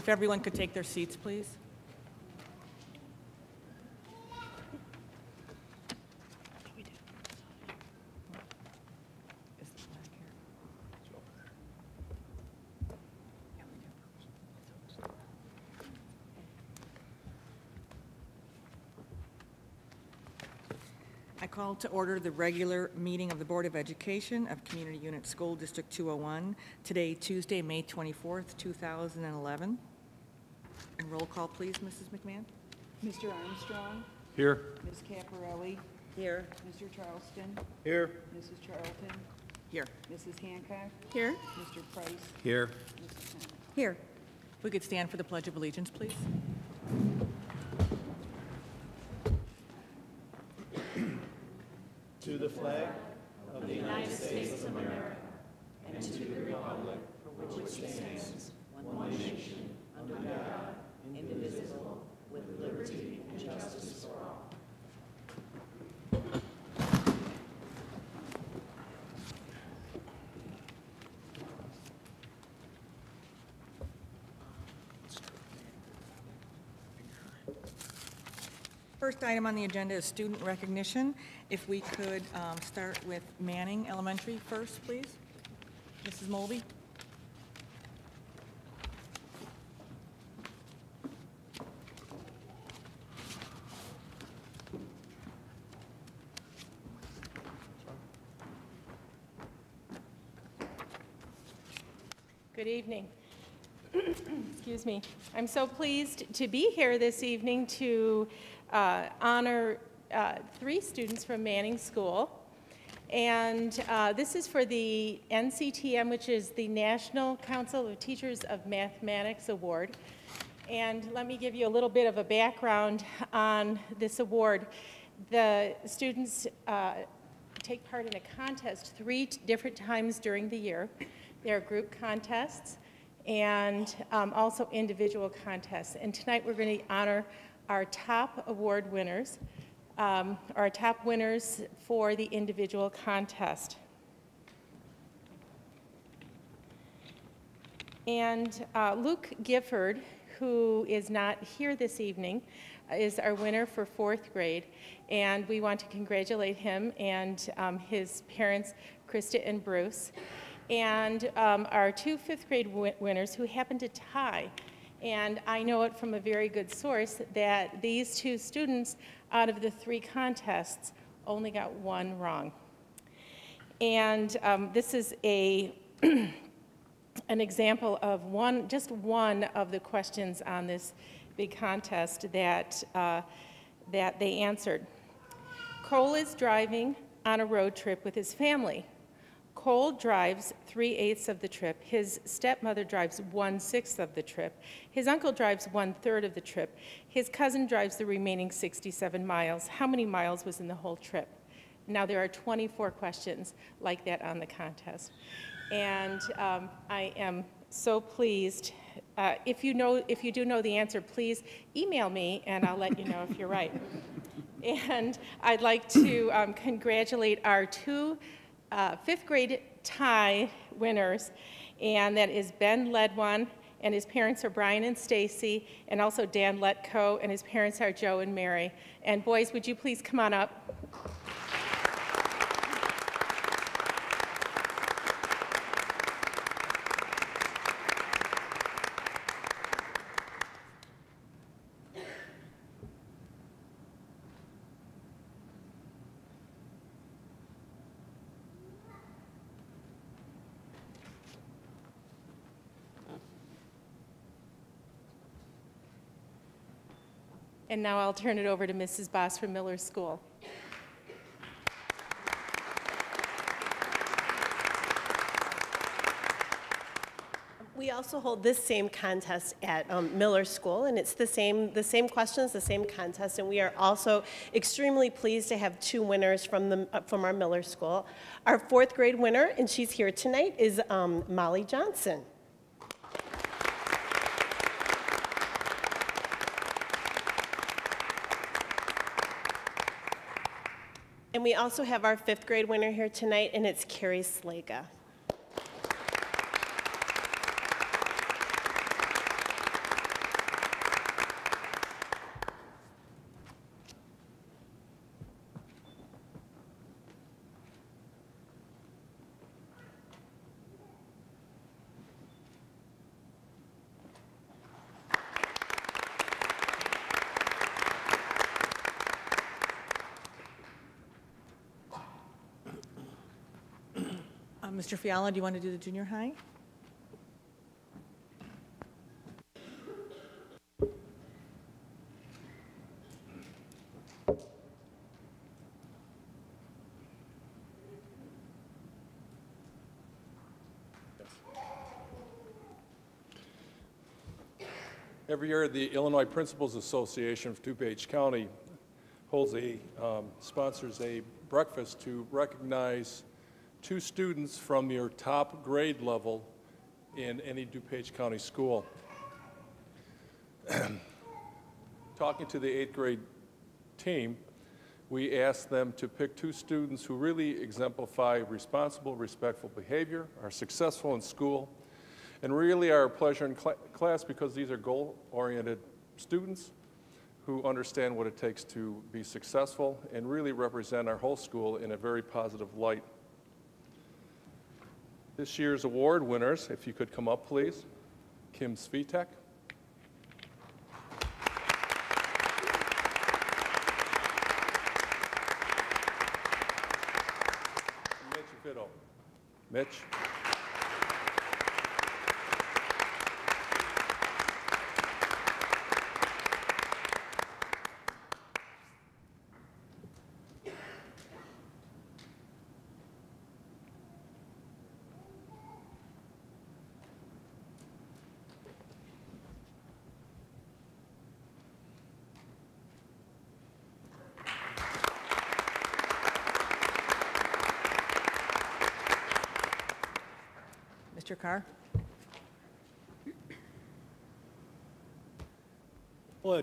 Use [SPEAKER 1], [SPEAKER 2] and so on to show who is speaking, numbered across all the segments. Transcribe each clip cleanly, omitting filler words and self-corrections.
[SPEAKER 1] If everyone could take their seats, please. Is the flag here? Yeah, we do. I call to order the regular meeting of the Board of Education of Community Unit School District 201, today, Tuesday, May 24th, 2011. And roll call, please, Mrs. McMahon.
[SPEAKER 2] Mr. Armstrong,
[SPEAKER 3] Here.
[SPEAKER 2] Ms. Caparelli,
[SPEAKER 1] Here.
[SPEAKER 2] Mr. Charleston,
[SPEAKER 3] Here.
[SPEAKER 2] Mrs. Charlton,
[SPEAKER 1] Here.
[SPEAKER 2] Mrs. Hancock,
[SPEAKER 1] Here.
[SPEAKER 2] Mr. Price,
[SPEAKER 3] Here.
[SPEAKER 2] Mrs. Thomas.
[SPEAKER 1] Here. If we could stand for the Pledge of Allegiance, please.
[SPEAKER 3] To the flag of the United States of America and to the republic for which it stands, one nation, under God, indivisible, with liberty and justice for all.
[SPEAKER 1] First item on the agenda is student recognition. If we could start with Manning Elementary first, please. Mrs. Mulvey.
[SPEAKER 4] Good evening. Excuse me. I'm so pleased to be here this evening to honor 3 students from Manning School. And this is for the NCTM, which is the National Council of Teachers of Mathematics Award. And let me give you a little bit of a background on this award. The students take part in a contest 3 different times during the year. There are group contests and also individual contests. And tonight we're going to honor our top award winners, our top winners for the individual contest. And Luke Gifford, who is not here this evening, is our winner for 4th grade. And we want to congratulate him and his parents, Krista and Bruce. And our 2 5th grade winners who happened to tie. And I know it from a very good source that these 2 students out of the 3 contests only got 1 wrong. And this is an example of just one of the questions on this big contest that they answered. Cole is driving on a road trip with his family. Cole drives 3/8 of the trip. His stepmother drives 1/6 of the trip. His uncle drives 1/3 of the trip. His cousin drives the remaining 67 miles. How many miles was in the whole trip? Now there are 24 questions like that on the contest. And I am so pleased. If you do know the answer, please email me and I'll let you know if you're right. And I'd like to congratulate our 2 5th grade tie winners, and that is Ben Ledwan, and his parents are Brian and Stacy, and also Dan Letko, and his parents are Joe and Mary. And boys, would you please come on up? And now I'll turn it over to Mrs. Boss from Miller School.
[SPEAKER 5] We also hold this same contest at Miller School, and it's the same questions, the same contest, and we are also extremely pleased to have 2 winners from our Miller School. Our 4th grade winner, and she's here tonight, is Molly Johnson. And we also have our 5th grade winner here tonight, and it's Carrie Slaga.
[SPEAKER 1] Mr. Fiala, do you want to do the junior high?
[SPEAKER 6] Every year, the Illinois Principals Association of DuPage County sponsors a breakfast to recognize 2 students from your top grade level in any DuPage County school. Talking to the 8th grade team, we asked them to pick 2 students who really exemplify responsible, respectful behavior, are successful in school, and really are a pleasure in class because these are goal-oriented students who understand what it takes to be successful and really represent our whole school in a very positive light. This year's award winners, if you could come up, please. Kim Svitek. Mitch Vito. Mitch.
[SPEAKER 1] Mr. Carr?
[SPEAKER 7] Well,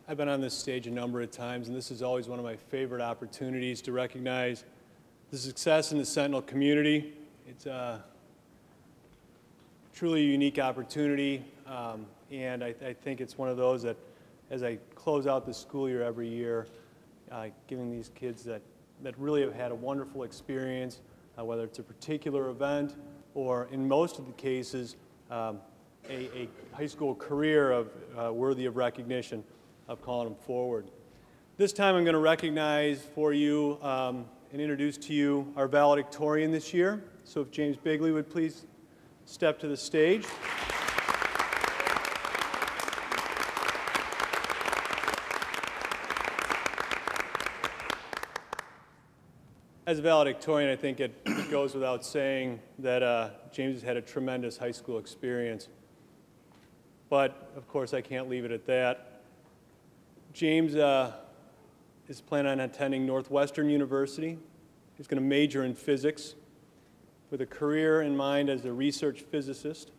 [SPEAKER 7] I've been on this stage a number of times, and this is always one of my favorite opportunities to recognize the success in the Sentinel community. It's a truly unique opportunity, and I think it's one of those that, as I close out the school year every year, giving these kids that really have had a wonderful experience, whether it's a particular event or, in most of the cases, a high school career worthy of recognition, of calling them forward. This time I'm going to recognize for you and introduce to you our valedictorian this year. So if James Bigley would please step to the stage. As a valedictorian, I think it goes without saying that James has had a tremendous high school experience. But, of course, I can't leave it at that. James is planning on attending Northwestern University. He's going to major in physics with a career in mind as a research physicist.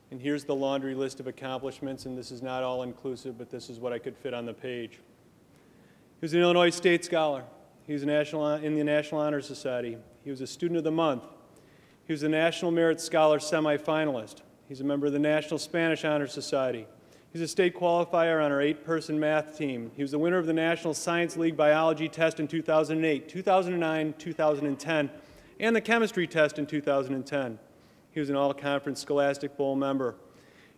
[SPEAKER 7] And here's the laundry list of accomplishments, and this is not all inclusive, but this is what I could fit on the page. He was an Illinois State Scholar. He was in the National Honor Society. He was a Student of the Month. He was a National Merit Scholar semifinalist. He's a member of the National Spanish Honor Society. He's a state qualifier on our 8-person math team. He was the winner of the National Science League Biology Test in 2008, 2009, 2010, and the Chemistry Test in 2010. He was an All-Conference Scholastic Bowl member.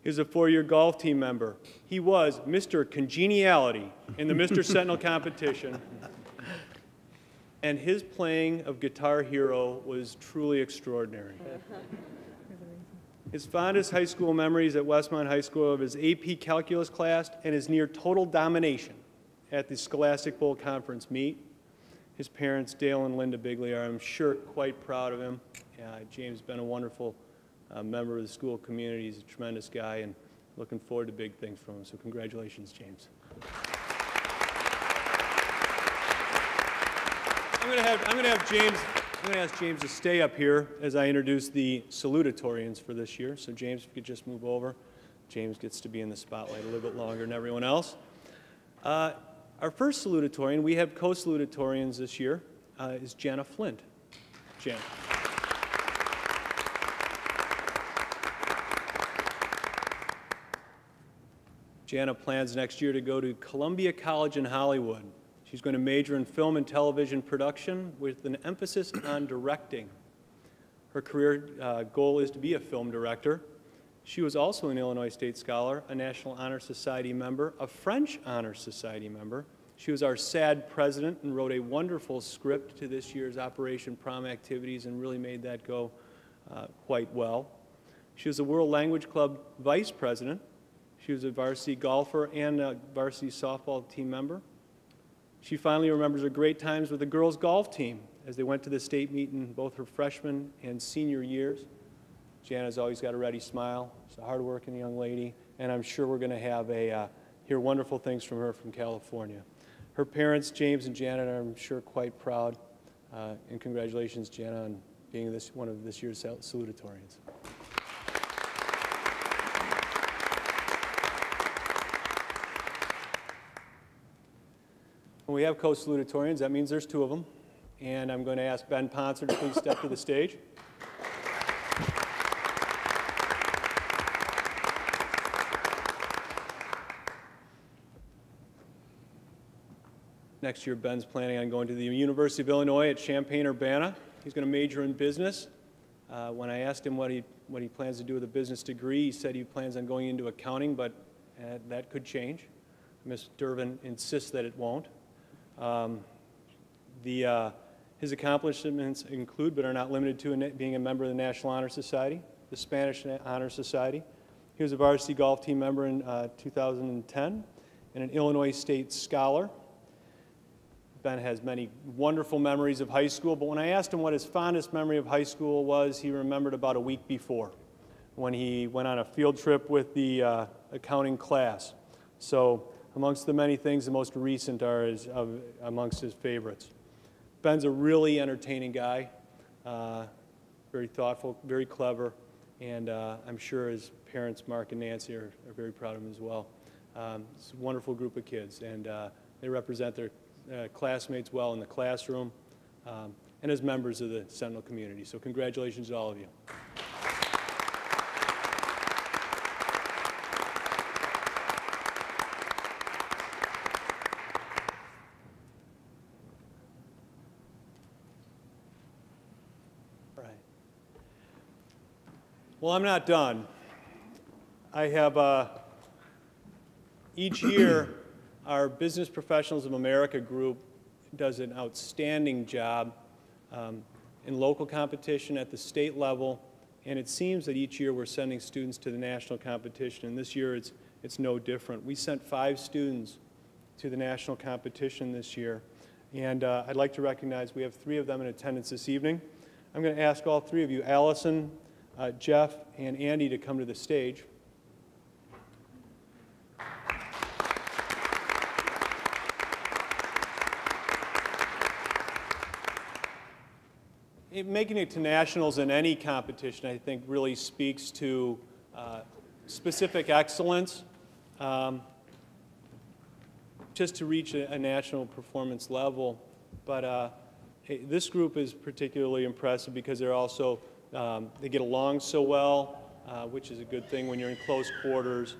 [SPEAKER 7] He was a 4-year golf team member. He was Mr. Congeniality in the Mr. Sentinel competition. And his playing of Guitar Hero was truly extraordinary. His fondest high school memories at Westmont High School of his AP Calculus class and his near total domination at the Scholastic Bowl Conference meet. His parents, Dale and Linda Bigley, are, I'm sure, quite proud of him. James has been a wonderful member of the school community. He's a tremendous guy, and looking forward to big things from him. So congratulations, James. I'm going to ask James to stay up here as I introduce the salutatorians for this year. So James, if you could just move over. James gets to be in the spotlight a little bit longer than everyone else. Our first salutatorian, we have co-salutatorians this year, is Jana Flint. Jana. Jana plans next year to go to Columbia College in Hollywood. She's going to major in film and television production with an emphasis on directing. Her career goal is to be a film director. She was also an Illinois State Scholar, a National Honor Society member, a French Honor Society member, She was our SAD president and wrote a wonderful script to this year's Operation Prom activities and really made that go quite well. She was a World Language Club vice president. She was a varsity golfer and a varsity softball team member. She finally remembers her great times with the girls' golf team as they went to the state meet in both her freshman and senior years. Jana's always got a ready smile. She's a hardworking young lady, and I'm sure we're going to hear wonderful things from her from California. Her parents, James and Janet, are, I'm sure, quite proud. And congratulations, Jana, on being one of this year's salutatorians. When we have co-salutatorians, that means there's two of them. And I'm going to ask Ben Ponser to please step to the stage. Next year, Ben's planning on going to the University of Illinois at Champaign-Urbana. He's going to major in business. When I asked him what he plans to do with a business degree, he said he plans on going into accounting, but that could change. Ms. Durbin insists that it won't. His accomplishments include, but are not limited to, being a member of the National Honor Society, the Spanish Honor Society. He was a varsity golf team member in 2010 and an Illinois State Scholar. Ben has many wonderful memories of high school, but when I asked him what his fondest memory of high school was, he remembered about a week before when he went on a field trip with the accounting class. So amongst the many things, the most recent are amongst his favorites. Ben's a really entertaining guy, very thoughtful, very clever, and I'm sure his parents, Mark and Nancy, are very proud of him as well. It's a wonderful group of kids, and they represent their classmates well in the classroom and as members of the Sentinel community. So congratulations to all of you. Well, I'm not done. I have, each year, our Business Professionals of America group does an outstanding job in local competition at the state level, and it seems that each year we're sending students to the national competition, and this year it's no different. We sent 5 students to the national competition this year, and I'd like to recognize we have 3 of them in attendance this evening. I'm going to ask all 3 of you, Allison, Jeff, and Andy, to come to the stage. Making it to nationals in any competition, I think, really speaks to specific excellence. Just to reach a national performance level. But this group is particularly impressive because they're also they get along so well, which is a good thing when you're in close quarters.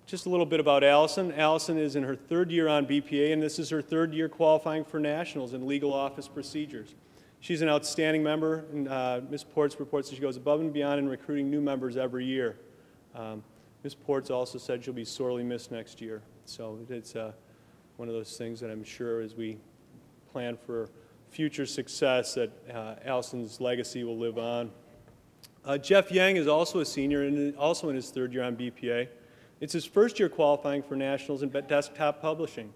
[SPEAKER 7] Just a little bit about Allison. Allison is in her 3rd year on BPA, and this is her 3rd year qualifying for nationals in legal office procedures. She's an outstanding member, and Ms. Ports reports that she goes above and beyond in recruiting new members every year. Ms. Ports also said she'll be sorely missed next year. So it's one of those things that I'm sure as we plan for future success that Allison's legacy will live on. Jeff Yang is also a senior and also in his 3rd year on BPA. It's his 1st year qualifying for nationals in desktop publishing.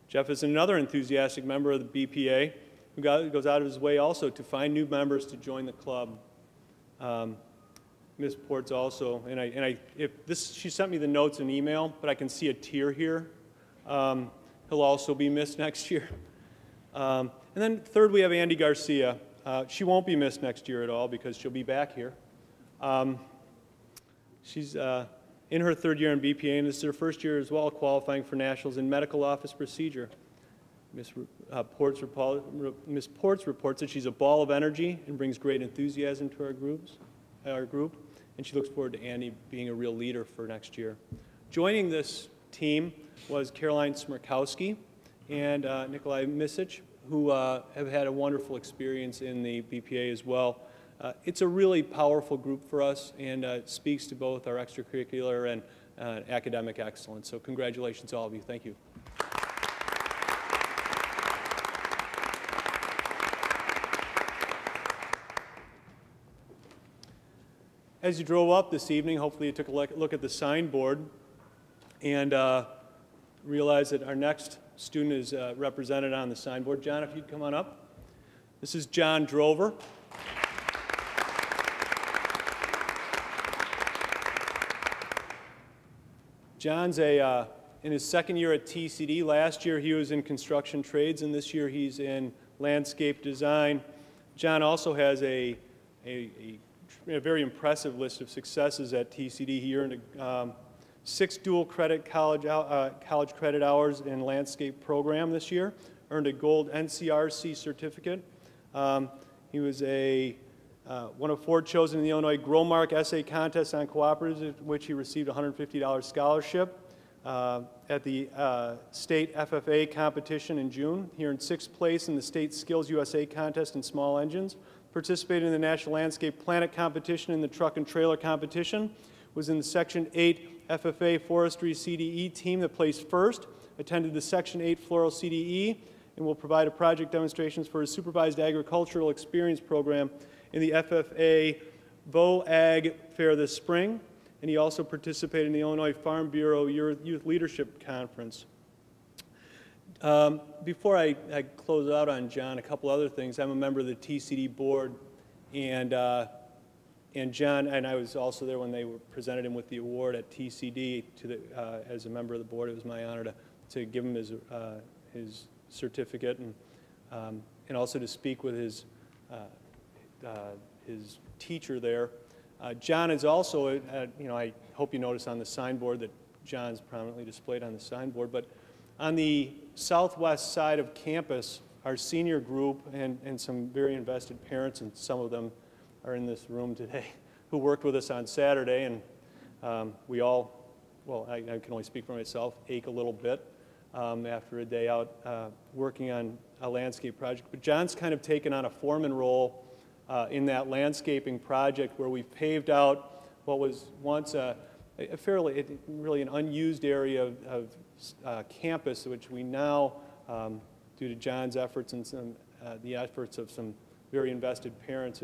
[SPEAKER 7] Jeff is another enthusiastic member of the BPA who goes out of his way also to find new members to join the club. Ms. Ports also, she sent me the notes in email, but I can see a tear here. He'll also be missed next year. And then 3rd, we have Andy Garcia. She won't be missed next year at all because she'll be back here. She's in her 3rd year in BPA, and this is her 1st year as well qualifying for nationals in medical office procedure. Ms. Ports reports that she's a ball of energy and brings great enthusiasm to our group, and she looks forward to Andy being a real leader for next year. Joining this team was Caroline Smirkowski and Nikolai Misic, who have had a wonderful experience in the BPA as well. It's a really powerful group for us, and it speaks to both our extracurricular and academic excellence. So congratulations to all of you. Thank you. As you drove up this evening, hopefully you took a look at the signboard and realized that our next student is represented on the signboard. John, if you'd come on up. This is John Drover. John's in his second year at TCD. Last year he was in construction trades, and this year he's in landscape design. John also has a very impressive list of successes at TCD. He earned 6 dual credit college credit hours in landscape program this year, earned a gold NCRC certificate. He was one of 4 chosen in the Illinois Growmark Essay Contest on Cooperatives, which he received a $150 scholarship. At the state FFA competition in June, he earned 6th place in the state Skills USA contest in small engines, participated in the National Landscape Planet competition and the truck and trailer competition, was in the Section 8 FFA Forestry CDE team that placed first, attended the Section 8 Floral CDE, and will provide a project demonstrations for his supervised agricultural experience program in the FFA VOAG Fair this spring. And he also participated in the Illinois Farm Bureau Youth Leadership Conference. Before I close out on John, a couple other things. I'm a member of the TCD board, and John, and I was also there when they presented him with the award at TCD as a member of the board. It was my honor to give him his certificate and also to speak with his teacher there. John is also, I hope you notice on the signboard that John's prominently displayed on the signboard, but on the southwest side of campus, our senior group and some very invested parents, and some of them are in this room today, who worked with us on Saturday, and we all, well, I can only speak for myself, ache a little bit after a day out working on a landscape project. But John's kind of taken on a foreman role in that landscaping project where we paved out what was once really an unused area of campus, which we now, due to John's efforts and the efforts of some very invested parents,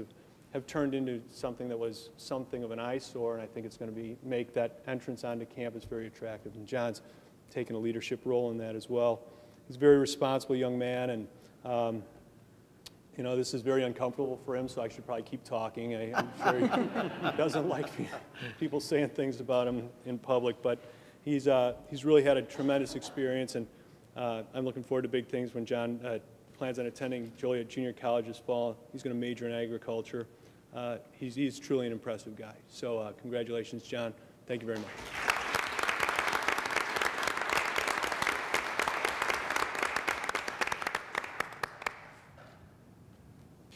[SPEAKER 7] have turned into something that was something of an eyesore, and I think it's going to make that entrance onto campus very attractive. And John's taken a leadership role in that as well. He's a very responsible young man, and this is very uncomfortable for him, so I should probably keep talking. I'm sure he doesn't like people saying things about him in public, but he's really had a tremendous experience, and I'm looking forward to big things when John plans on attending Joliet Junior College this fall. He's going to major in agriculture. He's truly an impressive guy. So congratulations, John. Thank you very much.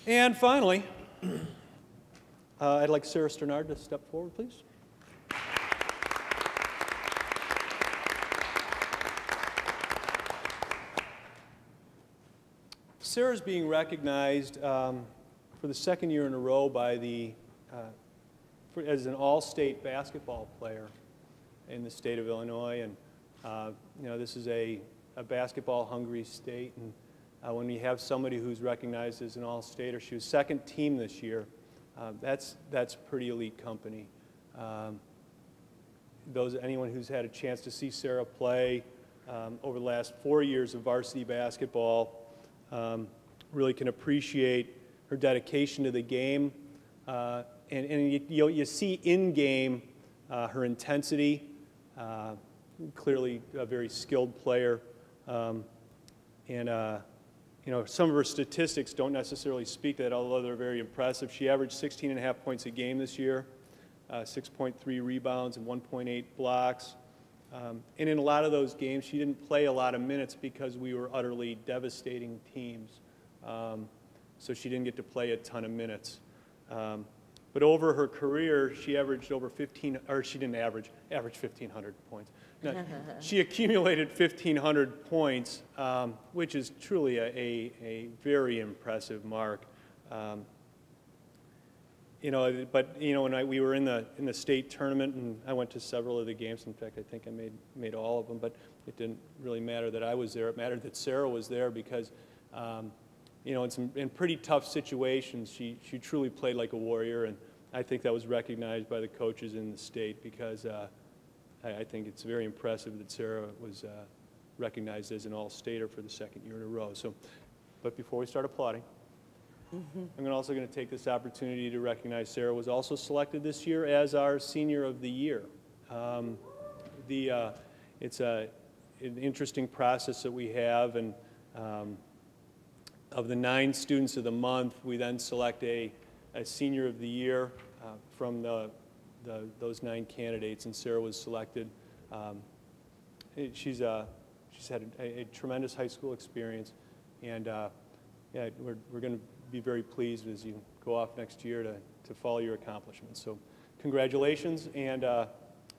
[SPEAKER 7] And finally, I'd like Sarah Sternard to step forward, please. Sarah's being recognized for the second year in a row by as an all-state basketball player in the state of Illinois, and this is a basketball-hungry state, and when we have somebody who's recognized as an all-stater, she was second team this year. That's pretty elite company. Anyone who's had a chance to see Sarah play over the last 4 years of varsity basketball really can appreciate her dedication to the game, and you see in game her intensity. Clearly, a very skilled player, some of her statistics don't necessarily speak to that, although they're very impressive. She averaged 16.5 points a game this year, 6.3 rebounds and 1.8 blocks. And in a lot of those games, she didn't play a lot of minutes because we were utterly devastating teams. So she didn't get to play a ton of minutes. But over her career, she averaged over 1,500 points. No, she accumulated 1,500 points, which is truly a very impressive mark. you know, but, you know, when we were in the state tournament, and I went to several of the games. In fact, I think I made all of them, but it didn't really matter that I was there. It mattered that Sarah was there because, you know, in pretty tough situations, she truly played like a warrior, and I think that was recognized by the coaches in the state because I think it's very impressive that Sarah was recognized as an all-stater for the second year in a row. So, but before we start applauding, I'm also going to take this opportunity to recognize Sarah was also selected this year as our Senior of the Year. It's an interesting process that we have, and of the 9 students of the month, we then select a Senior of the Year from those 9 candidates, and Sarah was selected. She's had a tremendous high school experience, and yeah, we're going to be very pleased as you go off next year to follow your accomplishments. So congratulations, and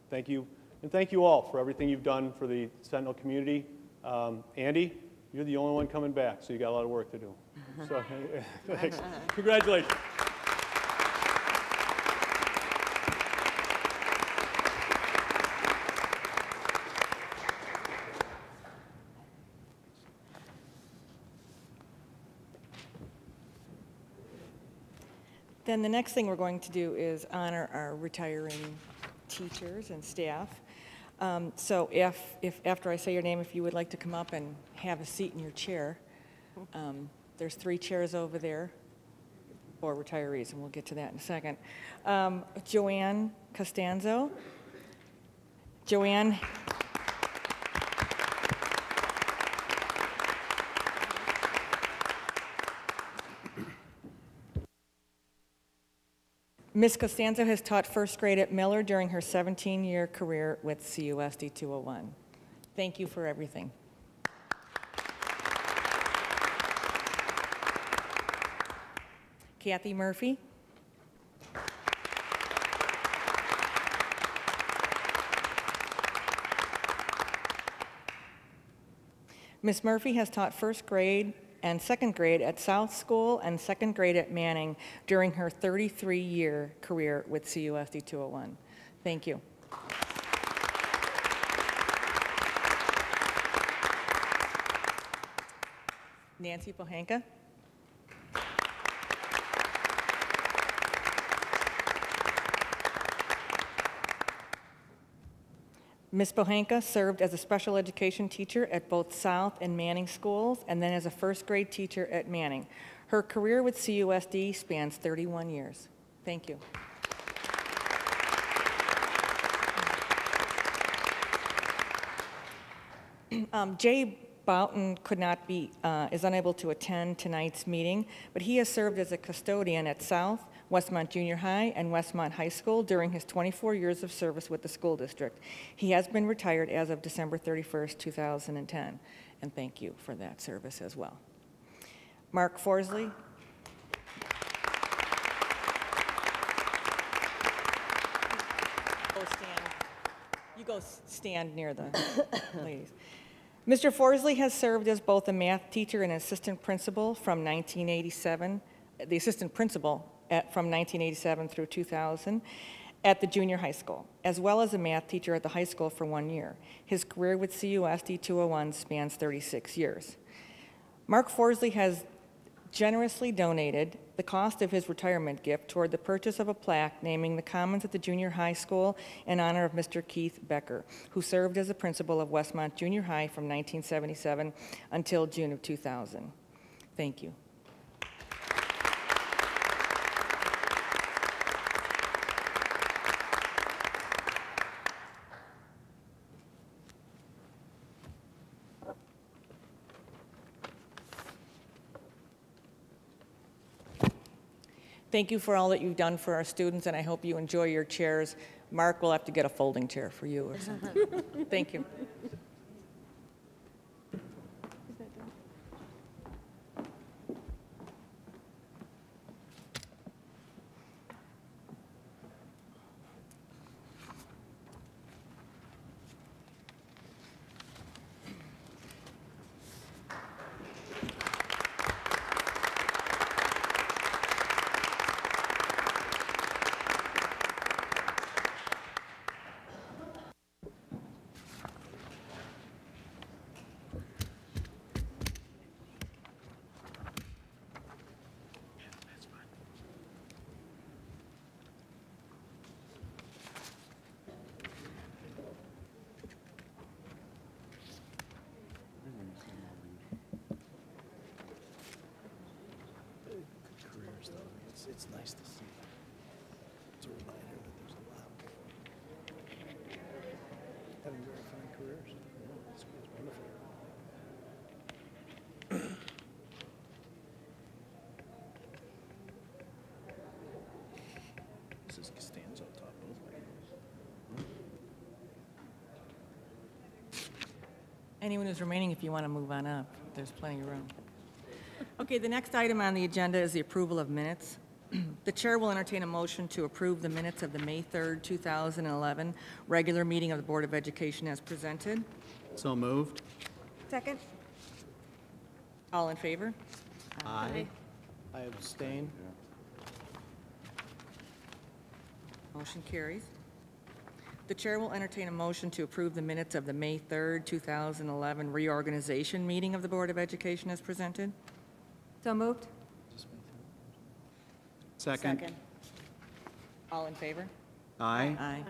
[SPEAKER 7] thank you. And thank you all for everything you've done for the Sentinel community. Andy, you're the only one coming back, so you got a lot of work to do. So thanks. Congratulations.
[SPEAKER 1] Then the next thing we're going to do is honor our retiring teachers and staff. So if after I say your name, if you would like to come up and have a seat in your chair, there's 3 chairs over there for retirees, and we'll get to that in a second. Joanne Costanzo. Joanne. Ms. Costanzo has taught first grade at Miller during her 17-year career with CUSD 201. Thank you for everything. Kathy Murphy. Ms. Murphy has taught first grade and second grade at South School and second grade at Manning during her 33-year career with CUSD 201. Thank you. Nancy Pohanka. Ms. Pohanka served as a special education teacher at both South and Manning schools, and then as a first grade teacher at Manning. Her career with CUSD spans 31 years. Thank you. Jay Boughton is unable to attend tonight's meeting, but he has served as a custodian at South, Westmont Junior High, and Westmont High School during his 24 years of service with the school district. He has been retired as of December 31st, 2010, and thank you for that service as well. Mark Forsley. You go stand near the ladies. Mr. Forsley has served as both a math teacher and assistant principal from 1987, the assistant principal from 1987 through 2000 at the junior high school, as well as a math teacher at the high school for 1 year. His career with CUSD 201 spans 36 years. Mark Forsley has generously donated the cost of his retirement gift toward the purchase of a plaque naming the Commons at the junior high school in honor of Mr. Keith Becker, who served as the principal of Westmont Junior High from 1977 until June of 2000. Thank you. Thank you for all that you've done for our students, and I hope you enjoy your chairs. Mark will have to get a folding chair for you or something. Thank you.
[SPEAKER 8] It's nice to see. It's a reminder that there's a lot of having very fine careers. It's wonderful. This stands on top both ways.
[SPEAKER 1] Anyone who's remaining, if you want to move on up, there's plenty of room. Okay, the next item on the agenda is the approval of minutes. The chair will entertain a motion to approve the minutes of the May 3rd, 2011 regular meeting of the Board of Education as presented.
[SPEAKER 8] So moved.
[SPEAKER 1] Second. All in favor?
[SPEAKER 8] Aye. I abstain.
[SPEAKER 1] Motion carries. The chair will entertain a motion to approve the minutes of the May 3rd, 2011 reorganization meeting of the Board of Education as presented. So moved.
[SPEAKER 8] Second.
[SPEAKER 1] All in favor?
[SPEAKER 8] Aye.
[SPEAKER 1] Aye.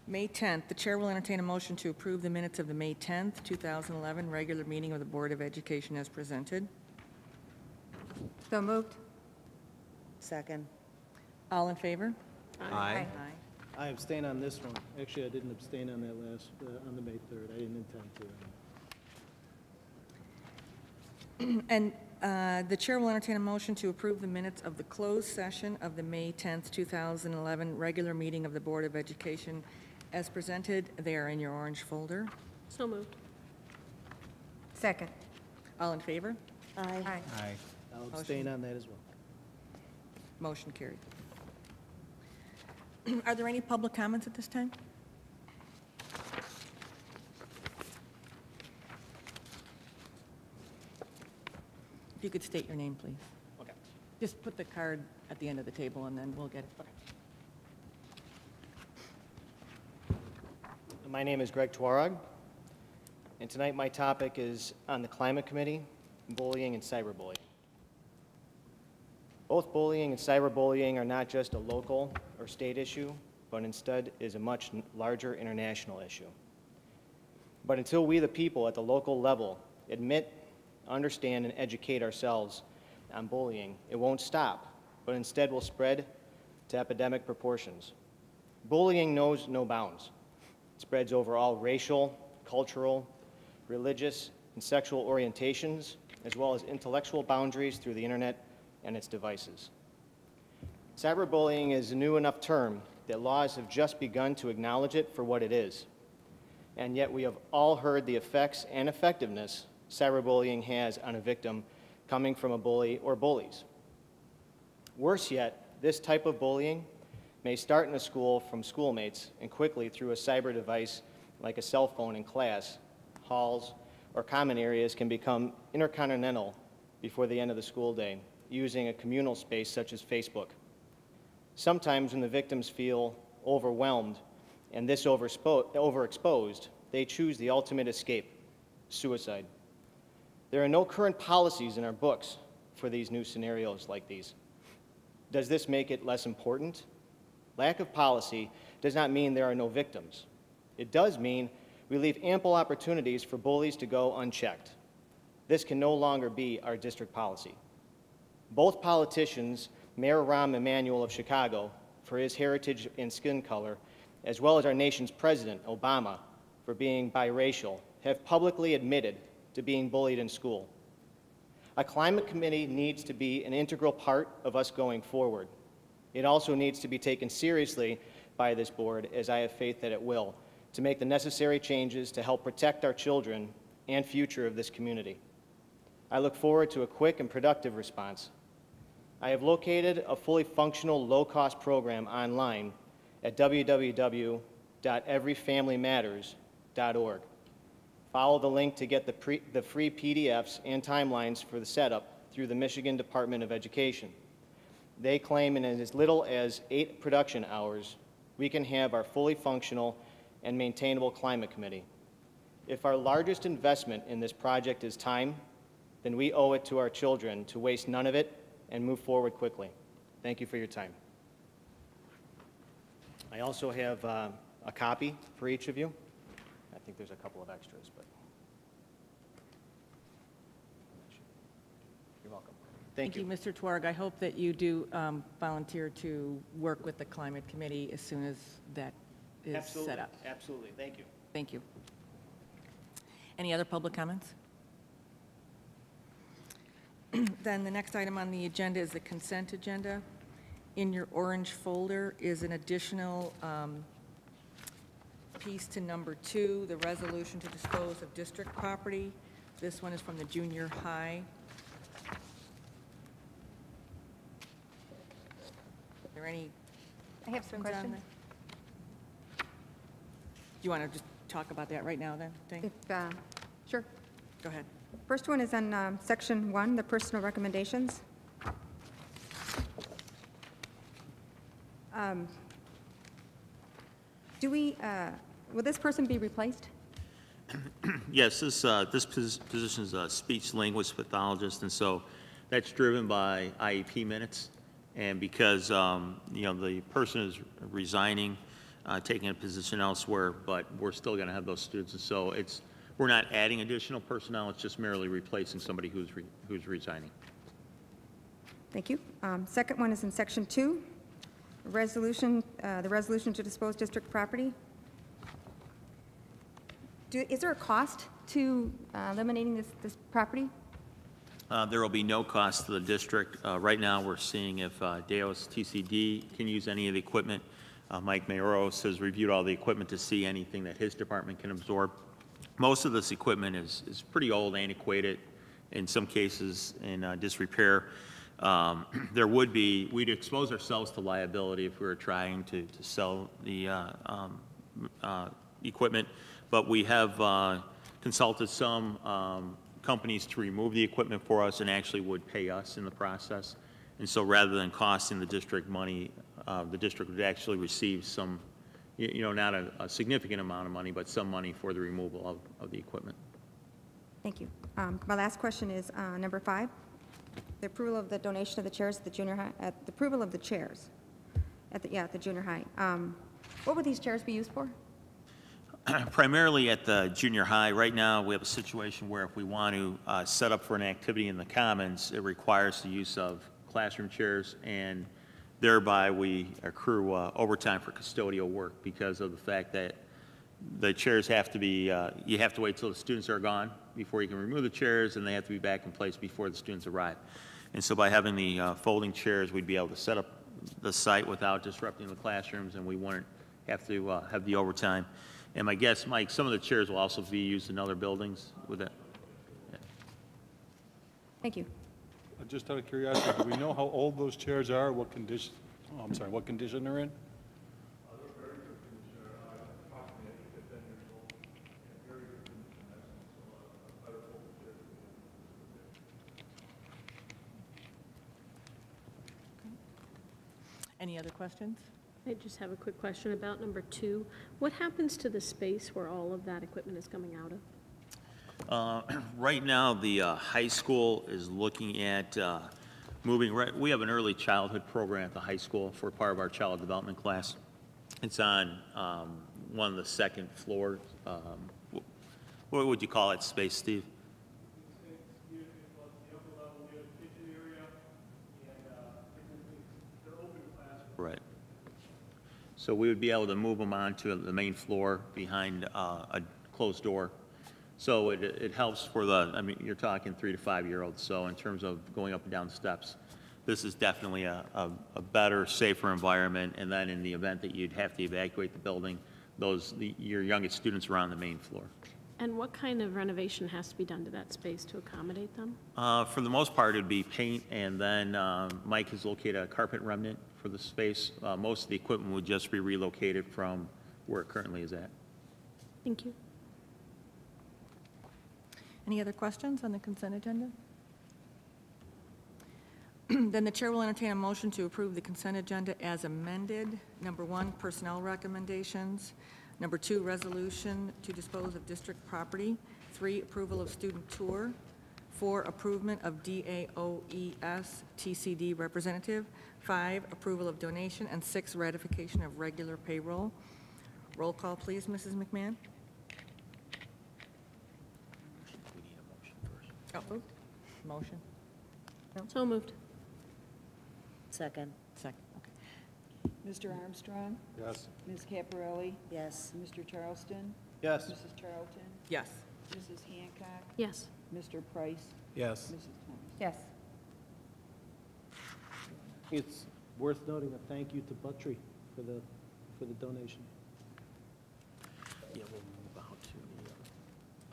[SPEAKER 1] May 10th, the chair will entertain a motion to approve the minutes of the May 10th, 2011 regular meeting of the Board of Education as presented. So moved.
[SPEAKER 3] Second.
[SPEAKER 1] All in favor?
[SPEAKER 8] Aye.
[SPEAKER 1] Aye.
[SPEAKER 8] I abstain on this one. Actually, I didn't abstain on that last, on the May 3rd. I didn't intend to.
[SPEAKER 1] And the chair will entertain a motion to approve the minutes of the closed session of the May 10th, 2011 regular meeting of the Board of Education as presented. They are in your orange folder.
[SPEAKER 5] So moved.
[SPEAKER 1] Second. All in favor?
[SPEAKER 3] Aye.
[SPEAKER 8] Aye. I'll abstain on that as well.
[SPEAKER 1] Motion carried. Are there any public comments at this time? If you could state your name, please.
[SPEAKER 8] Okay.
[SPEAKER 1] Just put the card at the end of the table, and then we'll get it.
[SPEAKER 9] My name is Greg Twarog, and tonight my topic is on the Climate Committee, bullying and cyberbullying. Both bullying and cyberbullying are not just a local or state issue, but instead is a much larger international issue. But until we, the people at the local level, admit, understand, and educate ourselves on bullying, it won't stop, but instead will spread to epidemic proportions. Bullying knows no bounds. It spreads over all racial, cultural, religious, and sexual orientations, as well as intellectual boundaries through the internet and its devices. Cyberbullying is a new enough term that laws have just begun to acknowledge it for what it is. And yet we have all heard the effects and effectiveness cyberbullying has on a victim coming from a bully or bullies. Worse yet, this type of bullying may start in a school from schoolmates and quickly through a cyber device like a cell phone in class, halls, or common areas can become intercontinental before the end of the school day, using a communal space such as Facebook. Sometimes when the victims feel overwhelmed and this overexposed, they choose the ultimate escape, suicide. There are no current policies in our books for these new scenarios like these. Does this make it less important? Lack of policy does not mean there are no victims. It does mean we leave ample opportunities for bullies to go unchecked. This can no longer be our district policy. Both politicians, Mayor Rahm Emanuel of Chicago, for his heritage and skin color, as well as our nation's president, Obama, for being biracial, have publicly admitted to being bullied in school. A climate committee needs to be an integral part of us going forward. It also needs to be taken seriously by this board, as I have faith that it will, to make the necessary changes to help protect our children and future of this community. I look forward to a quick and productive response. I have located a fully functional, low-cost program online at www.everyfamilymatters.org. Follow the link to get the free PDFs and timelines for the setup through the Michigan Department of Education. They claim in as little as 8 production hours, we can have our fully functional and maintainable climate committee. If our largest investment in this project is time, then we owe it to our children to waste none of it and move forward quickly. Thank you for your time. I also have a copy for each of you. I think there's a couple of extras, but you're welcome. Thank you.
[SPEAKER 1] Mr. Twarg. I hope that you do volunteer to work with the Climate Committee as soon as that is set up.
[SPEAKER 9] Absolutely. Thank you.
[SPEAKER 1] Thank you. Any other public comments? Then the next item on the agenda is the consent agenda. In your orange folder is an additional piece to number 2, the resolution to dispose of district property. This one is from the junior high. Are there any
[SPEAKER 10] I have some
[SPEAKER 1] questions on
[SPEAKER 10] questions.
[SPEAKER 1] that? Do you want to just talk about that right now then? Thing?
[SPEAKER 10] If, sure.
[SPEAKER 1] Go ahead.
[SPEAKER 10] First one is on section 1, the personal recommendations. Do we, will this person be replaced?
[SPEAKER 11] Yes, this position is a speech language pathologist, and so that's driven by IEP minutes. And because, you know, the person is resigning, taking a position elsewhere, but we're still going to have those students. And so we're not adding additional personnel, it's just merely replacing somebody who's resigning.
[SPEAKER 10] Thank you. Second one is in section 2, the resolution to dispose district property. Is there a cost to eliminating this property?
[SPEAKER 11] There will be no cost to the district. Right now, we're seeing if Deos TCD can use any of the equipment. Mike Mayoros has reviewed all the equipment to see anything that his department can absorb. Most of this equipment is pretty old, antiquated, in some cases in disrepair. We'd expose ourselves to liability if we were trying to sell the equipment, but we have consulted some companies to remove the equipment for us and actually would pay us in the process. And so rather than costing the district money, the district would actually receive some, you know, not a significant amount of money, but some money for the removal of the equipment.
[SPEAKER 10] Thank you. My last question is number 5, the approval of the donation of the chairs at the junior high, the approval of the chairs at the junior high. What would these chairs be used for?
[SPEAKER 11] Primarily at the junior high. Right now, we have a situation where if we want to set up for an activity in the commons, it requires the use of classroom chairs, and thereby we accrue overtime for custodial work because of the fact that the chairs have to be, you have to wait till the students are gone before you can remove the chairs, and they have to be back in place before the students arrive. And so by having the folding chairs, we'd be able to set up the site without disrupting the classrooms, and we wouldn't have to have the overtime. And my guess, Mike, some of the chairs will also be used in other buildings with it. Yeah.
[SPEAKER 10] Thank you.
[SPEAKER 12] Just out of curiosity, do we know how old those chairs are, what condition, what condition they're in?
[SPEAKER 1] Any other questions?
[SPEAKER 13] I just have a quick question about number 2. What happens to the space where all of that equipment is coming out of?
[SPEAKER 11] Right now, the high school is looking at moving, we have an early childhood program at the high school for part of our child development class. It's on one of the second floors. What would you call that space, Steve? Right. So we would be able to move them onto the main floor behind a closed door. So it helps for the, I mean, you're talking 3 to 5 year olds. So in terms of going up and down steps, this is definitely a better, safer environment. And then in the event that you'd have to evacuate the building, your youngest students are on the main floor.
[SPEAKER 13] And what kind of renovation has to be done to that space to accommodate them?
[SPEAKER 11] For the most part, it'd be paint, and then Mike has located a carpet remnant for the space. Most of the equipment would just be relocated from where it currently is at.
[SPEAKER 13] Thank you.
[SPEAKER 1] Any other questions on the consent agenda? Then the chair will entertain a motion to approve the consent agenda as amended. Number 1, personnel recommendations. Number 2, resolution to dispose of district property. 3, approval of student tour. 4, approval of DAOES TCD representative. 5, approval of donation. And 6, ratification of regular payroll. Roll call, please, Mrs. McMahon.
[SPEAKER 11] We need a motion first.
[SPEAKER 1] Oh, motion.
[SPEAKER 13] So moved.
[SPEAKER 3] Second.
[SPEAKER 1] Second, okay.
[SPEAKER 2] Mr. Armstrong?
[SPEAKER 12] Yes.
[SPEAKER 2] Ms. Caparelli?
[SPEAKER 3] Yes.
[SPEAKER 2] Mr. Charleston?
[SPEAKER 8] Yes.
[SPEAKER 2] Mrs. Charlton?
[SPEAKER 1] Yes.
[SPEAKER 2] Mrs. Hancock?
[SPEAKER 13] Yes.
[SPEAKER 2] Mr. Price?
[SPEAKER 8] Yes.
[SPEAKER 2] Mrs. Thomas?
[SPEAKER 10] Yes.
[SPEAKER 8] It's worth noting a thank you to Buttry for the donation.
[SPEAKER 11] Yeah, we'll move out to the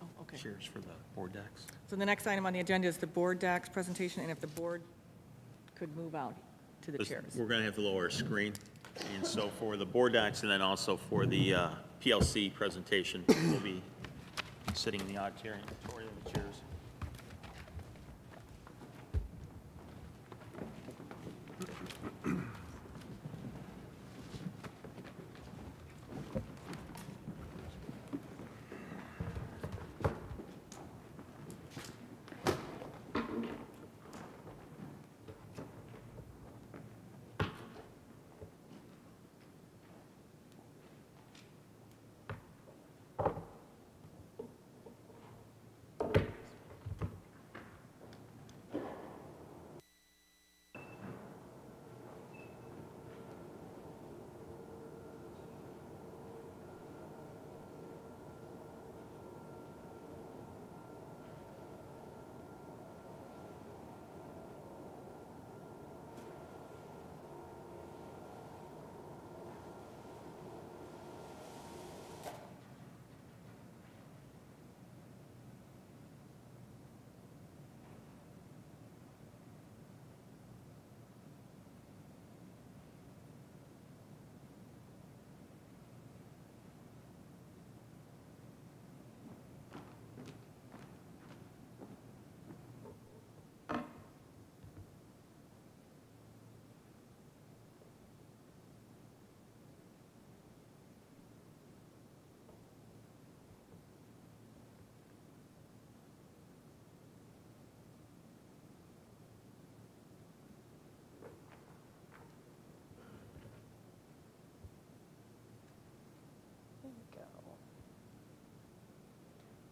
[SPEAKER 1] Oh, okay.
[SPEAKER 11] chairs for the board decks.
[SPEAKER 1] So the next item on the agenda is the board docs presentation, and if the board could move out to the chairs.
[SPEAKER 11] We're going to have to lower our screen. And so for the board docs and then also for the PLC presentation, we'll be sitting in the auditorium of the chairs.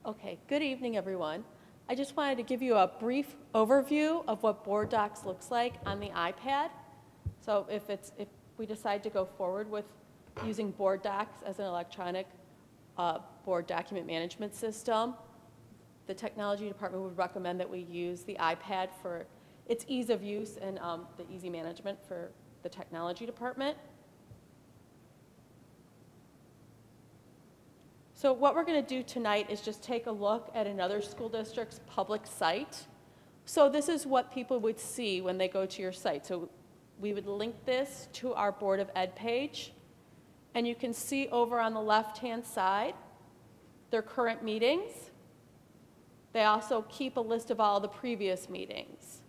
[SPEAKER 14] Okay, good evening, everyone. I just wanted to give you a brief overview of what Board Docs looks like on the iPad. So if we decide to go forward with using Board Docs as an electronic board document management system, the technology department would recommend that we use the iPad for its ease of use and the easy management for the technology department. So what we're going to do tonight is just take a look at another school district's public site. So this is what people would see when they go to your site. So we would link this to our Board of Ed page. And you can see over on the left-hand side their current meetings. They also keep a list of all the previous meetings.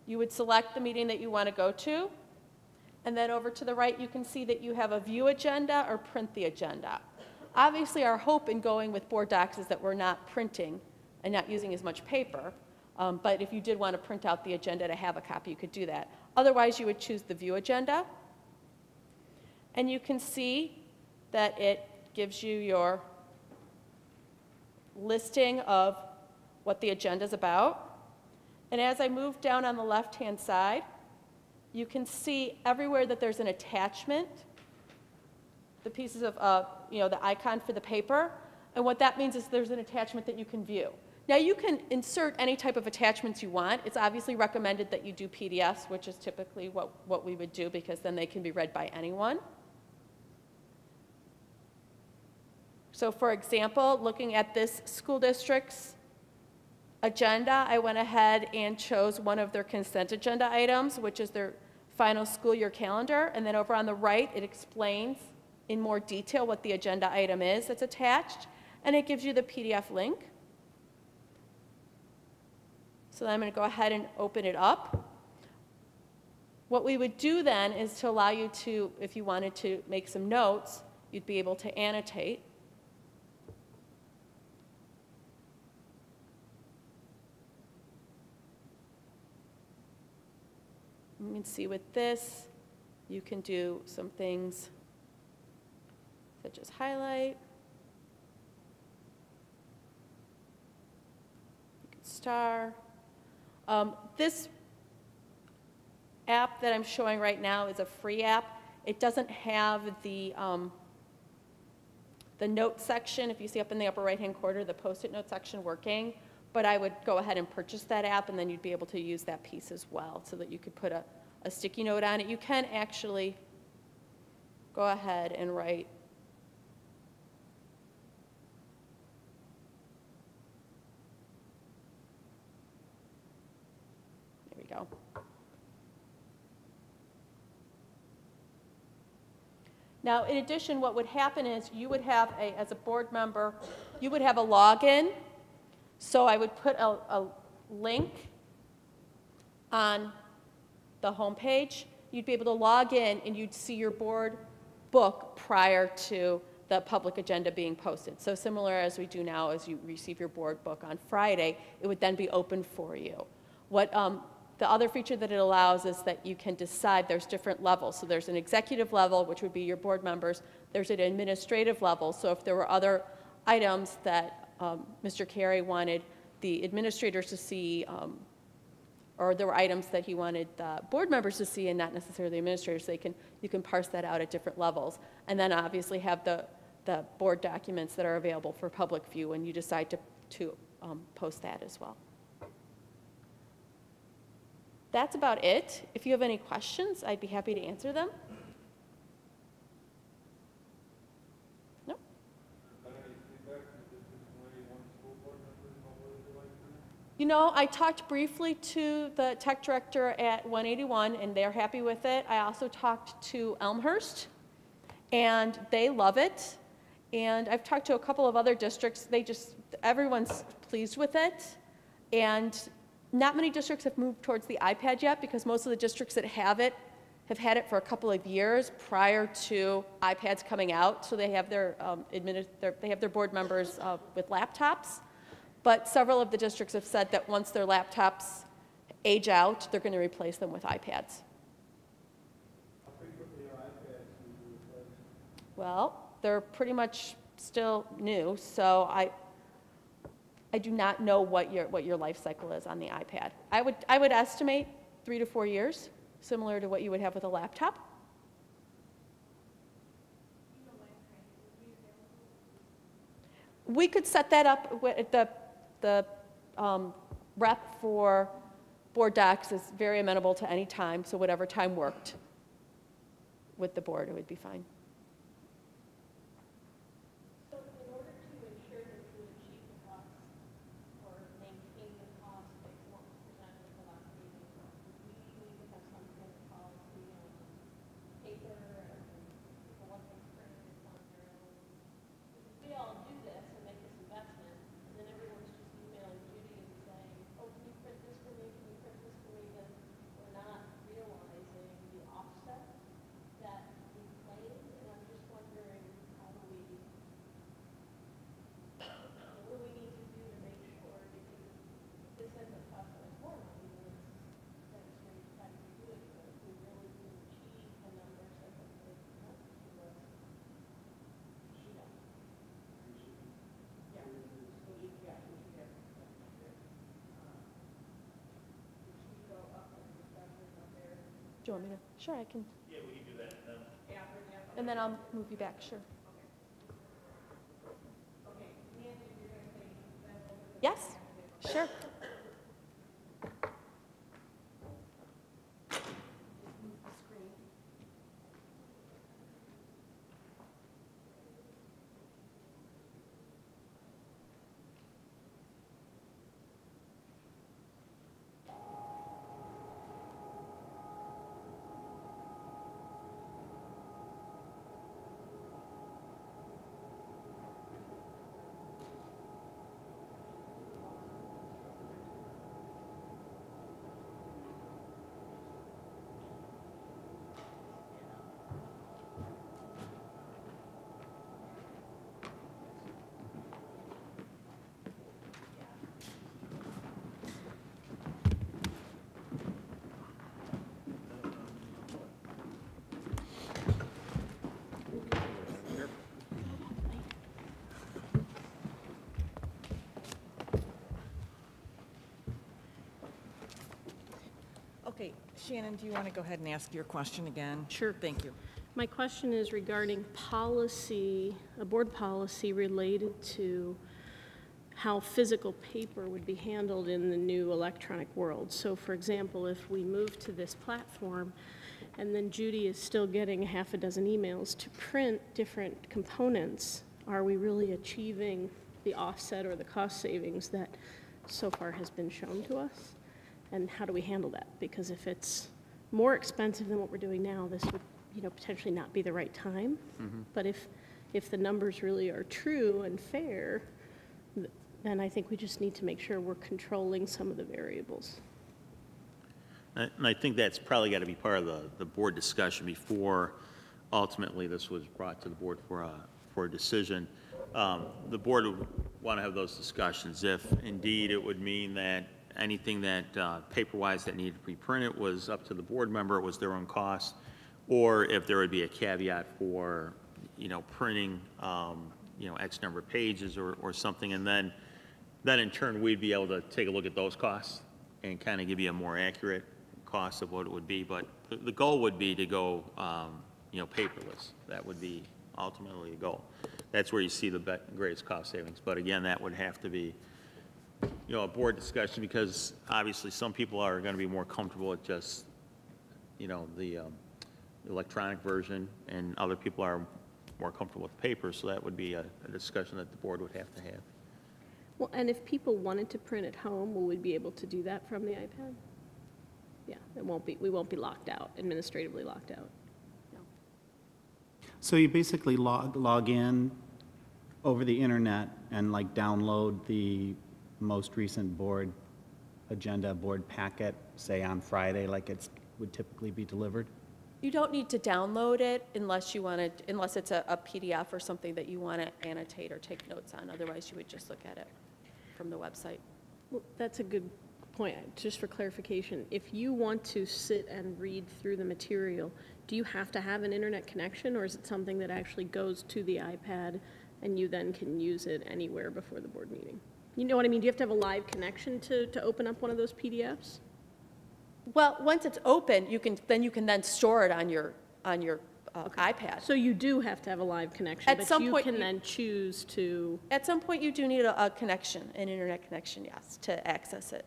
[SPEAKER 14] You would select the meeting that you want to go to. And then over to the right, you can see that you have a view agenda or print the agenda. Obviously, our hope in going with Board Docs is that we're not printing and not using as much paper. But if you did want to print out the agenda to have a copy, you could do that. Otherwise, you would choose the view agenda. And you can see that it gives you your listing of what the agenda is about. And as I move down on the left-hand side, you can see everywhere that there's an attachment, the pieces of, the icon for the paper. And what that means is there's an attachment that you can view. Now, you can insert any type of attachments you want. It's obviously recommended that you do PDFs, which is typically what we would do, because then they can be read by anyone. So for example, looking at this school district's agenda, I went ahead and chose one of their consent agenda items, which is their final school year calendar. And then over on the right, it explains in more detail what the agenda item is that's attached, and it gives you the PDF link. So then I'm going to go ahead and open it up. What we would do then is to allow you to, if you wanted to make some notes, you'd be able to annotate. You can see with this, you can do some things such as highlight. You star. This app that I'm showing right now is a free app. It doesn't have the note section, if you see up in the upper right-hand corner, the post-it note section working, but I would go ahead and purchase that app, and then you'd be able to use that piece as well, so that you could put a sticky note on it. You can actually go ahead and write there we go. Now, in addition, what would happen is you would have, as a board member, you would have a login. So I would put a link on the home page. You'd be able to log in, and you'd see your board book prior to the public agenda being posted. So similar as we do now, as you receive your board book on Friday, it would then be open for you. What the other feature that it allows is that you can decide there's different levels. So there's an executive level, which would be your board members. There's an administrative level. So if there were other items that Mr. Carey wanted the administrators to see, or there were items that he wanted the board members to see and not necessarily the administrators, so you can parse that out at different levels. And then obviously have the board documents that are available for public view when you decide to post that as well. That's about it. If you have any questions, I'd be happy to answer them. No? You know, I talked briefly to the tech director at 181, and they're happy with it. I also talked to Elmhurst, and they love it. And I've talked to a couple of other districts. Everyone's pleased with it. And not many districts have moved towards the iPad yet, because most of the districts that have it have had it for a couple of years prior to iPads coming out. So they have their board members with laptops. But several of the districts have said that once their laptops age out, they're going to replace them with iPads.
[SPEAKER 8] How frequently are iPads being replaced?
[SPEAKER 14] Well, they're pretty much still new, so I do not know what your life cycle is on the iPad. I would estimate 3 to 4 years, similar to what you would have with a laptop. We could set that up with the rep for board docs is very amenable to any time, so whatever time worked with the board, it would be fine. Do you want me to? Sure, I can. Yeah, we can do that. And then I'll move you back, sure. Yes, sure.
[SPEAKER 1] Okay, Shannon, do you want to go ahead and ask your question again?
[SPEAKER 13] Sure.
[SPEAKER 1] Thank you.
[SPEAKER 13] My question is regarding policy, a board policy related to how physical paper would be handled in the new electronic world. So for example, if we move to this platform and then Judy is still getting half a dozen emails to print different components, are we really achieving the offset or the cost savings that so far has been shown to us? And how do we handle that? Because if it's more expensive than what we're doing now, this would, potentially not be the right time. But if the numbers really are true and fair, then I think we just need to make sure we're controlling some of the variables.
[SPEAKER 11] And I think that's probably got to be part of the board discussion before ultimately this was brought to the board for a decision. The board would want to have those discussions if indeed it would mean that anything that paper-wise that needed to be printed was up to the board member, it was their own cost, or if there would be a caveat for, printing, X number of pages or something, and then in turn we'd be able to take a look at those costs and kind of give you a more accurate cost of what it would be. But the goal would be to go, paperless. That would be ultimately the goal. That's where you see the greatest cost savings. But again, that would have to be, a board discussion, because obviously some people are going to be more comfortable with just, the electronic version, and other people are more comfortable with paper. So that would be a discussion that the board would have to have.
[SPEAKER 13] Well, and if people wanted to print at home, will we be able to do that from the iPad? Yeah, we won't be locked out, administratively locked out. No.
[SPEAKER 15] So you basically log in over the internet and like download the most recent board agenda, board packet, say on Friday, like it would typically be delivered?
[SPEAKER 14] You don't need to download it unless it's a PDF or something that you want to annotate or take notes on. Otherwise, you would just look at it from the website.
[SPEAKER 13] Well, that's a good point. Just for clarification, if you want to sit and read through the material, do you have to have an internet connection, or is it something that actually goes to the iPad and you then can use it anywhere before the board meeting? You know what I mean? Do you have to have a live connection to open up one of those PDFs?
[SPEAKER 14] Well, once it's open, you can then store it on your iPad.
[SPEAKER 13] So you do have to have a live connection,
[SPEAKER 14] At some
[SPEAKER 13] you
[SPEAKER 14] point
[SPEAKER 13] can
[SPEAKER 14] you-
[SPEAKER 13] then choose to.
[SPEAKER 14] At some point, you do need a connection, an internet connection, yes, to access it.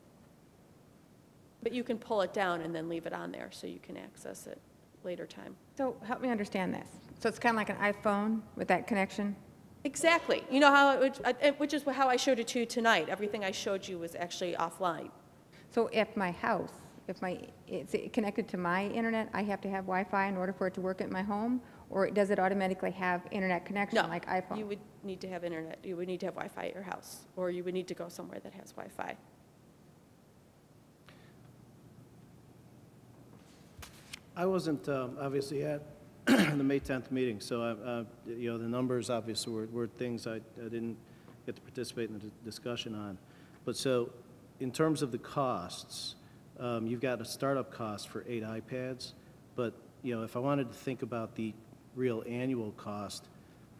[SPEAKER 14] But you can pull it down and then leave it on there so you can access it later time.
[SPEAKER 10] So help me understand this. So it's kind of like an iPhone with that connection?
[SPEAKER 14] Exactly. You know how which is how I showed it to you tonight. Everything I showed you was actually offline.
[SPEAKER 10] So if my house, it's connected to my internet, I have to have Wi-Fi in order for it to work at my home? Or does it automatically have internet connection
[SPEAKER 14] No,
[SPEAKER 10] like iPhone?
[SPEAKER 14] you would need to have internet. You would need to have Wi-Fi at your house, or you would need to go somewhere that has Wi-Fi.
[SPEAKER 8] I wasn't obviously at the May 10th meeting, so the numbers obviously were things I didn't get to participate in the discussion on. But so, in terms of the costs, you've got a startup cost for 8 iPads, but if I wanted to think about the real annual cost,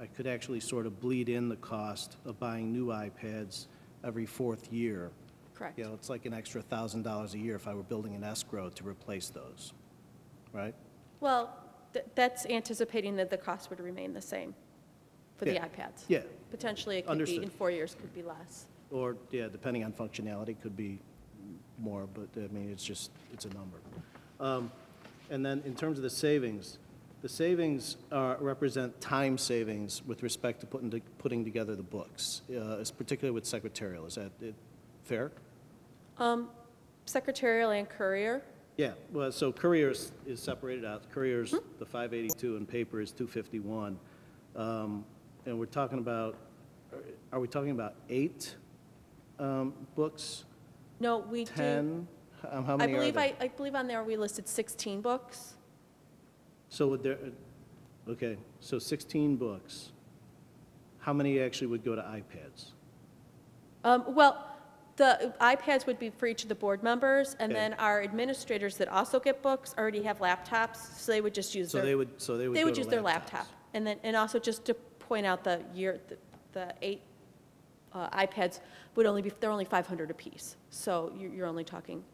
[SPEAKER 8] I could actually sort of bleed in the cost of buying new iPads every 4th year.
[SPEAKER 14] Correct.
[SPEAKER 8] It's like an extra $1,000 a year if I were building an escrow to replace those, right?
[SPEAKER 14] Well, that's anticipating that the cost would remain the same for the
[SPEAKER 8] Yeah.
[SPEAKER 14] iPads.
[SPEAKER 8] Yeah.
[SPEAKER 14] Potentially, it could
[SPEAKER 8] Understood.
[SPEAKER 14] be, in 4 years, could be less.
[SPEAKER 8] Or, yeah, depending on functionality, could be more, but I mean, it's a number. And then in terms of the savings represent time savings with respect to putting together the books, particularly with secretarial. Is that fair?
[SPEAKER 14] Secretarial and courier.
[SPEAKER 8] Yeah, well, so courier is separated out. Courier's the 582 and paper is 251. And we're talking about, are we talking about 8 books?
[SPEAKER 14] No, we do.
[SPEAKER 8] 10? How many are there?
[SPEAKER 14] I believe on there we listed 16 books.
[SPEAKER 8] So would there, okay, so 16 books. How many actually would go to iPads?
[SPEAKER 14] Well, the iPads would be for each of the board members, and
[SPEAKER 8] Okay.
[SPEAKER 14] then our administrators that also get books already have laptops, so they would just use
[SPEAKER 8] So
[SPEAKER 14] their.
[SPEAKER 8] they would
[SPEAKER 14] They
[SPEAKER 8] go
[SPEAKER 14] would
[SPEAKER 8] to
[SPEAKER 14] use their
[SPEAKER 8] laptops.
[SPEAKER 14] laptop. And also just to point out the 8 iPads they're only 500 apiece. So you're only talking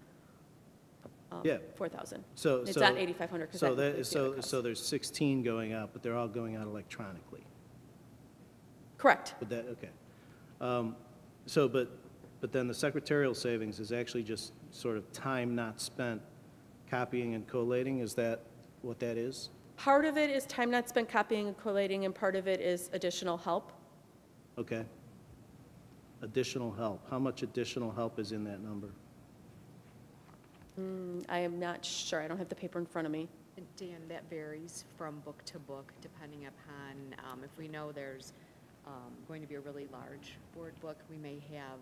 [SPEAKER 8] Yeah.
[SPEAKER 14] 4,000.
[SPEAKER 8] So.
[SPEAKER 14] It's
[SPEAKER 8] so-
[SPEAKER 14] not 8,500 because that
[SPEAKER 8] so
[SPEAKER 14] includes the other costs.
[SPEAKER 8] So there's 16 going out, but they're all going out electronically.
[SPEAKER 14] Correct.
[SPEAKER 8] Would that, okay. But then the secretarial savings is actually just sort of time not spent copying and collating? Is that what that is?
[SPEAKER 14] Part of it is time not spent copying and collating, and part of it is additional help.
[SPEAKER 8] Okay. Additional help. How much additional help is in that number?
[SPEAKER 14] I am not sure. I don't have the paper in front of me.
[SPEAKER 3] And Dan, that varies from book to book, depending upon, if we know there's going to be a really large board book, we may have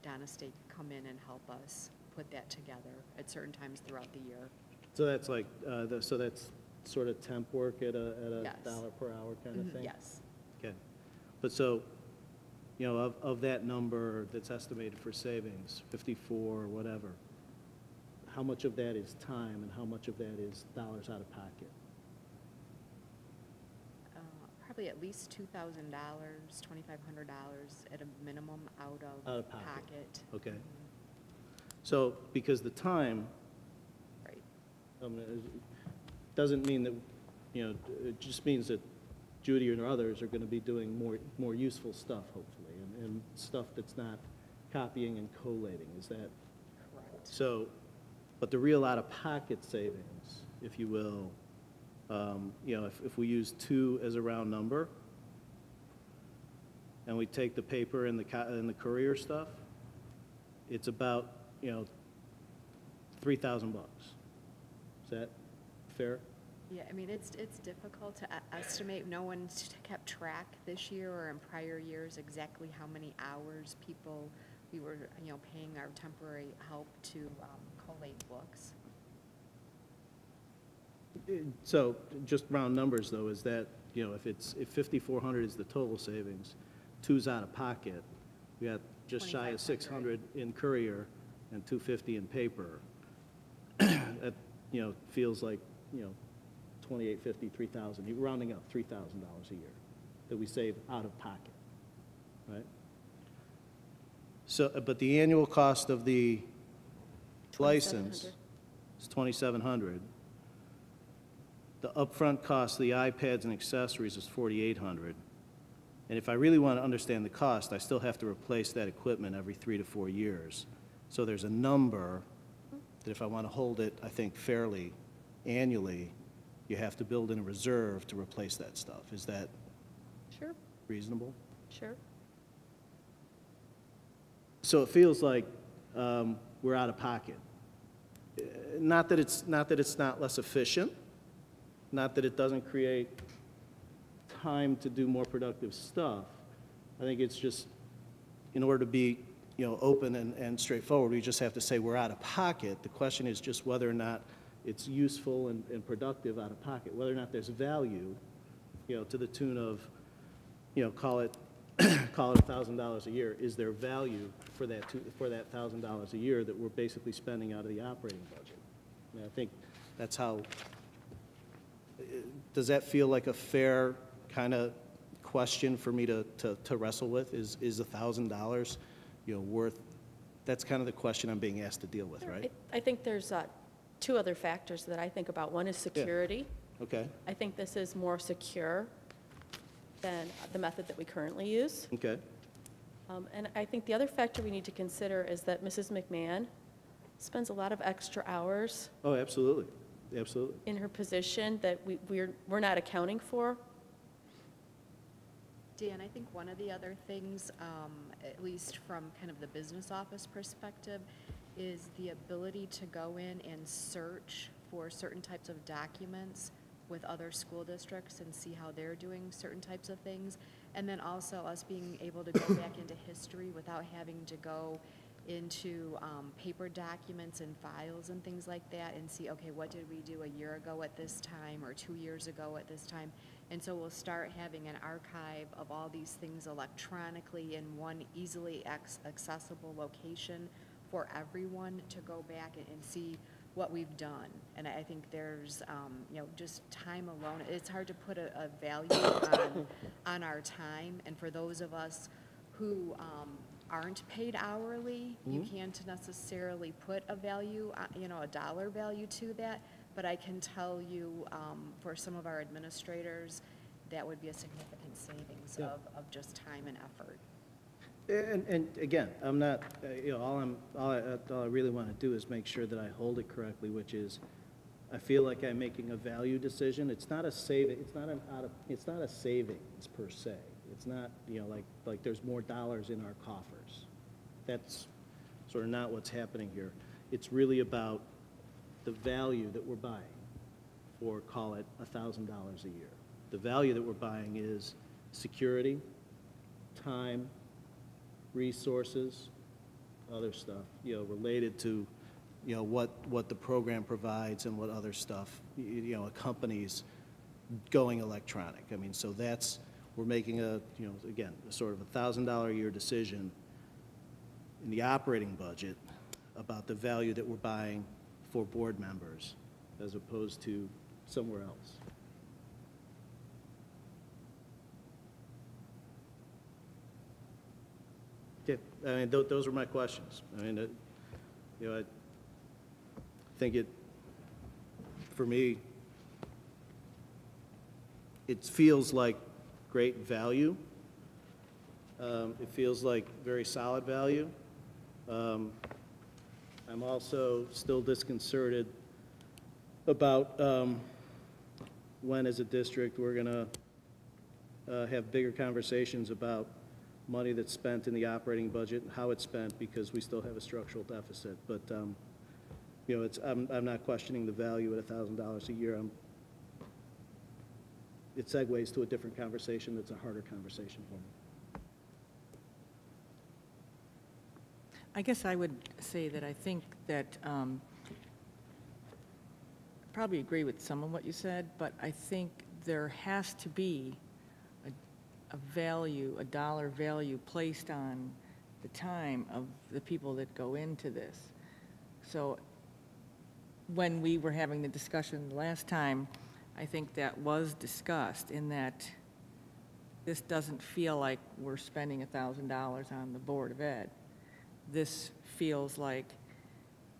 [SPEAKER 3] Donna State come in and help us put that together at certain times throughout the year.
[SPEAKER 8] So that's like, so that's sort of temp work at a
[SPEAKER 3] Yes.
[SPEAKER 8] $1 per hour kind of thing?
[SPEAKER 3] Yes.
[SPEAKER 8] Okay. But so, you know, of that number that's estimated for savings, 54 or whatever, how much of that is time and how much of that is dollars out of pocket?
[SPEAKER 3] Probably at least $2,000, $2,500 at a minimum out of pocket.
[SPEAKER 8] Okay. So, because the time,
[SPEAKER 3] Right.
[SPEAKER 8] doesn't mean that, you know, it just means that Judy and others are going to be doing more useful stuff, hopefully, and stuff that's not copying and collating. Is that?
[SPEAKER 3] Correct.
[SPEAKER 8] So, but the real out-of-pocket savings, if you will, you know, if we use 2 as a round number, and we take the paper and the courier stuff, it's about, you know, $3,000. Is that fair?
[SPEAKER 3] Yeah, I mean, it's difficult to estimate. No one's kept track this year or in prior years exactly how many hours we were, you know, paying our temporary help to collate books.
[SPEAKER 8] So, just round numbers, though, is that, you know, if 5,400 is the total savings, 2's out of pocket, we got just shy of 600 in courier and 250 in paper. That, you know, feels like, you know, 2,850, 3,000, you're rounding up $3,000 a year that we save out of pocket, right? So, but the annual cost of the license is $2,700. The upfront cost of the iPads and accessories is $4,800. And if I really want to understand the cost, I still have to replace that equipment every 3 to 4 years. So there's a number that if I want to hold it, I think, fairly annually, you have to build in a reserve to replace that stuff. Is that
[SPEAKER 14] Sure,
[SPEAKER 8] reasonable?
[SPEAKER 14] sure.
[SPEAKER 8] So it feels like we're out of pocket. Not that it's not less efficient, not that it doesn't create time to do more productive stuff. I think it's just, in order to be, you know, open and straightforward, we just have to say we're out of pocket. The question is just whether or not it's useful and productive out of pocket, whether or not there's value, you know, to the tune of, you know, call it $1,000 a year. Is there value for that $1,000 a year that we're basically spending out of the operating budget? And I think that's how. Does that feel like a fair kind of question for me to wrestle with? Is $1,000, you know, worth? That's kind of the question I'm being asked to deal with, right?
[SPEAKER 14] I think there's 2 other factors that I think about. One is security.
[SPEAKER 8] Okay.
[SPEAKER 14] I think this is more secure than the method that we currently use.
[SPEAKER 8] Okay.
[SPEAKER 14] And I think the other factor we need to consider is that Mrs. McMahon spends a lot of extra hours
[SPEAKER 8] Oh, absolutely. Absolutely.
[SPEAKER 14] in her position that we're not accounting for.
[SPEAKER 3] Dan, I think one of the other things, at least from kind of the business office perspective, is the ability to go in and search for certain types of documents with other school districts and see how they're doing certain types of things. And then also us being able to go back into history without having to go into paper documents and files and things like that and see, okay, what did we do a year ago at this time or 2 years ago at this time? And so we'll start having an archive of all these things electronically in one easily accessible location for everyone to go back and see what we've done. And I think there's, you know, just time alone, it's hard to put a value on our time. And for those of us who
[SPEAKER 16] aren't paid hourly, you can't necessarily put a value, a dollar value to that, but I can tell you, for some of our administrators, that would be a significant savings of just time and effort.
[SPEAKER 8] And again, I'm not, all I really want to do is make sure that I hold it correctly, which is, I feel like I'm making a value decision. It's not a saving, it's not a savings per se. It's not, like there's more dollars in our coffers. That's sort of not what's happening here. It's really about the value that we're buying for, call it, $1,000 a year. The value that we're buying is security, time, resources, other stuff, related to, what the program provides and what other stuff, accompanies going electronic. I mean, so we're making again, a sort of $1,000 a year decision in the operating budget about the value that we're buying for board members as opposed to somewhere else. Okay, I mean, those are my questions. I mean, I think for me, it feels like great value. It feels like very solid value. I'm also still disconcerted about when, as a district, we're going to have bigger conversations about money that's spent in the operating budget and how it's spent, because we still have a structural deficit. But I'm not questioning the value at $1,000 a year. It segues to a different conversation that's a harder conversation for me.
[SPEAKER 1] I guess I would say that I think that I probably agree with some of what you said, but I think there has to be a value, a dollar value placed on the time of the people that go into this. So when we were having the discussion last time, I think that was discussed, in that this doesn't feel like we're spending $1,000 on the Board of Ed. This feels like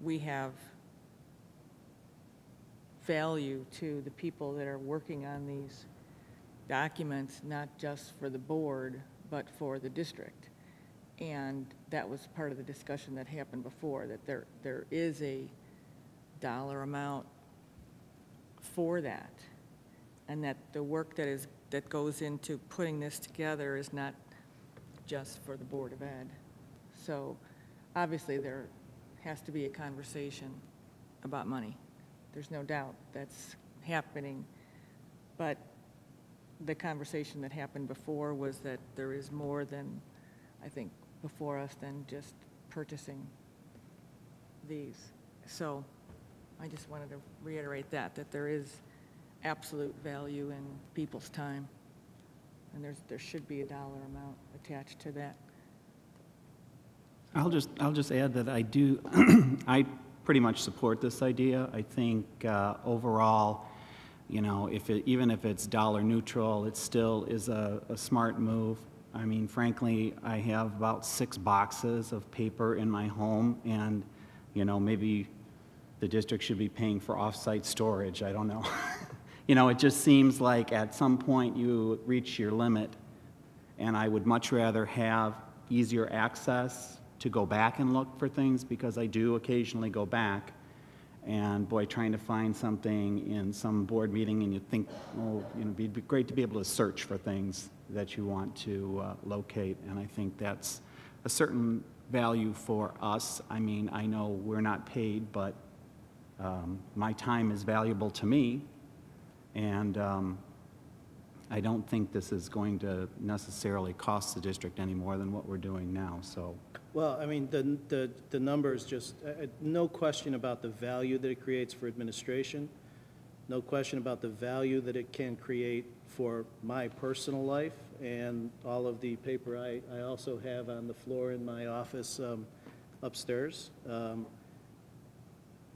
[SPEAKER 1] we have value to the people that are working on these documents, not just for the board, but for the district. And that was part of the discussion that happened before, that there is a dollar amount for that, and that the work that goes into putting this together is not just for the Board of Ed. So obviously there has to be a conversation about money. There's no doubt that's happening, but the conversation that happened before was that there is more than, I think, before us than just purchasing these. So I just wanted to reiterate that there is absolute value in people's time, and there should be a dollar amount attached to that.
[SPEAKER 15] I'll just add that I do, I pretty much support this idea. I think overall, even if it's dollar neutral, it still is a smart move. I mean, frankly, I have about 6 boxes of paper in my home, and, maybe the district should be paying for off-site storage. I don't know. It just seems like at some point you reach your limit, and I would much rather have easier access to go back and look for things, because I do occasionally go back, and boy, trying to find something in some board meeting, and you think, it'd be great to be able to search for things that you want to locate, and I think that's a certain value for us. I mean, I know we're not paid, but my time is valuable to me, and I don't think this is going to necessarily cost the district any more than what we're doing now, so.
[SPEAKER 8] Well, I mean, the numbers just, no question about the value that it creates for administration, no question about the value that it can create for my personal life and all of the paper I also have on the floor in my office upstairs.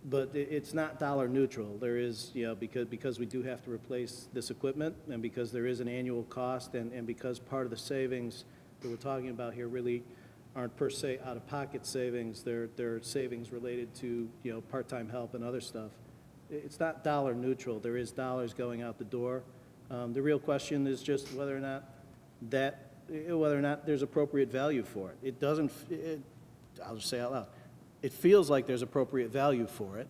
[SPEAKER 8] But it's not dollar neutral. There is, because we do have to replace this equipment, and because there is an annual cost, and because part of the savings that we're talking about here really aren't per se out-of-pocket savings. They're savings related to, you know, part-time help and other stuff. It's not dollar neutral. There is dollars going out the door. The real question is just whether or not there's appropriate value for it. It doesn't, I'll just say out loud, it feels like there's appropriate value for it.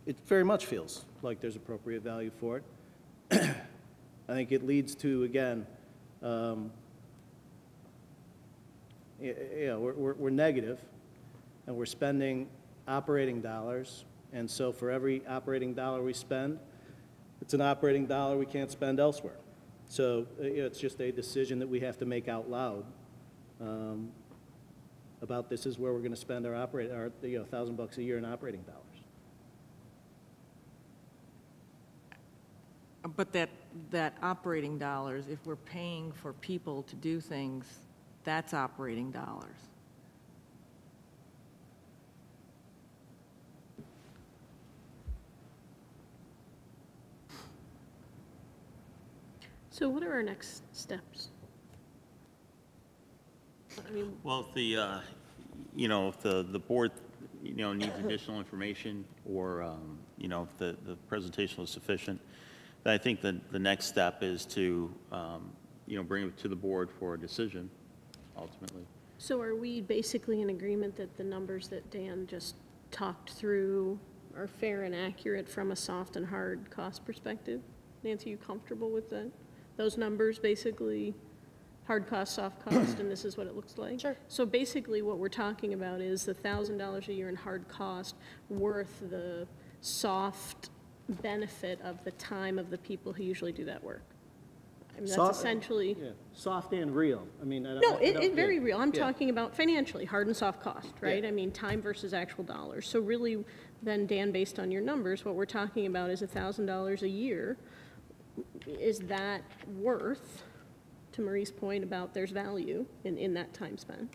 [SPEAKER 8] It very much feels like there's appropriate value for it. I think it leads to, again, we're negative, and we're spending operating dollars, and so for every operating dollar we spend, it's an operating dollar we can't spend elsewhere. So it's just a decision that we have to make out loud about this is where we're going to spend our $1,000 a year in operating dollars.
[SPEAKER 1] But that operating dollars, if we're paying for people to do things, that's operating dollars.
[SPEAKER 13] So what are our next steps? I mean,
[SPEAKER 11] Well, if the, if the board, needs additional information, or, if the presentation was sufficient, then I think that the next step is to, bring it to the board for a decision, ultimately.
[SPEAKER 13] so are we basically in agreement that the numbers that Dan just talked through are fair and accurate from a soft and hard cost perspective? Nancy, you comfortable with that? Those numbers, basically, hard cost, soft cost, and this is what it looks like?
[SPEAKER 14] Sure.
[SPEAKER 13] So basically, what we're talking about is the $1,000 a year in hard cost worth the soft benefit of the time of the people who usually do that work. I mean, that's essentially.
[SPEAKER 8] Yeah, soft and real. I mean,
[SPEAKER 13] No, it's very real. I'm talking about financially, hard and soft cost, right?
[SPEAKER 8] Yeah.
[SPEAKER 13] I mean, time versus actual dollars. So really, then, Dan, based on your numbers, what we're talking about is $1,000 a year. Is that worth, to Marie's point about there's value in that time spent?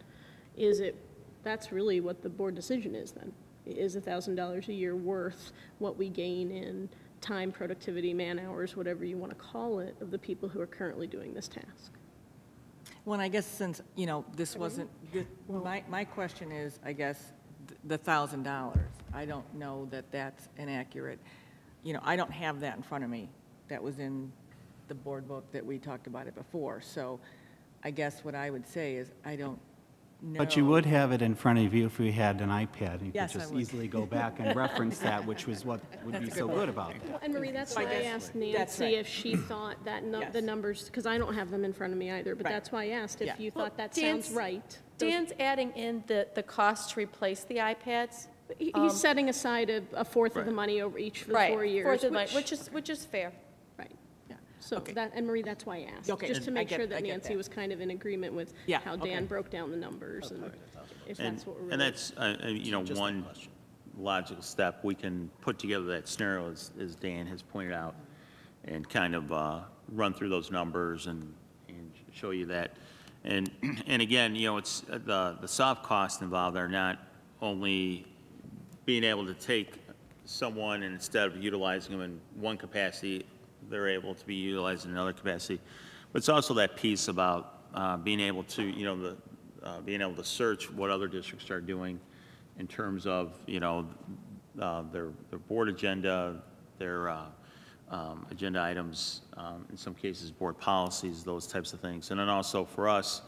[SPEAKER 13] Is it, that's really what the board decision is then. Is $1,000 a year worth what we gain in time, productivity, man hours, whatever you want to call it, of the people who are currently doing this task?
[SPEAKER 1] Well, and I guess since, this wasn't, my question is, I guess, the $1,000. I don't know that that's inaccurate. I don't have that in front of me. That was in the board book that we talked about it before. So I guess what I would say is I don't know.
[SPEAKER 15] But you would have it in front of you if we had an iPad. You
[SPEAKER 1] Yes,
[SPEAKER 15] could
[SPEAKER 1] I
[SPEAKER 15] just
[SPEAKER 1] would.
[SPEAKER 15] easily go back and reference that, which was what would be so good about
[SPEAKER 13] Well,
[SPEAKER 15] that.
[SPEAKER 13] and Marie, that's
[SPEAKER 1] So I
[SPEAKER 13] why I
[SPEAKER 1] guess
[SPEAKER 13] asked
[SPEAKER 1] that's
[SPEAKER 13] Nancy
[SPEAKER 1] right.
[SPEAKER 13] if she thought that
[SPEAKER 1] Yes.
[SPEAKER 13] the numbers, because I don't have them in front of me either, but
[SPEAKER 1] Right.
[SPEAKER 13] that's why I asked if
[SPEAKER 1] Yeah.
[SPEAKER 13] you
[SPEAKER 14] Well,
[SPEAKER 13] thought that
[SPEAKER 14] Dan's-
[SPEAKER 13] sounds right. Those-
[SPEAKER 14] Dan's adding in the cost to replace the iPads.
[SPEAKER 13] He's setting aside a fourth of the
[SPEAKER 11] Right.
[SPEAKER 13] money over each for the
[SPEAKER 14] Right,
[SPEAKER 13] 4 years.
[SPEAKER 14] fourth of the money, which is fair.
[SPEAKER 13] Right, yeah. So
[SPEAKER 1] Okay.
[SPEAKER 13] that, and Marie, that's why I asked.
[SPEAKER 1] Okay,
[SPEAKER 13] Just to
[SPEAKER 1] I
[SPEAKER 13] make
[SPEAKER 1] get-
[SPEAKER 13] sure
[SPEAKER 1] I
[SPEAKER 13] that
[SPEAKER 1] get
[SPEAKER 13] Nancy
[SPEAKER 1] that.
[SPEAKER 13] was kind of in agreement with
[SPEAKER 1] Yeah,
[SPEAKER 13] how
[SPEAKER 1] okay.
[SPEAKER 13] Dan broke down the numbers and if
[SPEAKER 11] And,
[SPEAKER 13] that's what we're really.
[SPEAKER 11] and that's, one logical step. We can put together that scenario, as Dan has pointed out, and kind of run through those numbers and show you that. And again, it's the soft costs involved are not only being able to take someone and instead of utilizing them in one capacity, they're able to be utilized in another capacity. But it's also that piece about being able to, being able to search what other districts are doing in terms of, their board agenda, their agenda items, in some cases, board policies, those types of things. And then also for us,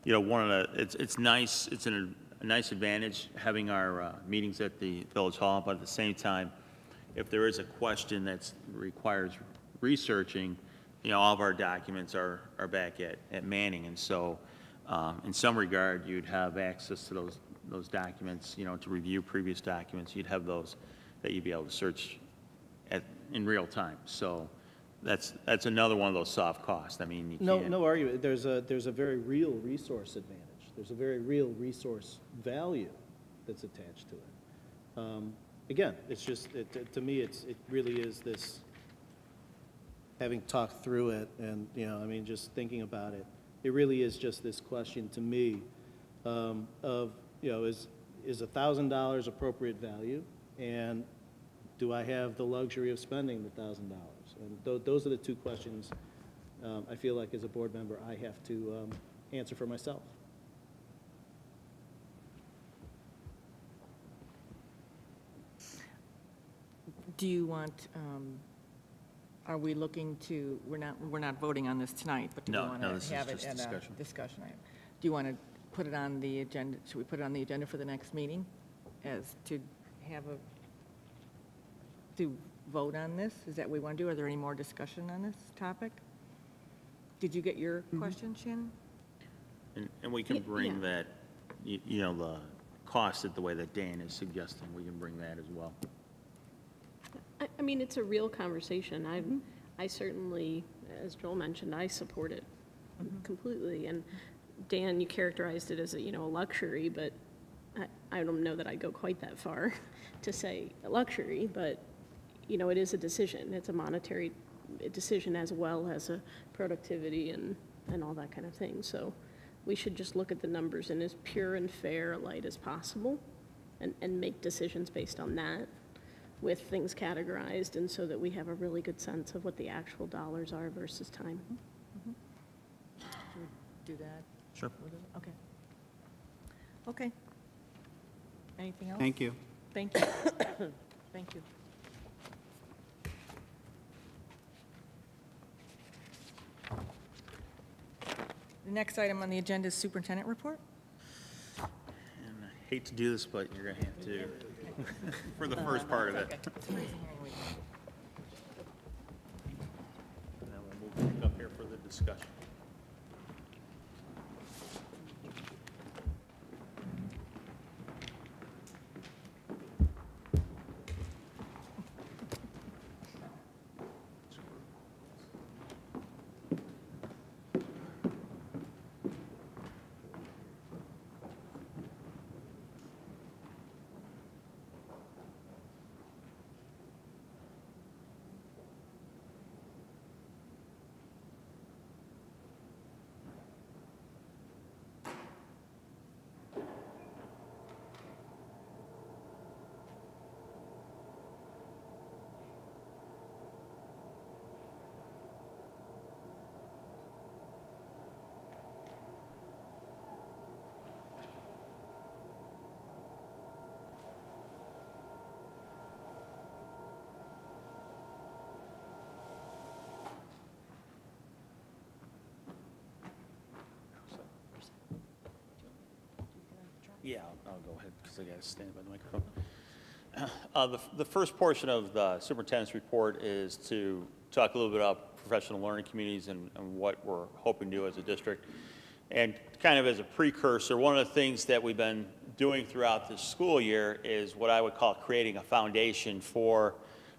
[SPEAKER 11] it's nice, it's a nice advantage having our meetings at the Village Hall, but at the same time, if there is a question that requires researching, all of our documents are back at Manning. And so in some regard, you'd have access to those documents, to review previous documents. You'd have those that you'd be able to search in real time. So that's another one of those soft costs. I mean, you can't.
[SPEAKER 8] No argument. There's a very real resource advantage. There's a very real resource value that's attached to it. Again, it's just, to me, it really is this, having talked through it and, just thinking about it, it really is just this question to me of, is $1,000 appropriate value? And do I have the luxury of spending the $1,000? And those are the two questions I feel like as a board member I have to answer for myself.
[SPEAKER 1] Do you want, are we looking to, we're not voting on this tonight, but do
[SPEAKER 11] No,
[SPEAKER 1] we want
[SPEAKER 11] no, this
[SPEAKER 1] to
[SPEAKER 11] is
[SPEAKER 1] have it
[SPEAKER 11] just
[SPEAKER 1] at
[SPEAKER 11] discussion.
[SPEAKER 1] a discussion item? Do you want to put it on the agenda, should we put it on the agenda for the next meeting as to have to vote on this? Is that what we want to do? Are there any more discussion on this topic? Did you get your question, Shannon?
[SPEAKER 11] And we can
[SPEAKER 13] Yeah,
[SPEAKER 11] bring
[SPEAKER 13] yeah.
[SPEAKER 11] that, you know, the cost the way that Dan is suggesting, we can bring that as well.
[SPEAKER 13] I mean, it's a real conversation. I certainly, as Joel mentioned, I support it completely. And Dan, you characterized it as a, you know, a luxury, but I don't know that I'd go quite that far to say a luxury, but, you know, it is a decision. It's a monetary decision as well as a productivity and all that kind of thing. So we should just look at the numbers in as pure and fair a light as possible and make decisions based on that, with things categorized, and so that we have a really good sense of what the actual dollars are versus time.
[SPEAKER 1] Should we do that?
[SPEAKER 11] Sure.
[SPEAKER 1] Okay. Okay. Anything else?
[SPEAKER 15] Thank you.
[SPEAKER 1] Thank you. Thank you. The next item on the agenda is superintendent report.
[SPEAKER 11] And I hate to do this, but you're going to have to, for the first part of it.
[SPEAKER 1] It's amazing hearing we-
[SPEAKER 11] And then we'll move back up here for the discussion. Yeah, I'll go ahead because I got to stand by the microphone. The first portion of the superintendent's report is to talk a little bit about professional learning communities and what we're hoping to do as a district. And kind of as a precursor, one of the things that we've been doing throughout this school year is what I would call creating a foundation for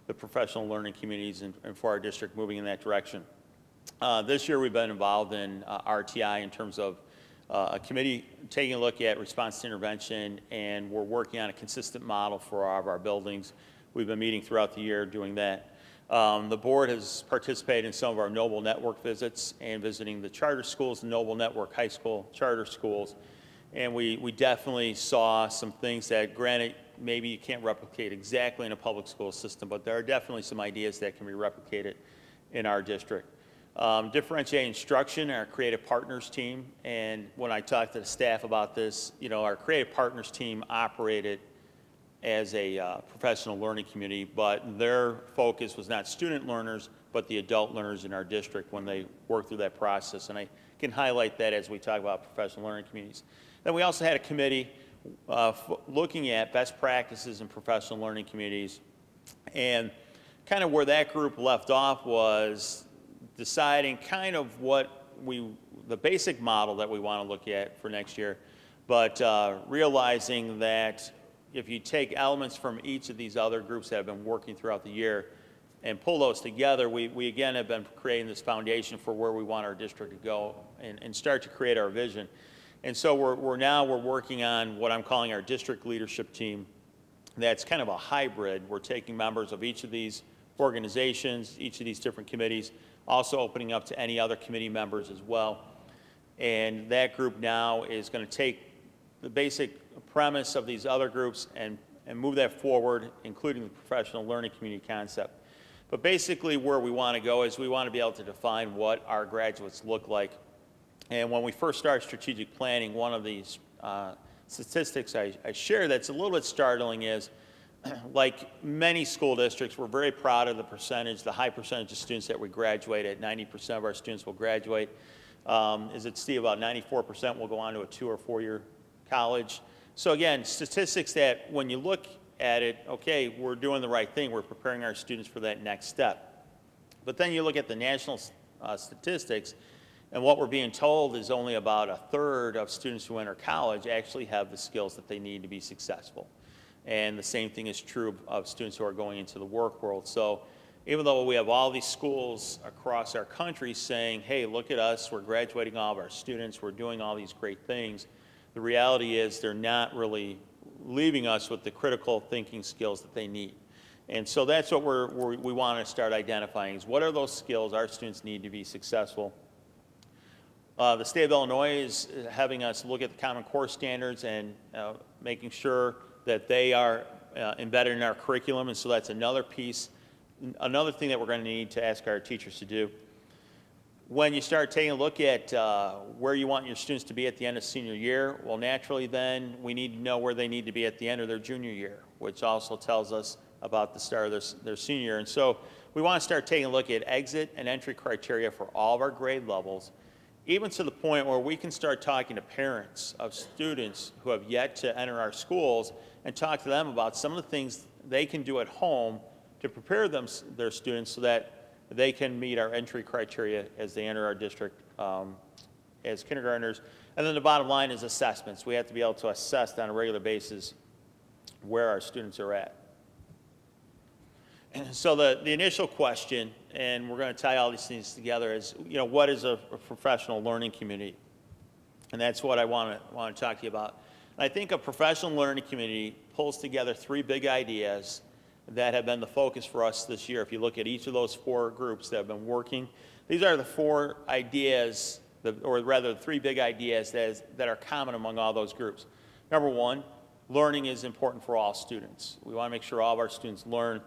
[SPEAKER 11] the professional learning communities and for our district moving in that direction. This year we've been involved in RTI in terms of a committee taking a look at response to intervention, and we're working on a consistent model for all of our buildings. We've been meeting throughout the year doing that. The board has participated in some of our Noble Network visits and visiting the charter schools, the Noble Network High School charter schools, and we definitely saw some things that, granted, maybe you can't replicate exactly in a public school system, but there are definitely some ideas that can be replicated in our district. Differentiated instruction, our Creative Partners team, and when I talked to the staff about this, you know, our Creative Partners team operated as a professional learning community, but their focus was not student learners, but the adult learners in our district when they worked through that process, and I can highlight that as we talk about professional learning communities. Then we also had a committee looking at best practices in professional learning communities, and kind of where that group left off was deciding kind of what the basic model that we want to look at for next year, but realizing that if you take elements from each of these other groups that have been working throughout the year and pull those together, we again have been creating this foundation for where we want our district to go and start to create our vision. And so we're working on what I'm calling our district leadership team. That's kind of a hybrid. We're taking members of each of these organizations, each of these different committees, also opening up to any other committee members as well. And that group now is going to take the basic premise of these other groups and move that forward, including the professional learning community concept. But basically where we want to go is we want to be able to define what our graduates look like. And when we first started strategic planning, one of these statistics I share that's a little bit startling is like many school districts, we're very proud of the percentage, the high percentage of students that we graduate at. 90% of our students will graduate. Is it, Steve, about 94% will go on to a 2 or 4 year college? So again, statistics that when you look at it, okay, we're doing the right thing. We're preparing our students for that next step. But then you look at the national statistics, and what we're being told is only about a third of students who enter college actually have the skills that they need to be successful. And the same thing is true of students who are going into the work world. So even though we have all these schools across our country saying, hey, look at us, we're graduating all of our students, we're doing all these great things, the reality is they're not really leaving us with the critical thinking skills that they need. And so that's what we want to start identifying, is what are those skills our students need to be successful. The state of Illinois is having us look at the Common Core standards and making sure that they are embedded in our curriculum, and so that's another piece, another thing that we're going to need to ask our teachers to do. When you start taking a look at where you want your students to be at the end of senior year, well, naturally then we need to know where they need to be at the end of their junior year, which also tells us about the start of their senior year. And so we want to start taking a look at exit and entry criteria for all of our grade levels, even to the point where we can start talking to parents of students who have yet to enter our schools and talk to them about some of the things they can do at home to prepare their students so that they can meet our entry criteria as they enter our district as kindergartners. And then the bottom line is assessments. We have to be able to assess on a regular basis where our students are at. And so the initial question, and we're going to tie all these things together, is, you know, what is a professional learning community? And that's what I want to talk to you about. And I think a professional learning community pulls together 3 big ideas that have been the focus for us this year. If you look at each of those 4 groups that have been working, these are the 4 ideas, or rather the 3 big ideas that are common among all those groups. Number 1, learning is important for all students. We want to make sure all of our students learn.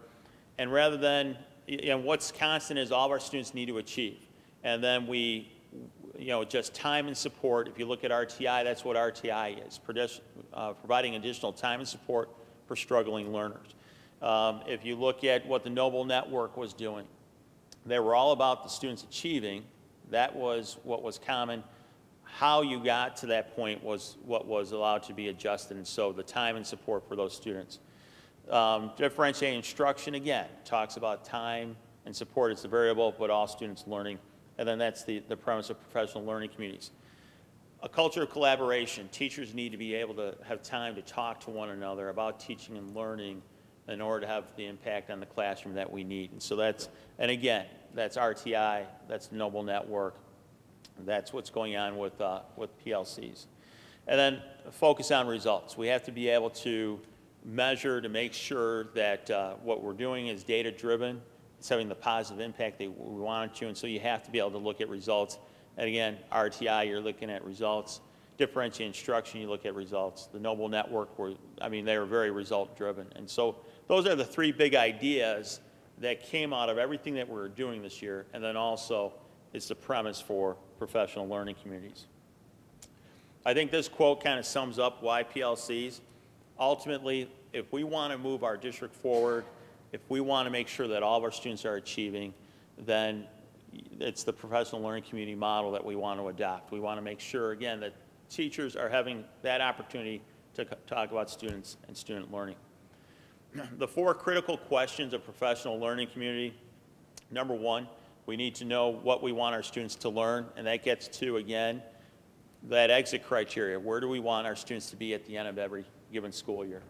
[SPEAKER 11] And rather than, you know, what's constant is all of our students need to achieve. And then we, you know, just time and support. If you look at RTI, that's what RTI is, providing additional time and support for struggling learners. If you look at what the Noble Network was doing, they were all about the students achieving. That was what was common. How you got to that point was what was allowed to be adjusted, and so the time and support for those students. Differentiated instruction, again, talks about time and support as the variable, but all students learning. And then that's the premise of professional learning communities. A culture of collaboration. Teachers need to be able to have time to talk to one another about teaching and learning in order to have the impact on the classroom that we need. And so that's, and again, that's RTI, that's the Noble Network, that's what's going on with PLCs. And then focus on results. We have to be able to measure to make sure that what we're doing is data-driven, it's having the positive impact that we want it to, and so you have to be able to look at results. And again, RTI, you're looking at results. Differentiated instruction, you look at results. The Noble Network, they were very result-driven. And so those are the 3 big ideas that came out of everything that we're doing this year, and then also it's the premise for professional learning communities. I think this quote kind of sums up why PLCs. Ultimately, if we want to move our district forward, if we want to make sure that all of our students are achieving, then it's the professional learning community model that we want to adopt. We want to make sure, again, that teachers are having that opportunity to talk about students and student learning. The 4 critical questions of professional learning community. Number 1, we need to know what we want our students to learn, and that gets to, again, that exit criteria. Where do we want our students to be at the end of every given school year?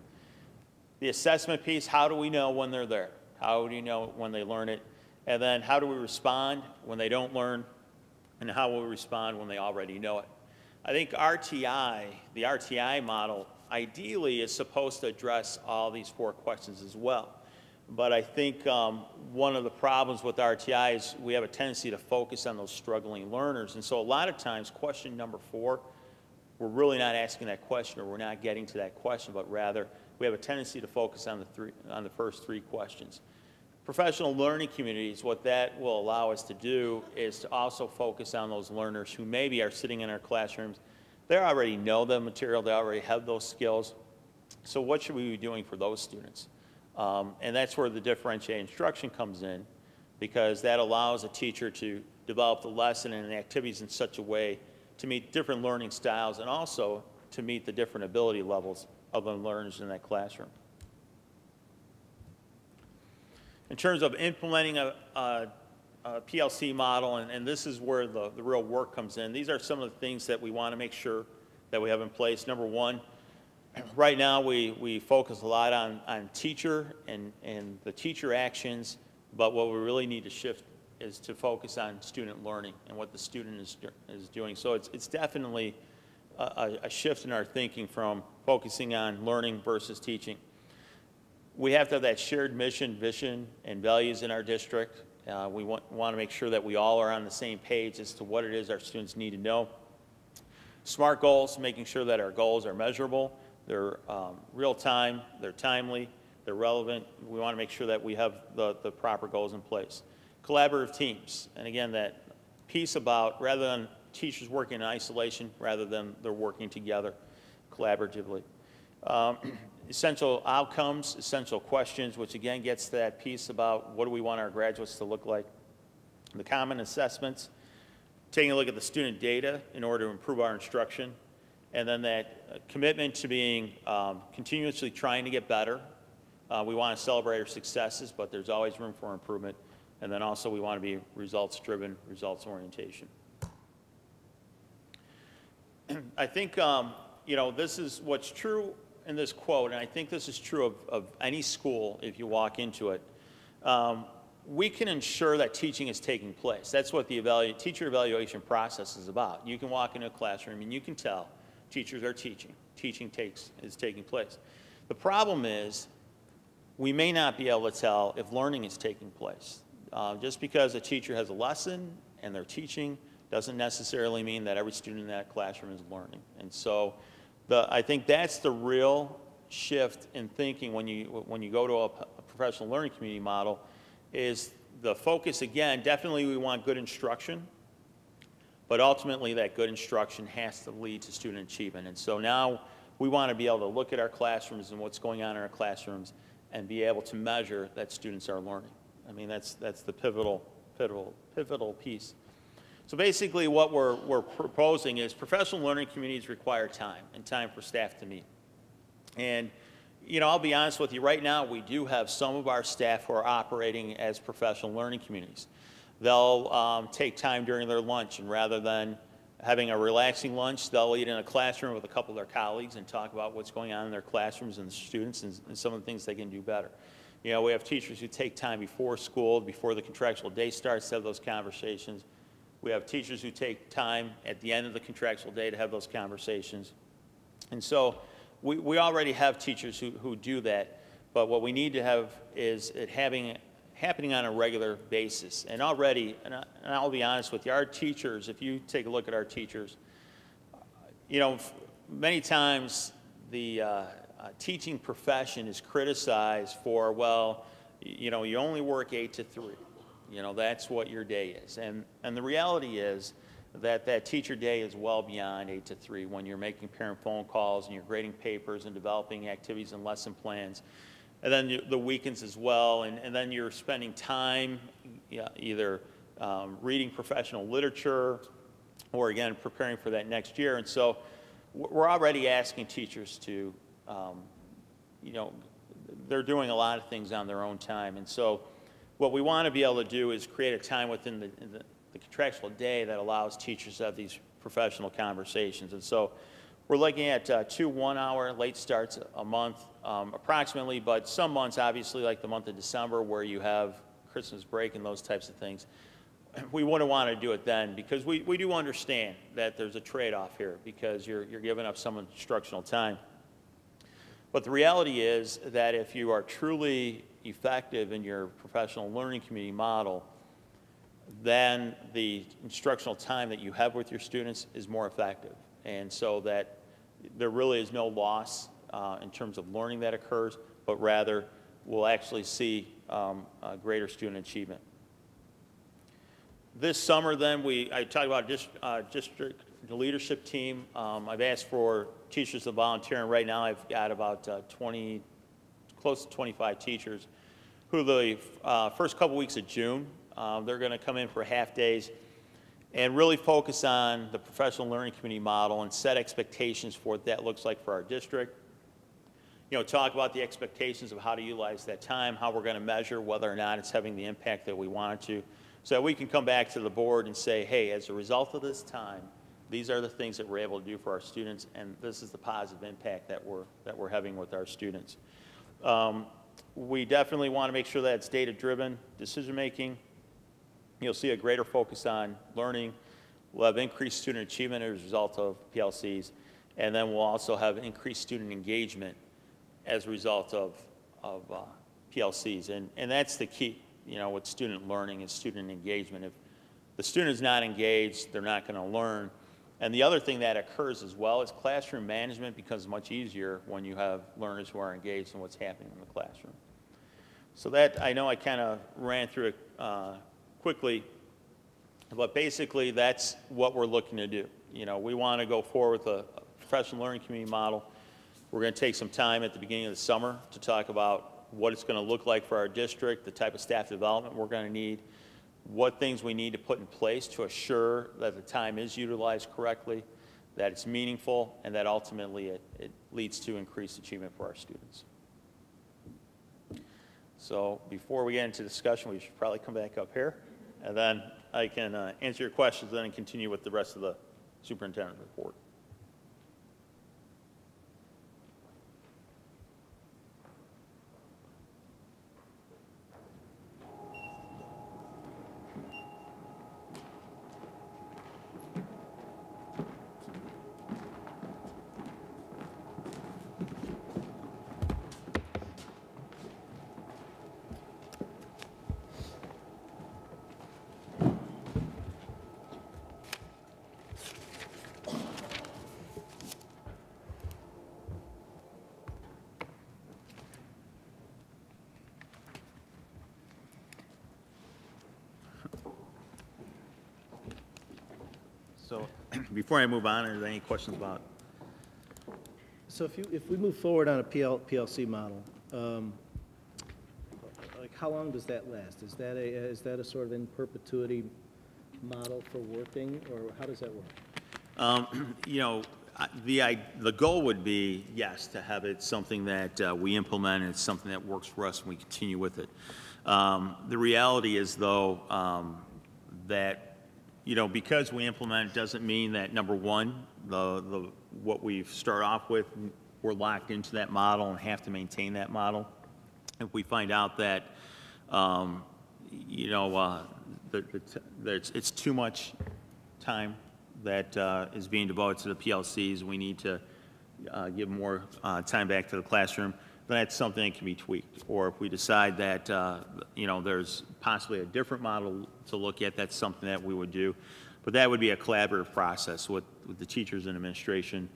[SPEAKER 11] The assessment piece, how do we know when they're there? How do you know when they learn it? And then how do we respond when they don't learn? And how will we respond when they already know it? I think RTI, the RTI model, ideally is supposed to address all these 4 questions as well. But I think one of the problems with RTI is we have a tendency to focus on those struggling learners. And so a lot of times, question number 4, we're really not asking that question, or we're not getting to that question, but rather we have a tendency to focus on the first 3 questions. Professional learning communities, what that will allow us to do is to also focus on those learners who maybe are sitting in our classrooms. They already know the material, they already have those skills. So what should we be doing for those students? And that's where the differentiated instruction comes in, because that allows a teacher to develop the lesson and the activities in such a way to meet different learning styles and also to meet the different ability levels of the learners in that classroom. In terms of implementing a PLC model, and this is where the real work comes in, these are some of the things that we want to make sure that we have in place. Number one, right now we focus a lot on teacher and the teacher actions, but what we really need to shift is to focus on student learning and what the student is doing. So it's definitely a shift in our thinking from focusing on learning versus teaching. We have to have that shared mission, vision, and values in our district. We want to make sure that we all are on the same page as to what it is our students need to know. SMART goals, making sure that our goals are measurable, they're real-time, they're timely, they're relevant. We want to make sure that we have the proper goals in place. Collaborative teams, and again, that piece about rather than teachers working in isolation, rather than they're working together collaboratively. Essential outcomes, essential questions, which again gets to that piece about what do we want our graduates to look like. The common assessments, taking a look at the student data in order to improve our instruction, and then that commitment to being continuously trying to get better. We want to celebrate our successes, but there's always room for improvement. And then also we want to be results-driven, results orientation. I think, you know, this is what's true in this quote, and I think this is true of any school if you walk into it. We can ensure that teaching is taking place. That's what the teacher evaluation process is about. You can walk into a classroom and you can tell teachers are teaching. Teaching is taking place. The problem is we may not be able to tell if learning is taking place. Just because a teacher has a lesson and they're teaching doesn't necessarily mean that every student in that classroom is learning. And so I think that's the real shift in thinking when you go to a professional learning community model is the focus, again, definitely we want good instruction, but ultimately that good instruction has to lead to student achievement. And so now we want to be able to look at our classrooms and what's going on in our classrooms and be able to measure that students are learning. I mean, that's the pivotal piece. So basically what we're proposing is professional learning communities require time and time for staff to meet. And, you know, I'll be honest with you, right now we do have some of our staff who are operating as professional learning communities. They'll take time during their lunch, and rather than having a relaxing lunch, they'll eat in a classroom with a couple of their colleagues and talk about what's going on in their classrooms and the students and some of the things they can do better. You know, we have teachers who take time before school, before the contractual day starts, to have those conversations. We have teachers who take time at the end of the contractual day to have those conversations. And so we already have teachers who do that, but what we need to have is it happening on a regular basis. And already, and I'll be honest with you, our teachers, if you take a look at our teachers, you know, many times the teaching profession is criticized for, well, you know, you only work 8 to 3. You know, that's what your day is. And the reality is that teacher day is well beyond 8 to 3 when you're making parent phone calls and you're grading papers and developing activities and lesson plans. And then the weekends as well. And then you're spending time either reading professional literature or, again, preparing for that next year. And so we're already asking teachers to, you know, they're doing a lot of things on their own time. And so what we want to be able to do is create a time within the contractual day that allows teachers to have these professional conversations. And so we're looking at 2 one-hour late starts a month approximately, but some months, obviously, like the month of December where you have Christmas break and those types of things, we wouldn't want to do it then because we do understand that there's a trade-off here because you're giving up some instructional time. But the reality is that if you are truly effective in your professional learning community model, then the instructional time that you have with your students is more effective. And so that there really is no loss in terms of learning that occurs, but rather we'll actually see greater student achievement. This summer then, I talked about district leadership team. I've asked for teachers to volunteer, and right now I've got about close to 25 teachers, who the first couple weeks of June, they're going to come in for half-days and really focus on the professional learning community model and set expectations for what that looks like for our district. You know, talk about the expectations of how to utilize that time, how we're going to measure whether or not it's having the impact that we want it to, so that we can come back to the board and say, hey, as a result of this time, these are the things that we're able to do for our students, and this is the positive impact that we're having with our students. We definitely want to make sure that it's data-driven decision-making. You'll see a greater focus on learning. We'll have increased student achievement as a result of PLCs, and then we'll also have increased student engagement as a result of PLCs. And that's the key, you know, with student learning and student engagement. If the student is not engaged, they're not going to learn. And the other thing that occurs as well is classroom management becomes much easier when you have learners who are engaged in what's happening in the classroom. So that, I know I kind of ran through it quickly, but basically that's what we're looking to do. You know, we want to go forward with a professional learning community model. We're going to take some time at the beginning of the summer to talk about what it's going to look like for our district, the type of staff development we're going to need, what things we need to put in place to assure that the time is utilized correctly, that it's meaningful, and that ultimately it leads to increased achievement for our students. So before we get into discussion, we should probably come back up here, and then I can answer your questions and then continue with the rest of the superintendent report. So before I move on, are there any questions about?
[SPEAKER 8] So if we move forward on a PLC model, like how long does that last? Is that a sort of in perpetuity model for working, or how does that work?
[SPEAKER 11] You know, the goal would be, yes, to have it something that we implement and it's something that works for us and we continue with it. The reality is, though, that, you know, because we implement, it doesn't mean that, number one, what we start off with, we're locked into that model and have to maintain that model. If we find out that, you know, it's too much time that is being devoted to the PLCs, we need to give more time back to the classroom, then that's something that can be tweaked. Or if we decide that, you know, there's possibly a different model to look at, that's something that we would do. But that would be a collaborative process with the teachers and administration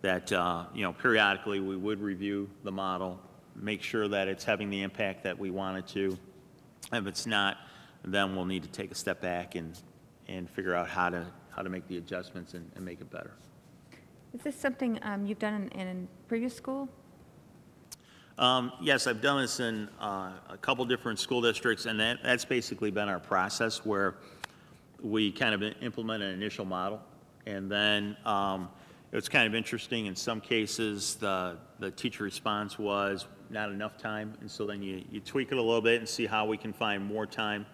[SPEAKER 11] that, you know, periodically we would review the model, make sure that it's having the impact that we want it to. If it's not, then we'll need to take a step back and figure out how to make the adjustments and make it better.
[SPEAKER 10] Is this something you've done in previous school?
[SPEAKER 11] Yes, I've done this in a couple different school districts, and that's basically been our process, where we kind of implement an initial model, and then it's kind of interesting. In some cases, the teacher response was not enough time, and so then you tweak it a little bit and see how we can find more time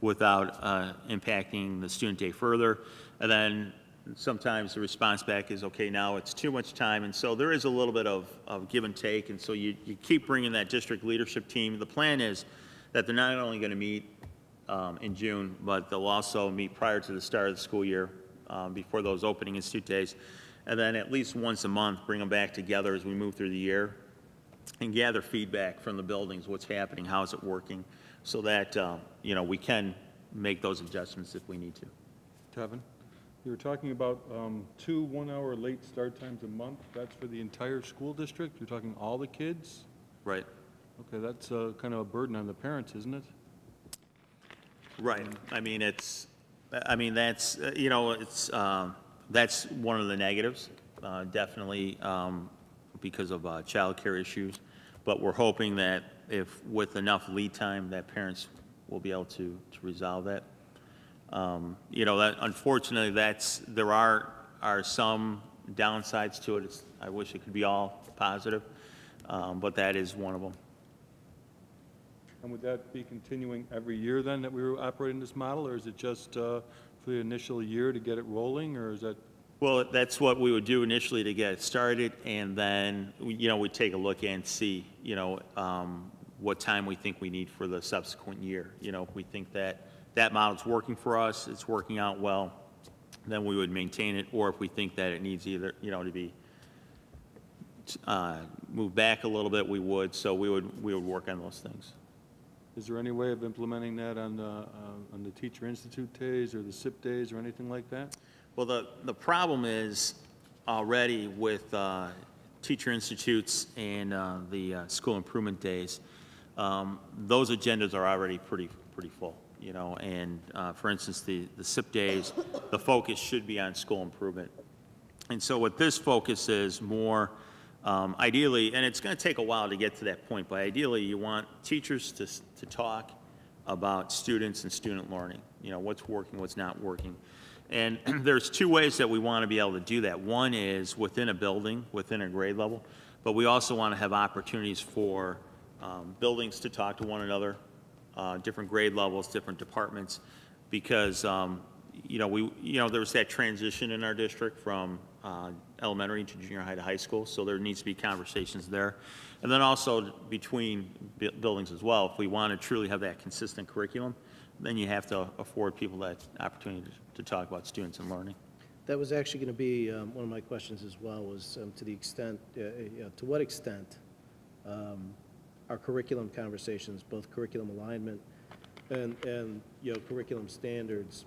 [SPEAKER 11] without impacting the student day further. And then sometimes the response back is, okay, now it's too much time. And so there is a little bit of give and take. And so you keep bringing that district leadership team. The plan is that they're not only going to meet in June, but they'll also meet prior to the start of the school year, before those opening institute days. And then at least once a month, bring them back together as we move through the year and gather feedback from the buildings, what's happening, how is it working, so that, you know, we can make those adjustments if we need to.
[SPEAKER 12] Kevin, you were talking about 2 one-hour late start times a month. That's for the entire school district? You're talking all the kids?
[SPEAKER 11] Right.
[SPEAKER 12] Okay, that's kind of a burden on the parents, isn't it?
[SPEAKER 11] Right. I mean, that's, you know, that's one of the negatives, definitely, because of childcare issues. but we're hoping that if, with enough lead time, that parents will be able to resolve that. You know, that unfortunately, there are some downsides to it. I wish it could be all positive, but that is one of them.
[SPEAKER 12] And would that be continuing every year then that we were operating this model, or is it just for the initial year to get it rolling, or is that?
[SPEAKER 11] Well, that's what we would do initially to get it started, and then, you know, we'd take a look and see, you know, what time we think we need for the subsequent year. You know, if we think that that model's working for us, it's working out well, then we would maintain it, or if we think that it needs either, you know, to be moved back a little bit, we would. So we would work on those things.
[SPEAKER 12] Is there any way of implementing that on the Teacher Institute days or the SIP days or anything like that?
[SPEAKER 11] Well, the problem is already with Teacher Institutes and the school improvement days, those agendas are already pretty full, you know, and for instance, the SIP days, the focus should be on school improvement. And so what this focus is more, ideally, and it's going to take a while to get to that point, but ideally you want teachers to talk about students and student learning, you know, what's working, what's not working. And there's two ways that we want to be able to do that. One is within a building, within a grade level, but we also want to have opportunities for buildings to talk to one another, different grade levels, different departments, because you know, there was that transition in our district from elementary to junior high to high school, so there needs to be conversations there. And then also between buildings as well. If we want to truly have that consistent curriculum, then you have to afford people that opportunity to talk about students and learning.
[SPEAKER 8] That was actually going to be one of my questions as well, was to the extent, to what extent our curriculum conversations, both curriculum alignment and you know, curriculum standards,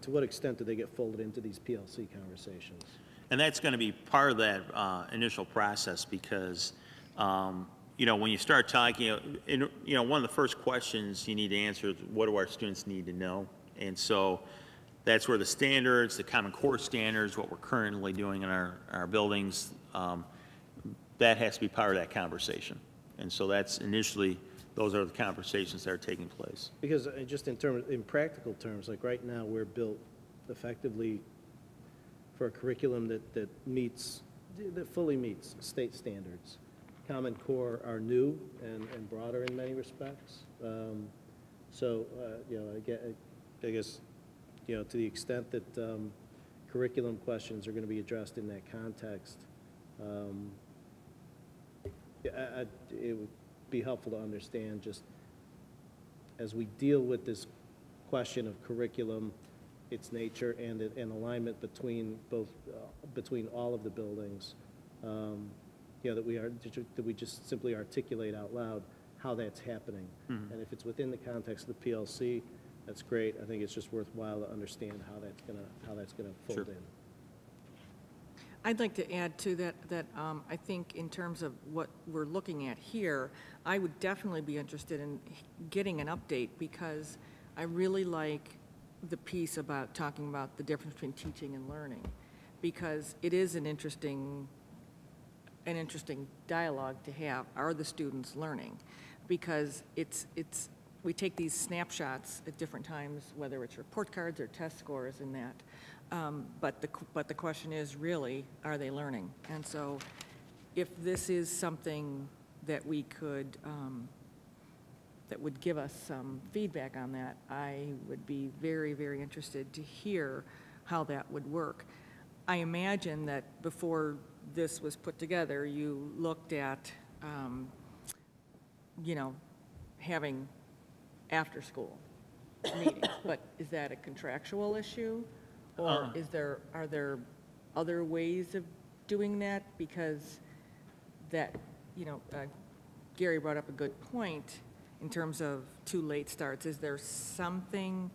[SPEAKER 8] to what extent do they get folded into these PLC conversations?
[SPEAKER 11] And that's going to be part of that initial process because, you know, when you start talking, you know, one of the first questions you need to answer is what do our students need to know? And so that's where the standards, the Common Core standards, what we're currently doing in our buildings, that has to be part of that conversation. And so that's initially, those are the conversations that are taking place.
[SPEAKER 8] Because just in practical terms, like right now, we're built effectively for a curriculum that fully meets state standards. Common Core are new and broader in many respects. So, you know, I guess, you know, to the extent that curriculum questions are going to be addressed in that context, it would be helpful to understand just as we deal with this question of curriculum, its nature, and alignment between between all of the buildings, you know, that we just simply articulate out loud how that's happening. Mm-hmm. And if it's within the context of the PLC, that's great. I think it's just worthwhile to understand how that's gonna fold in.
[SPEAKER 1] I'd like to add to that I think in terms of what we're looking at here, I would definitely be interested in getting an update because I really like the piece about talking about the difference between teaching and learning because it is an interesting dialogue to have. Are the students learning? Because we take these snapshots at different times, whether it's report cards or test scores and that. But the question is really, are they learning? And so if this is something that we could, that would give us some feedback on that, I would be very, very interested to hear how that would work. I imagine that before this was put together, you looked at, you know, having after-school meetings, but is that a contractual issue? Or are there other ways of doing that? Because that, you know, Gary brought up a good point in terms of too late starts. Is there something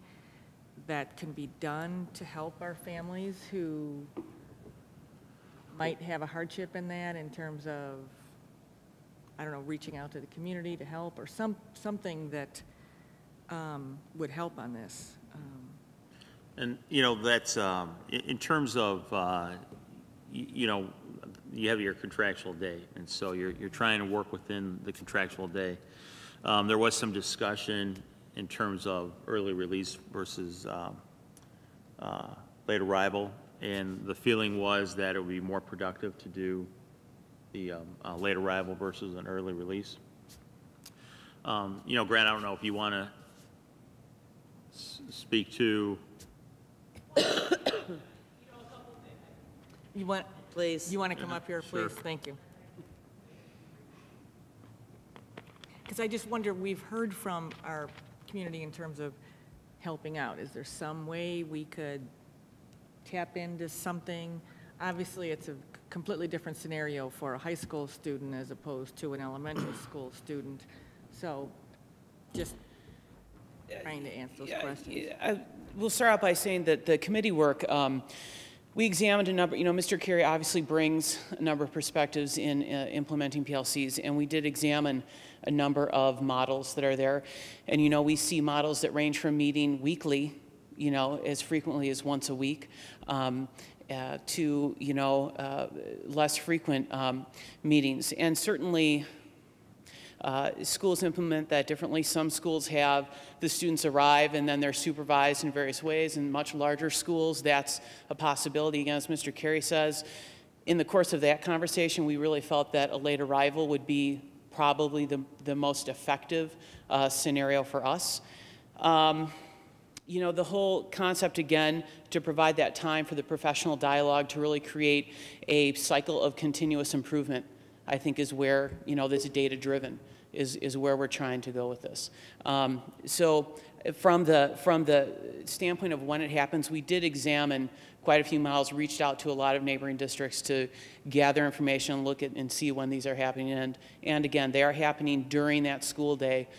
[SPEAKER 1] that can be done to help our families who might have a hardship in that in terms of, I don't know, reaching out to the community to help or something that would help on this? And,
[SPEAKER 11] you know, that's, in terms of, you know, you have your contractual day, and so you're trying to work within the contractual day. There was some discussion in terms of early release versus late arrival, and the feeling was that it would be more productive to do the late arrival versus an early release. You know, Grant, I don't know if you want to speak to.
[SPEAKER 1] You want,
[SPEAKER 3] Please.
[SPEAKER 1] you want to come up here, please?
[SPEAKER 11] Sure.
[SPEAKER 1] Thank you. Because I just wonder, we've heard from our community in terms of helping out. Is there some way we could tap into something? Obviously, it's a completely different scenario for a high school student as opposed to an elementary school student. So just trying to answer those questions.
[SPEAKER 17] We'll start out by saying that the committee work, we examined a number, Mr. Carey obviously brings a number of perspectives in implementing PLCs, and we did examine a number of models that are there. And, we see models that range from meeting weekly, as frequently as once a week, to, less frequent meetings. And certainly, schools implement that differently. Some schools have the students arrive and then they're supervised in various ways. In much larger schools, that's a possibility. Again, as Mr. Carey says, in the course of that conversation, we really felt that a late arrival would be probably the most effective scenario for us. The whole concept, again, to provide that time for the professional dialogue to really create a cycle of continuous improvement, I think is where, this data-driven is where we're trying to go with this. So from the standpoint of when it happens, we did examine quite a few models, reached out to a lot of neighboring districts to gather information, look at and see when these are happening. And again, they are happening during that school day.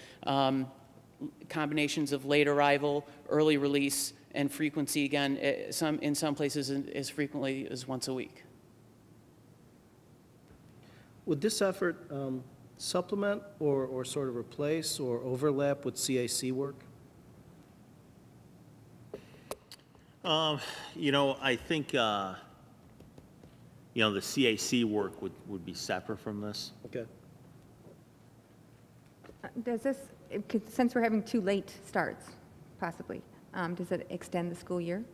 [SPEAKER 17] Combinations of late arrival, early release, and frequency, again, in some places as frequently as once a week.
[SPEAKER 8] Would this effort supplement or sort of replace or overlap with CAC work?
[SPEAKER 11] I think, the CAC work would be separate from this.
[SPEAKER 8] Okay.
[SPEAKER 10] Does this, since we're having 2 late starts, possibly, does it extend the school year?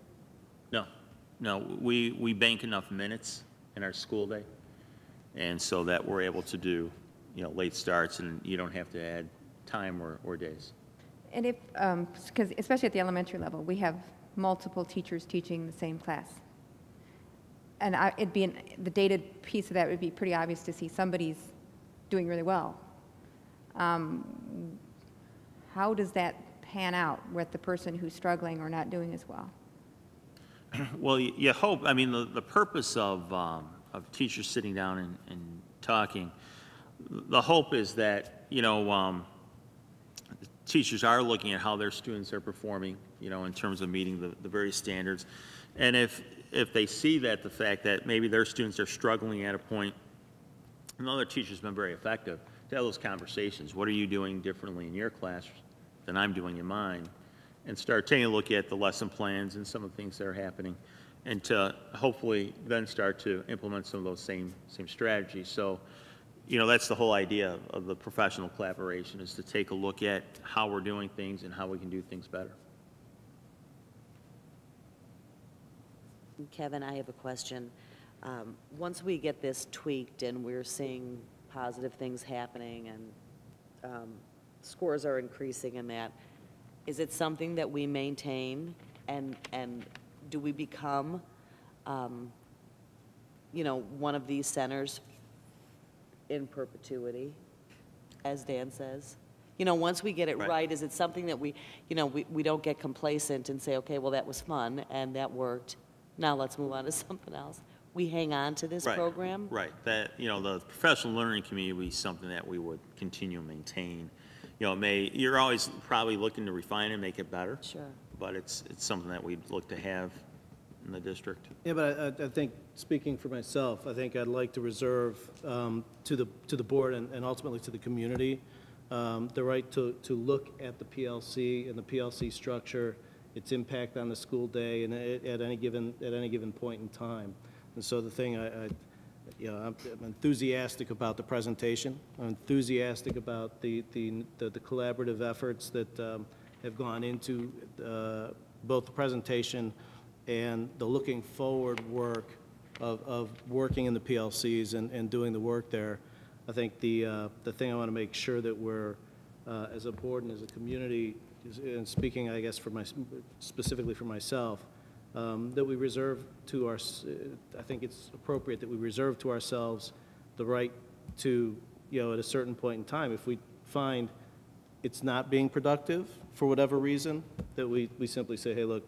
[SPEAKER 11] No, we bank enough minutes in our school day, and so that we're able to do, late starts, and you don't have to add time or days.
[SPEAKER 10] And if, because especially at the elementary level, we have multiple teachers teaching the same class. And the data piece of that would be pretty obvious to see somebody's doing really well. How does that pan out with the person who's struggling or not doing as well?
[SPEAKER 11] Well, you hope, the purpose of teachers sitting down and talking, the hope is that, teachers are looking at how their students are performing, in terms of meeting the various standards. And if they see that the fact that maybe their students are struggling at a point, and other teachers have been very effective to have those conversations. What are you doing differently in your class than I'm doing in mine? And start taking a look at the lesson plans and some of the things that are happening, and to hopefully then start to implement some of those same strategies. So, that's the whole idea of the professional collaboration, is to take a look at how we're doing things and how we can do things better.
[SPEAKER 3] Kevin, I have a question. Once we get this tweaked and we're seeing positive things happening and scores are increasing in that, is it something that we maintain, and do we become, one of these centers in perpetuity, as Dan says? Once we get it right, is it something that we don't get complacent and say, okay, well, that was fun and that worked, now let's move on to something else? We hang on to this program?
[SPEAKER 11] Right. That, the professional learning community would be something that we would continue to maintain. You're always probably looking to refine and make it better.
[SPEAKER 3] Sure.
[SPEAKER 11] But it's something that we'd look to have in the district.
[SPEAKER 8] Yeah, but I think, speaking for myself, I think I'd like to reserve to the board and ultimately to the community the right to look at the PLC and the PLC structure, its impact on the school day, and at any given point in time. And so the thing I'm enthusiastic about the presentation. I'm enthusiastic about the collaborative efforts that have gone into both the presentation and the looking forward work of working in the PLCs and doing the work there. I think the thing I want to make sure that we're, as a board and as a community, and speaking, I guess, specifically for myself, that we reserve to our, I think it's appropriate that we reserve to ourselves the right to, at a certain point in time, if we find it's not being productive for whatever reason, that we simply say, hey, look,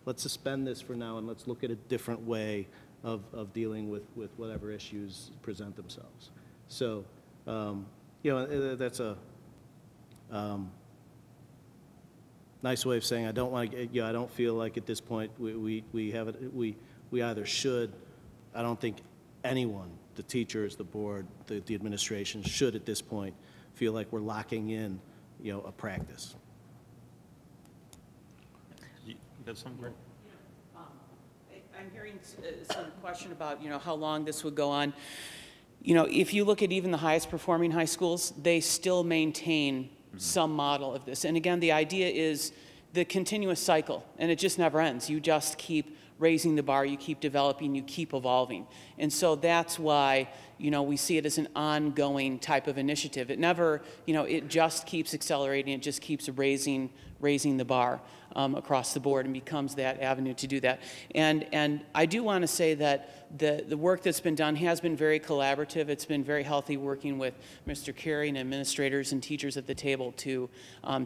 [SPEAKER 8] let's suspend this for now and let's look at a different way of dealing with whatever issues present themselves. So, that's a nice way of saying I don't want to. I don't feel like at this point we have it. We either should. I don't think anyone, the teachers, the board, the administration, should at this point feel like we're locking in, a practice.
[SPEAKER 11] You got something, Greg?
[SPEAKER 17] I'm hearing some question about, how long this would go on. If you look at even the highest performing high schools, they still maintain some model of this. And again, the idea is the continuous cycle, and it just never ends. You just keep raising the bar, you keep developing, you keep evolving. And so that's why, we see it as an ongoing type of initiative. It never, it just keeps accelerating, it just keeps raising the bar across the board and becomes that avenue to do that. And I do want to say that the work that's been done has been very collaborative. It's been very healthy working with Mr. Carey and administrators and teachers at the table to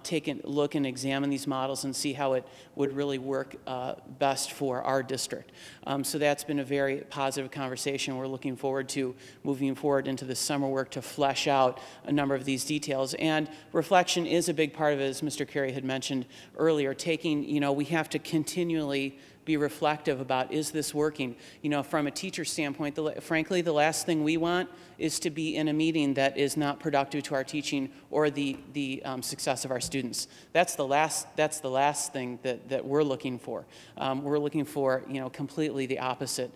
[SPEAKER 17] take a look and examine these models and see how it would really work best for our district. So that's been a very positive conversation. We're looking forward to moving forward into the summer work to flesh out a number of these details. And reflection is a big part of it, as Mr. Carey had mentioned earlier. We have to continually be reflective about, is this working? From a teacher standpoint, frankly, the last thing we want is to be in a meeting that is not productive to our teaching or the success of our students. That's the last thing that we're looking for. We're looking for, completely the opposite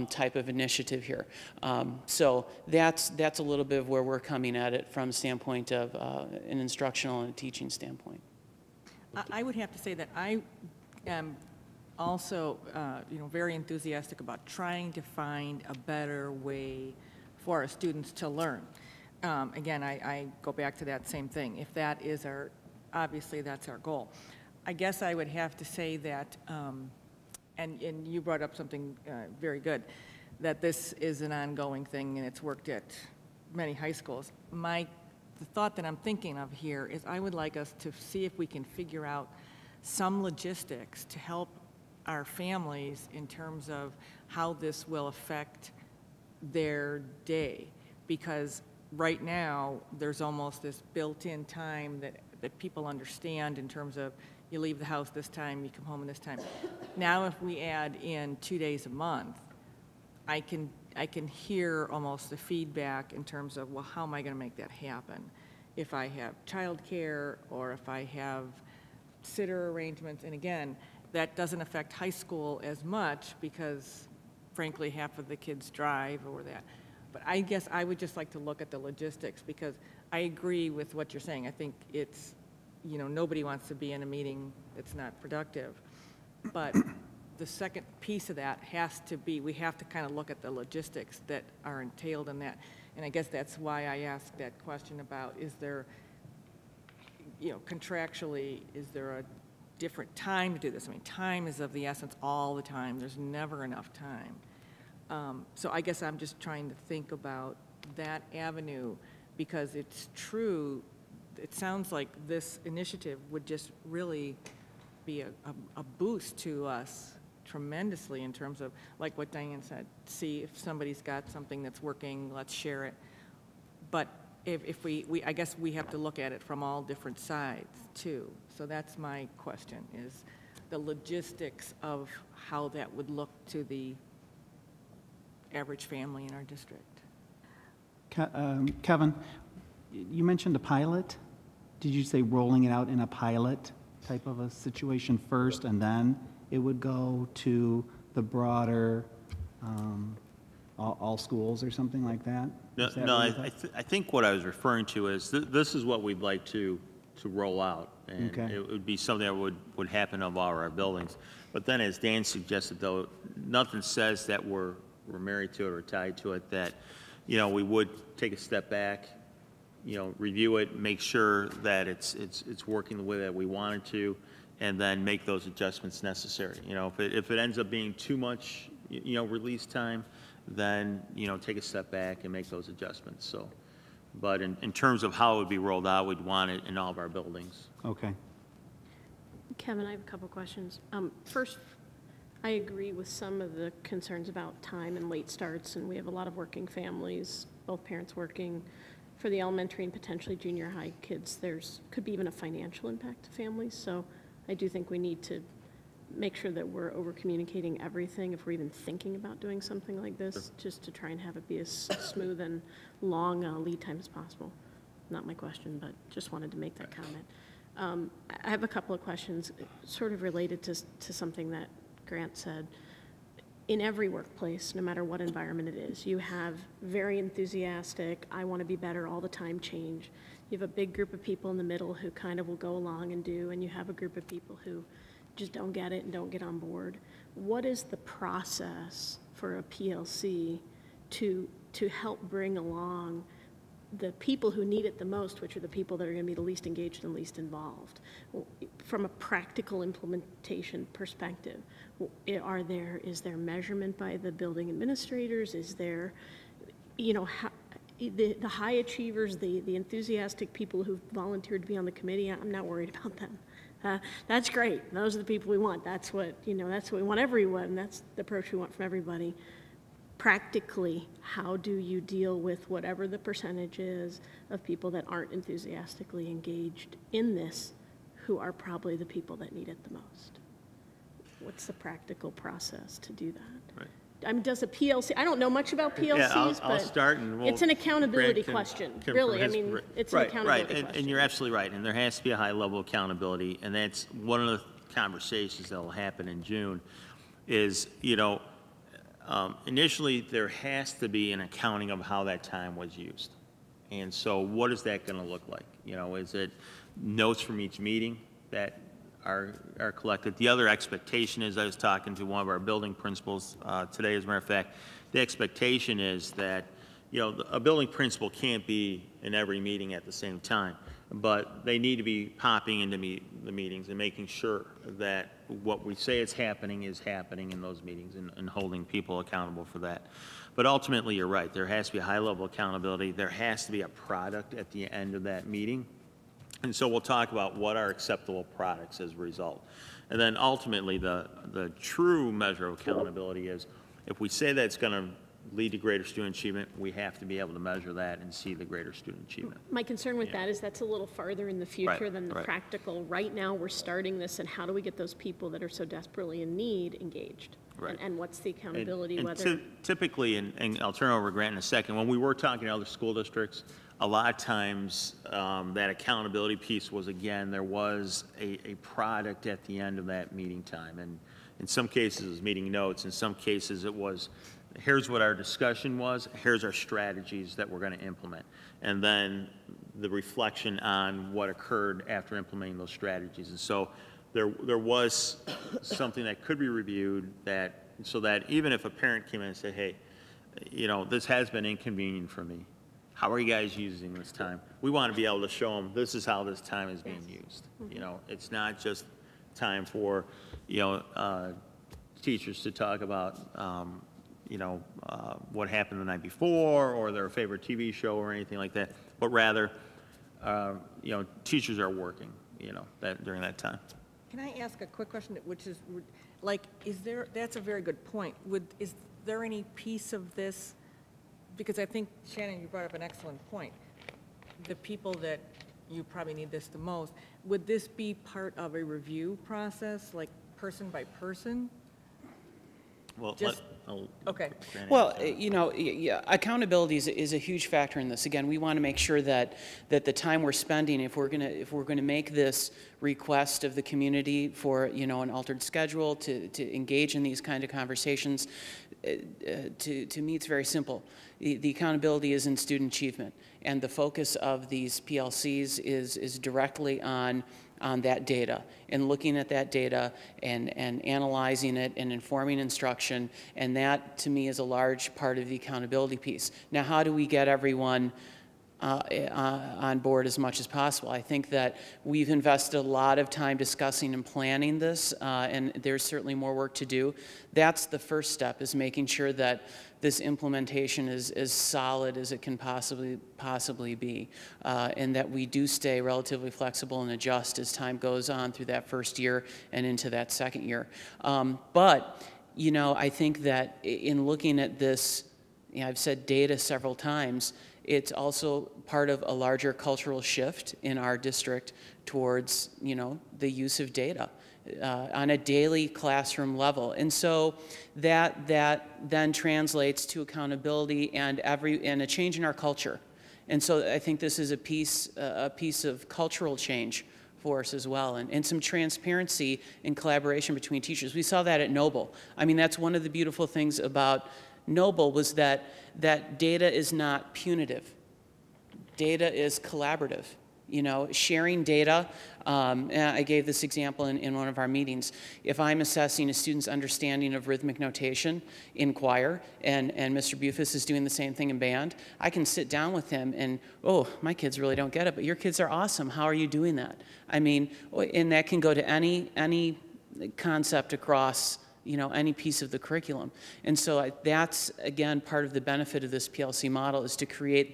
[SPEAKER 17] type of initiative here. So that's a little bit of where we're coming at it from the standpoint of an instructional and a teaching standpoint.
[SPEAKER 1] I would have to say that I am also, very enthusiastic about trying to find a better way for our students to learn. Again, I go back to that same thing. If that is obviously that's our goal. I guess I would have to say that, and you brought up something very good, that this is an ongoing thing and it's worked at many high schools. The thought that I'm thinking of here is I would like us to see if we can figure out some logistics to help our families in terms of how this will affect their day. Because right now, there's almost this built-in time that people understand in terms of you leave the house this time, you come home in this time. Now, if we add in 2 days a month, I can hear almost the feedback in terms of, well, how am I going to make that happen? If I have childcare or if I have sitter arrangements, and again, that doesn't affect high school as much because, frankly, half of the kids drive or that. But I guess I would just like to look at the logistics because I agree with what you're saying. I think it's, nobody wants to be in a meeting that's not productive. But the second piece of that has to be, we have to kind of look at the logistics that are entailed in that. And I guess that's why I asked that question about, is there, contractually, is there a different time to do this? I mean, time is of the essence all the time. There's never enough time. So I guess I'm just trying to think about that avenue because it's true. It sounds like this initiative would just really be a boost to us tremendously in terms of, like what Diane said, see if somebody's got something that's working, let's share it. But if I guess we have to look at it from all different sides too. So that's my question, is the logistics of how that would look to the average family in our district.
[SPEAKER 15] Kevin, you mentioned a pilot. Did you say rolling it out in a pilot type of a situation first and then it would go to the broader all schools or something like that?
[SPEAKER 11] No,
[SPEAKER 15] Is that
[SPEAKER 11] no,
[SPEAKER 15] what you thought?
[SPEAKER 11] I think what I was referring to is, this is what we'd like to roll out. And
[SPEAKER 15] Okay.
[SPEAKER 11] it would be something that would happen of all our buildings. But then, as Dan suggested, though, nothing says that we're married to it or tied to it, that, you know, we would take a step back, you know, review it, make sure that it's working the way that we want it to, and then make those adjustments necessary. You know, if it ends up being too much, you know, release time, then, you know, take a step back and make those adjustments, so. But in terms of how it would be rolled out, we'd want it in all of our buildings.
[SPEAKER 15] Okay.
[SPEAKER 13] Kevin, I have a couple questions. First, I agree with some of the concerns about time and late starts, and we have a lot of working families, both parents working. For the elementary and potentially junior high kids, could be even a financial impact to families, so I do think we need to make sure that we're over-communicating everything if we're even thinking about doing something like this, just to try and have it be as smooth and long lead time as possible. Not my question, but just wanted to make that comment. I have a couple of questions sort of related to something that Grant said. In every workplace, no matter what environment it is, you have very enthusiastic, I want to be better all the time change. You have a big group of people in the middle who kind of will go along and do, and you have a group of people who just don't get it and don't get on board. What is the process for a PLC to help bring along the people who need it the most, which are the people that are going to be the least engaged and least involved? From a practical implementation perspective, is there measurement by the building administrators? Is there, you know, the high achievers, the enthusiastic people who've volunteered to be on the committee? I'm not worried about them. That's great. Those are the people we want. That's what, you know, that's what we want everyone. That's the approach we want from everybody. Practically, how do you deal with whatever the percentage is of people that aren't enthusiastically engaged in this, who are probably the people that need it the most? What's the practical process to do that?
[SPEAKER 11] Right.
[SPEAKER 13] I mean, does a PLC, I don't know much about PLCs,
[SPEAKER 11] Yeah, I'll
[SPEAKER 13] but
[SPEAKER 11] start and we'll.
[SPEAKER 13] it's an accountability
[SPEAKER 11] Grant can-
[SPEAKER 13] question,
[SPEAKER 11] can
[SPEAKER 13] really. I
[SPEAKER 11] his-
[SPEAKER 13] mean, it's an
[SPEAKER 11] right,
[SPEAKER 13] accountability
[SPEAKER 11] right.
[SPEAKER 13] question.
[SPEAKER 11] And you're absolutely right, and there has to be a high level of accountability, and that's one of the conversations that will happen in June, is, you know, initially, there has to be an accounting of how that time was used. And so what is that going to look like? You know, is it notes from each meeting that are collected? The other expectation is, I was talking to one of our building principals today, as a matter of fact, the expectation is that, you know, a building principal can't be in every meeting at the same time, but they need to be popping into the meetings and making sure that what we say is happening in those meetings, and holding people accountable for that. But ultimately, you're right, there has to be a high level of accountability. There has to be a product at the end of that meeting. And so we'll talk about what are acceptable products as a result. And then ultimately, the true measure of accountability is, if we say that it's going to lead to greater student achievement, we have to be able to measure that and see the greater student achievement.
[SPEAKER 13] My concern with that is that's a little farther in the future
[SPEAKER 11] Right,
[SPEAKER 13] than the
[SPEAKER 11] right.
[SPEAKER 13] practical. Right now, we're starting this, and how do we get those people that are so desperately in need engaged?
[SPEAKER 11] Right.
[SPEAKER 13] And what's the accountability,
[SPEAKER 11] And
[SPEAKER 13] whether...
[SPEAKER 11] typically, and I'll turn it over to Grant in a second, when we were talking to other school districts, a lot of times that accountability piece was, again, there was a product at the end of that meeting time. And in some cases, it was meeting notes. In some cases, it was, here's what our discussion was, here's our strategies that we're going to implement. And then the reflection on what occurred after implementing those strategies. And so there was something that could be reviewed, so that even if a parent came in and said, hey, you know, this has been inconvenient for me, how are you guys using this time? We want to be able to show them, this is how this time is being used. You know, it's not just time for, you know, teachers to talk about, you know, what happened the night before, or their favorite TV show or anything like that, but rather, you know, teachers are working, you know, during that time.
[SPEAKER 1] Can I ask a quick question, which is, like, that's a very good point. Is there any piece of this, because I think, Shannon, you brought up an excellent point, the people that you probably need this the most, would this be part of a review process, like person by person?
[SPEAKER 11] Well,
[SPEAKER 1] Just- Okay.
[SPEAKER 17] Well, you know, yeah, accountability is a huge factor in this. Again, we want to make sure that the time we're spending, if we're gonna make this request of the community for, you know, an altered schedule to engage in these kind of conversations, to me it's very simple. The accountability is in student achievement, and the focus of these PLCs is directly on that data, and looking at that data and analyzing it and informing instruction, and that to me is a large part of the accountability piece. Now, how do we get everyone on board as much as possible? I think that we've invested a lot of time discussing and planning this, and there's certainly more work to do. That's the first step, is making sure that this implementation is as solid as it can possibly be, and that we do stay relatively flexible and adjust as time goes on through that first year and into that second year. But, you know, I think that in looking at this, you know, I've said data several times, it's also part of a larger cultural shift in our district towards, you know, the use of data on a daily classroom level. And so that then translates to accountability and a change in our culture. And so I think this is a piece of cultural change for us as well, and some transparency and collaboration between teachers. We saw that at Noble. I mean, that's one of the beautiful things about Noble, was that data is not punitive. Data is collaborative. You know, sharing data. And I gave this example in one of our meetings. If I'm assessing a student's understanding of rhythmic notation in choir, and Mr. Bufus is doing the same thing in band, I can sit down with him and, oh, my kids really don't get it, but your kids are awesome. How are you doing that? I mean, and that can go to any concept across, you know, any piece of the curriculum. And so that's, again, part of the benefit of this PLC model, is to create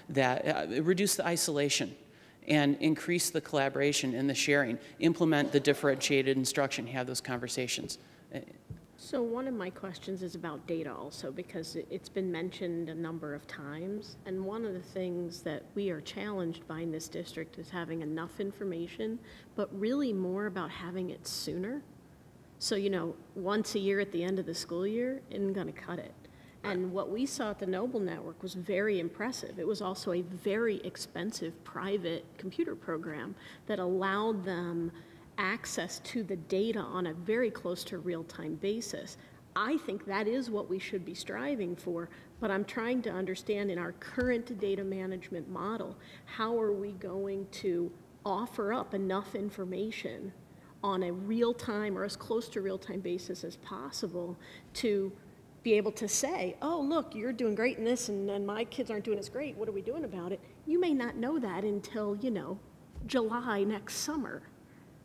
[SPEAKER 17] reduce the isolation and increase the collaboration and the sharing, implement the differentiated instruction, have those conversations.
[SPEAKER 13] So one of my questions is about data also, because it's been mentioned a number of times. And one of the things that we are challenged by in this district is having enough information, but really more about having it sooner. So, you know, once a year at the end of the school year isn't going to cut it. And what we saw at the Noble Network was very impressive. It was also a very expensive private computer program that allowed them access to the data on a very close to real-time basis. I think that is what we should be striving for, but I'm trying to understand, in our current data management model, how are we going to offer up enough information on a real-time or as close to real-time basis as possible to be able to say, oh, look, you're doing great in this, and my kids aren't doing as great. What are we doing about it? You may not know that until, you know, July next summer.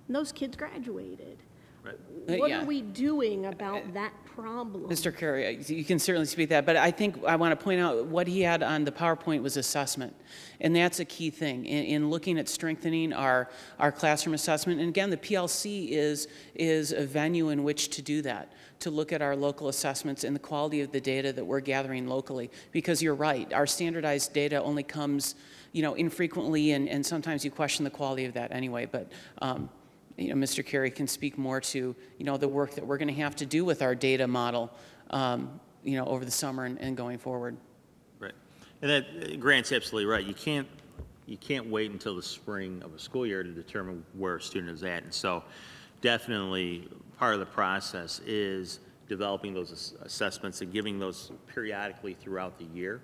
[SPEAKER 13] And those kids graduated. Right. What are we doing about that problem?
[SPEAKER 17] Mr. Carey, you can certainly speak to that, but I think I want to point out what he had on the PowerPoint was assessment. And that's a key thing in looking at strengthening our classroom assessment. And again, the PLC is a venue in which to do that, to look at our local assessments and the quality of the data that we're gathering locally. Because you're right, our standardized data only comes, you know, infrequently, and sometimes you question the quality of that anyway. But you know, Mr. Carey can speak more to, you know, the work that we're going to have to do with our data model, you know, over the summer and going forward.
[SPEAKER 11] Right, and that Grant's absolutely right. You can't wait until the spring of a school year to determine where a student is at, and so definitely part of the process is developing those assessments and giving those periodically throughout the year,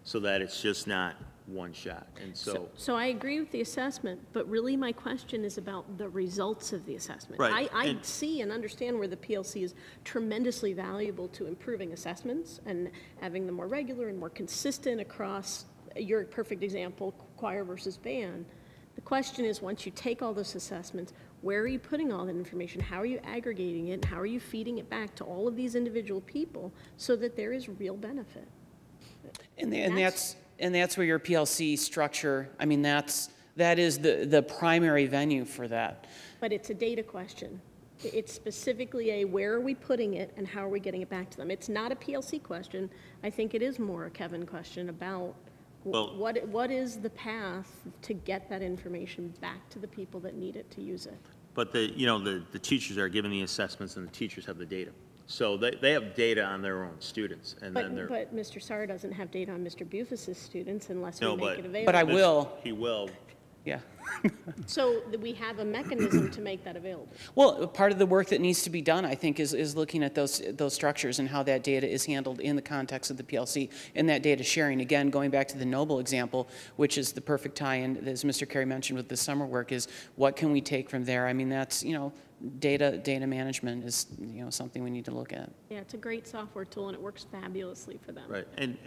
[SPEAKER 11] so that it's just not one shot. And
[SPEAKER 13] so I agree with the assessment, but really my question is about the results of the assessment.
[SPEAKER 11] Right.
[SPEAKER 13] I see and understand where the PLC is tremendously valuable to improving assessments and having them more regular and more consistent across, your perfect example, choir versus band. The question is, once you take all those assessments, where are you putting all that information? How are you aggregating it? And how are you feeding it back to all of these individual people so that there is real benefit?
[SPEAKER 17] And that's where your PLC structure, I mean, that is the primary venue for that.
[SPEAKER 13] But it's a data question. It's specifically a where are we putting it and how are we getting it back to them. It's not a PLC question. I think it is more a Kevin question about what is the path to get that information back to the people that need it to use it.
[SPEAKER 11] But the teachers are giving the assessments, and the teachers have the data. So they have data on their own students, and then they're.
[SPEAKER 13] But Mr. Sarr doesn't have data on Mr. Bufus's students unless we
[SPEAKER 11] No,
[SPEAKER 13] make
[SPEAKER 11] but-
[SPEAKER 13] it available.
[SPEAKER 17] But I will.
[SPEAKER 11] He will.
[SPEAKER 17] Yeah.
[SPEAKER 13] So we have a mechanism to make that available.
[SPEAKER 17] Well, part of the work that needs to be done, I think, is looking at those structures and how that data is handled in the context of the PLC and that data sharing. Again, going back to the Noble example, which is the perfect tie-in, as Mr. Carey mentioned with the summer work, is what can we take from there? I mean, that's, data management is, something we need to look at.
[SPEAKER 13] Yeah, it's a great software tool, and it works fabulously for them.
[SPEAKER 11] Right, and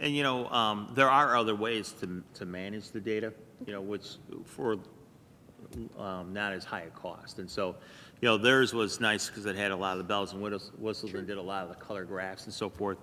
[SPEAKER 11] there are other ways to manage the data, which for not as high a cost. And so, theirs was nice because it had a lot of the bells and whistles and did a lot of the color graphs and so forth.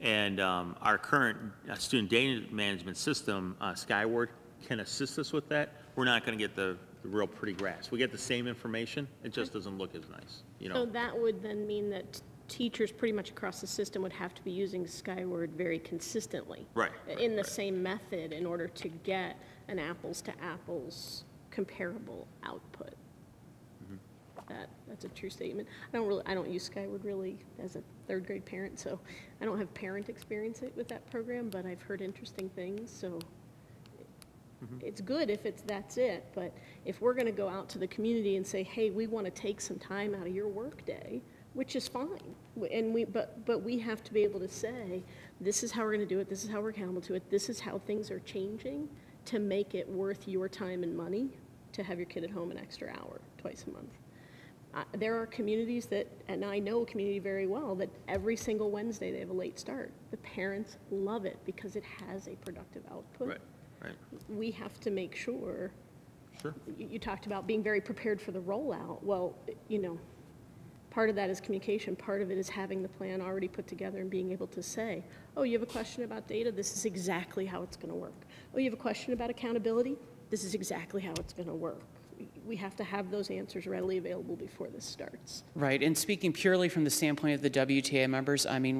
[SPEAKER 11] And our current student data management system, Skyward, can assist us with that. We're not going to get the real pretty graphs. We get the same information, it just doesn't look as nice,
[SPEAKER 13] So that would then mean that teachers pretty much across the system would have to be using Skyward very consistently.
[SPEAKER 11] Right.
[SPEAKER 13] In the same method in order to get an apples-to-apples comparable output. That's a true statement. I don't use Skyward really as a third grade parent, so I don't have parent experience with that program, but I've heard interesting things, so it's good if that's it, but if we're going to go out to the community and say, hey, we want to take some time out of your workday, which is fine, and but we have to be able to say, this is how we're going to do it, this is how we're accountable to it, this is how things are changing to make it worth your time and money to have your kid at home an extra hour twice a month. There are communities that, and I know a community very well, that every single Wednesday they have a late start. The parents love it because it has a productive output.
[SPEAKER 11] Right.
[SPEAKER 13] We have to make sure.
[SPEAKER 11] Sure.
[SPEAKER 13] You talked about being very prepared for the rollout. Well, part of that is communication. Part of it is having the plan already put together and being able to say, oh, you have a question about data? This is exactly how it's going to work. Oh, you have a question about accountability? This is exactly how it's going to work. We have to have those answers readily available before this starts.
[SPEAKER 17] Right, and speaking purely from the standpoint of the WTA members, I mean,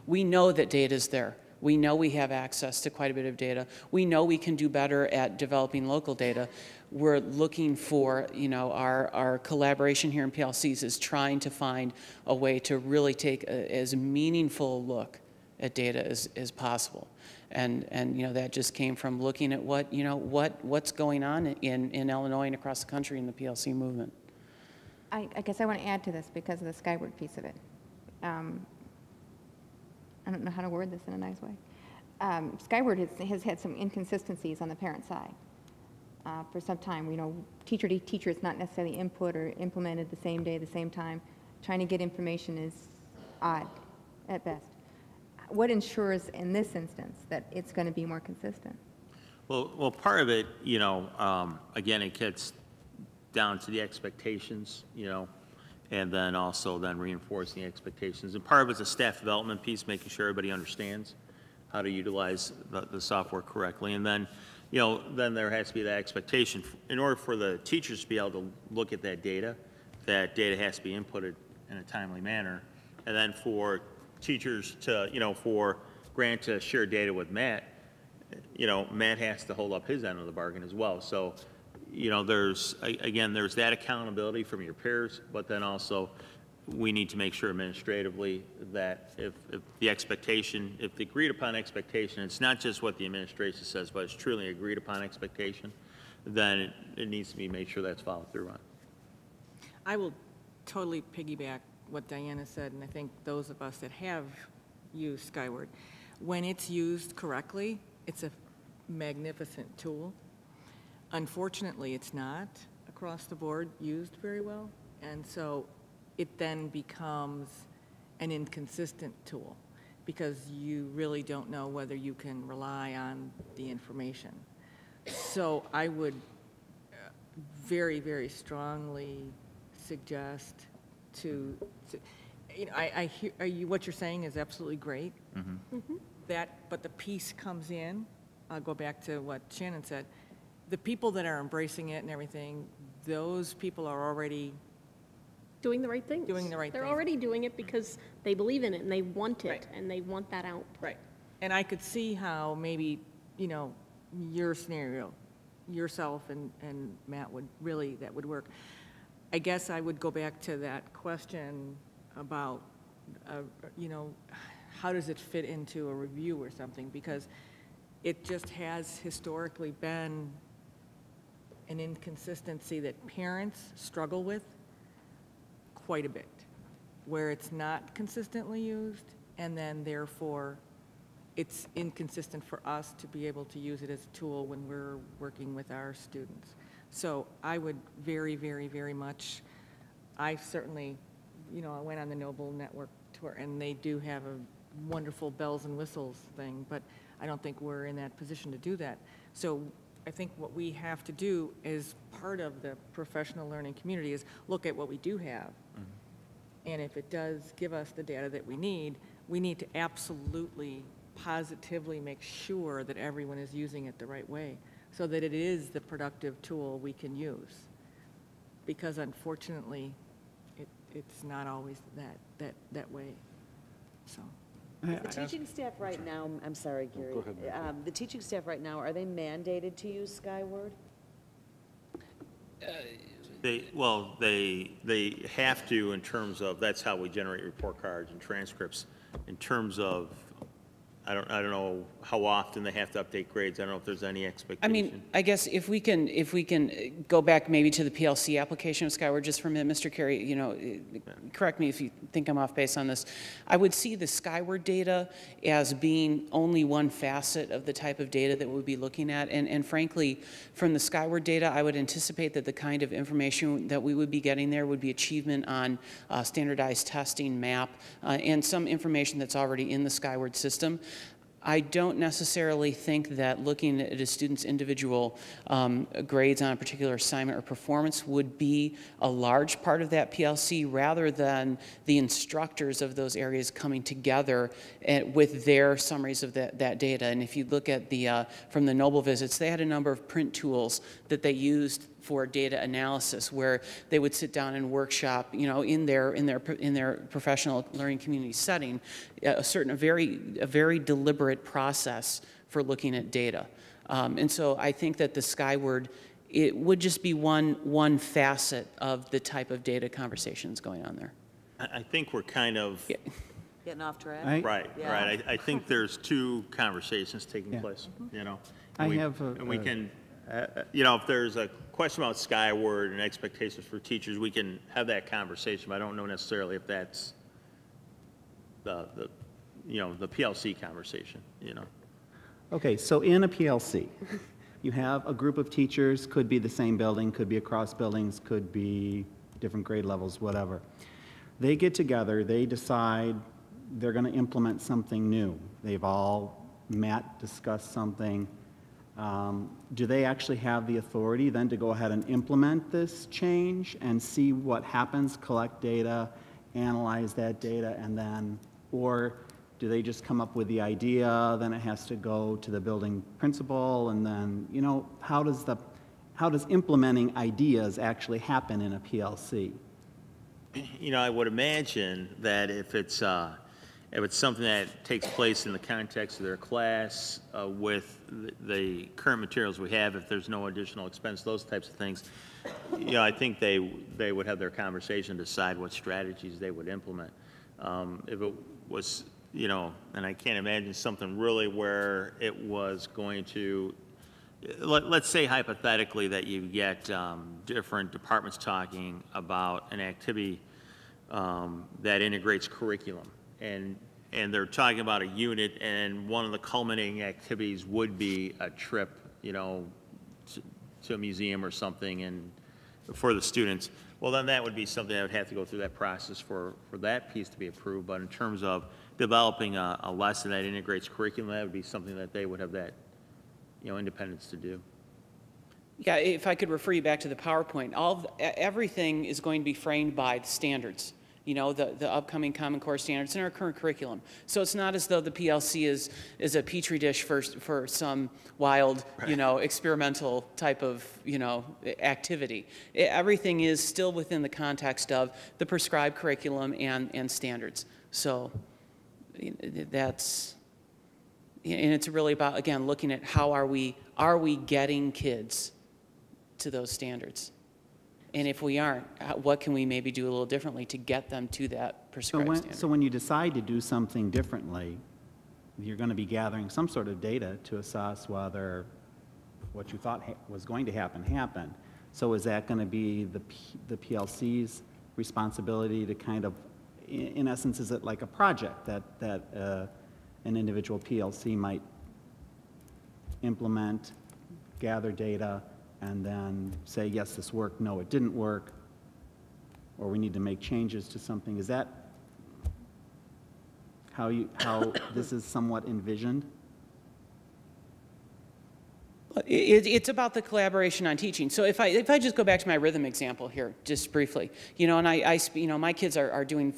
[SPEAKER 17] we know that data is there. We know we have access to quite a bit of data. We know we can do better at developing local data. We're looking for, our collaboration here in PLCs is trying to find a way to really take as meaningful a look at data as possible. And that just came from looking at what's going on in Illinois and across the country in the PLC movement.
[SPEAKER 10] I guess I want to add to this because of the Skyward piece of it. I don't know how to word this in a nice way. Skyward has had some inconsistencies on the parent side for some time. Teacher to teacher, it's not necessarily input or implemented the same day, the same time. Trying to get information is odd at best. What ensures in this instance that it's going to be more consistent?
[SPEAKER 11] Well, part of it, again, it gets down to the expectations, and then also reinforcing the expectations. And part of it's a staff development piece, making sure everybody understands how to utilize the software correctly. And then, then there has to be that expectation. In order for the teachers to be able to look at that data has to be inputted in a timely manner. And then for teachers to, for Grant to share data with Matt, Matt has to hold up his end of the bargain as well. So, there's that accountability from your peers, but then also we need to make sure administratively that if the agreed upon expectation, it's not just what the administration says, but it's truly agreed upon expectation, then it needs to be made sure that's followed through on.
[SPEAKER 1] I will totally piggyback what Diana said, and I think those of us that have used Skyward, when it's used correctly, it's a magnificent tool. Unfortunately, it's not across the board used very well, and so it then becomes an inconsistent tool because you really don't know whether you can rely on the information. So I would very, very strongly suggest I hear what you're saying is absolutely great. But the piece comes in, I'll go back to what Shannon said, the people that are embracing it and everything, those people are already
[SPEAKER 13] doing the right thing. They're already doing it because they believe in it and they want it and they want that out.
[SPEAKER 1] Right. And I could see how maybe, your scenario, yourself and Matt that would work. I guess I would go back to that question about you know, how does it fit into a review or something? Because it just has historically been an inconsistency that parents struggle with quite a bit, where it's not consistently used, and then therefore it's inconsistent for us to be able to use it as a tool when we're working with our students. So I would very, very, very much, I certainly, you know, I went on the Noble Network tour, and they do have a wonderful bells and whistles thing, but I don't think we're in that position to do that. So I think what we have to do as part of the professional learning community is look at what we do have. And if it does give us the data that we need to absolutely, positively make sure that everyone is using it the right way so that it is the productive tool we can use. Because unfortunately, it's not always that way, so.
[SPEAKER 3] The teaching staff right now, I'm sorry, Gary.
[SPEAKER 6] Go ahead.
[SPEAKER 3] The teaching staff right now, are they mandated to use Skyward?
[SPEAKER 11] They have to in terms of, that's how we generate report cards and transcripts. In terms of, I don't know how often they have to update grades. I don't know if there's any expectation.
[SPEAKER 17] I mean, I guess if we can go back maybe to the PLC application of Skyward just for a minute, Mr. Carey, you know, correct me if you think I'm off base on this. I would see the Skyward data as being only one facet of the type of data that we'll be looking at. And frankly, from the Skyward data, I would anticipate that the kind of information that we would be getting there would be achievement on standardized testing, MAP, and some information that's already in the Skyward system. I don't necessarily think that looking at a student's individual grades on a particular assignment or performance would be a large part of that PLC, rather than the instructors of those areas coming together with their summaries of that data. And if you look at the from the Noble visits, they had a number of print tools that they used for data analysis, where they would sit down and workshop, you know, in their professional learning community setting, a very deliberate process for looking at data. And so I think that the Skyward, it would just be one facet of the type of data conversations going on there.
[SPEAKER 11] I think we're kind of,
[SPEAKER 3] Getting off track?
[SPEAKER 11] right. I think there's two conversations taking place, you know. And we can, you know, if there's a question about Skyward and expectations for teachers, we can have that conversation, but I don't know necessarily if that's the you know, the PLC conversation, you know.
[SPEAKER 15] Okay, so in a PLC, you have a group of teachers, could be the same building, could be across buildings, could be different grade levels, whatever. They get together, they decide they're going to implement something new. They've all met, discussed something. Do they actually have the authority then to go ahead and implement this change and see what happens, collect data, analyze that data, and then, or do they just come up with the idea, then it has to go to the building principal, and then, you know, how does implementing ideas actually happen in a PLC?
[SPEAKER 11] You know, I would imagine that if it's something that takes place in the context of their class with the current materials we have, if there's no additional expense, those types of things, you know, I think they would have their conversation, decide what strategies they would implement. If it was, you know, and I can't imagine something really where it was going to, let's say hypothetically that you get different departments talking about an activity that integrates curriculum, and they're talking about a unit, and one of the culminating activities would be a trip, you know, to a museum or something, and for the students. Well, then that would be something that would have to go through that process for that piece to be approved. But in terms of developing a lesson that integrates curriculum, that would be something that they would have that, you know, independence to do.
[SPEAKER 17] Yeah, if I could refer you back to the PowerPoint, everything is going to be framed by the standards, you know, the upcoming Common Core standards in our current curriculum. So it's not as though the PLC is a petri dish for some wild, you know, experimental type of, you know, activity. Everything is still within the context of the prescribed curriculum and standards. So that's, and it's really about, again, looking at how are we getting kids to those standards. And if we aren't, what can we maybe do a little differently to get them to that prescribed standard?
[SPEAKER 15] So when you decide to do something differently, you're going to be gathering some sort of data to assess whether what you thought was going to happen happened. So is that going to be the PLC's responsibility to kind of, in essence, is it like a project that an individual PLC might implement, gather data, and then say, yes, this worked, no, it didn't work, or we need to make changes to something? Is that how this is somewhat envisioned?
[SPEAKER 17] It's about the collaboration on teaching. So if I just go back to my rhythm example here, just briefly, and my kids are doing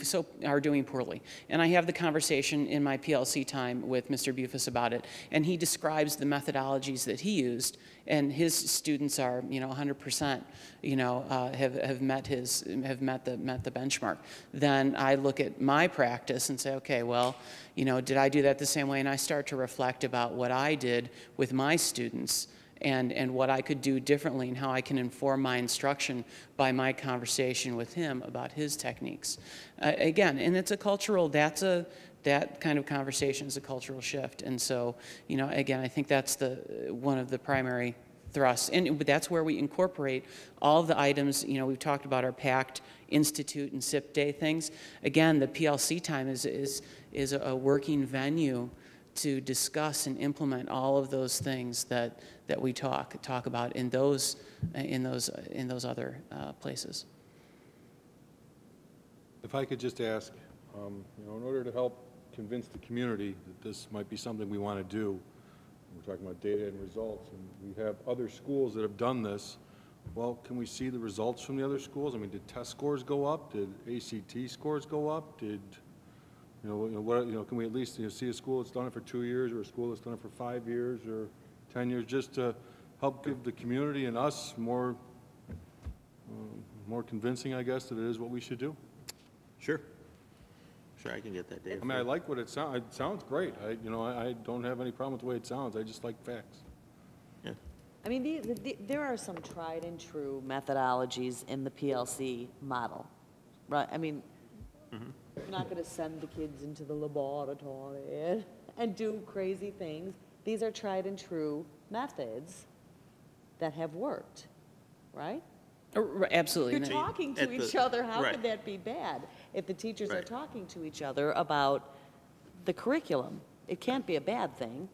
[SPEAKER 17] poorly, and I have the conversation in my PLC time with Mr. Bufus about it, and he describes the methodologies that he used, and his students are 100% have met the benchmark. Then I look at my practice and say, okay, well, did I do that the same way? And I start to reflect about what I did with my students and what I could do differently and how I can inform my instruction by my conversation with him about his techniques. Again, and it's a cultural, that kind of conversation is a cultural shift. And so, again, I think that's one of the primary thrusts. And that's where we incorporate all of the items, we've talked about our PACT Institute and SIP Day things. Again, the PLC time is a working venue to discuss and implement all of those things that we talk about in those other places.
[SPEAKER 12] If I could just ask, in order to help convince the community that this might be something we want to do, we're talking about data and results, and we have other schools that have done this. Well, can we see the results from the other schools? I mean, did test scores go up? Did ACT scores go up? Did can we at least see a school that's done it for 2 years, or a school that's done it for 5 years or 10 years, just to help give the community and us more convincing, I guess, that it is what we should do?
[SPEAKER 11] Sure. Sure, I can get that data.
[SPEAKER 12] I mean, I like what it sounds. It sounds great. I don't have any problem with the way it sounds. I just like facts.
[SPEAKER 11] Yeah.
[SPEAKER 3] I mean, there are some tried and true methodologies in the PLC model, right? I mean, you're not going to send the kids into the laboratory and do crazy things. These are tried and true methods that have worked, right?
[SPEAKER 17] Absolutely.
[SPEAKER 3] You're talking to each other. How could that be bad if the teachers are talking to each other about the curriculum? It can't be a bad thing.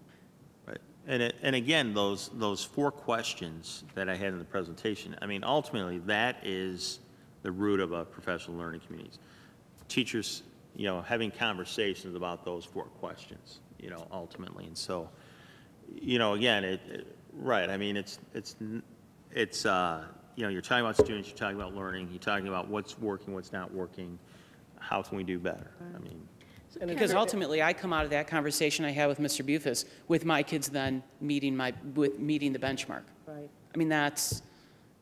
[SPEAKER 11] Right. And again, those 4 questions that I had in the presentation, I mean, ultimately, that is the root of a professional learning communities. Teachers, having conversations about those 4 questions, ultimately. And so, again, right. I mean, it's you're talking about students, you're talking about learning, you're talking about what's working, what's not working, how can we do better? I mean,
[SPEAKER 17] because ultimately, I come out of that conversation I had with Mr. Bufus with my kids then meeting the benchmark.
[SPEAKER 3] Right.
[SPEAKER 17] I mean, that's,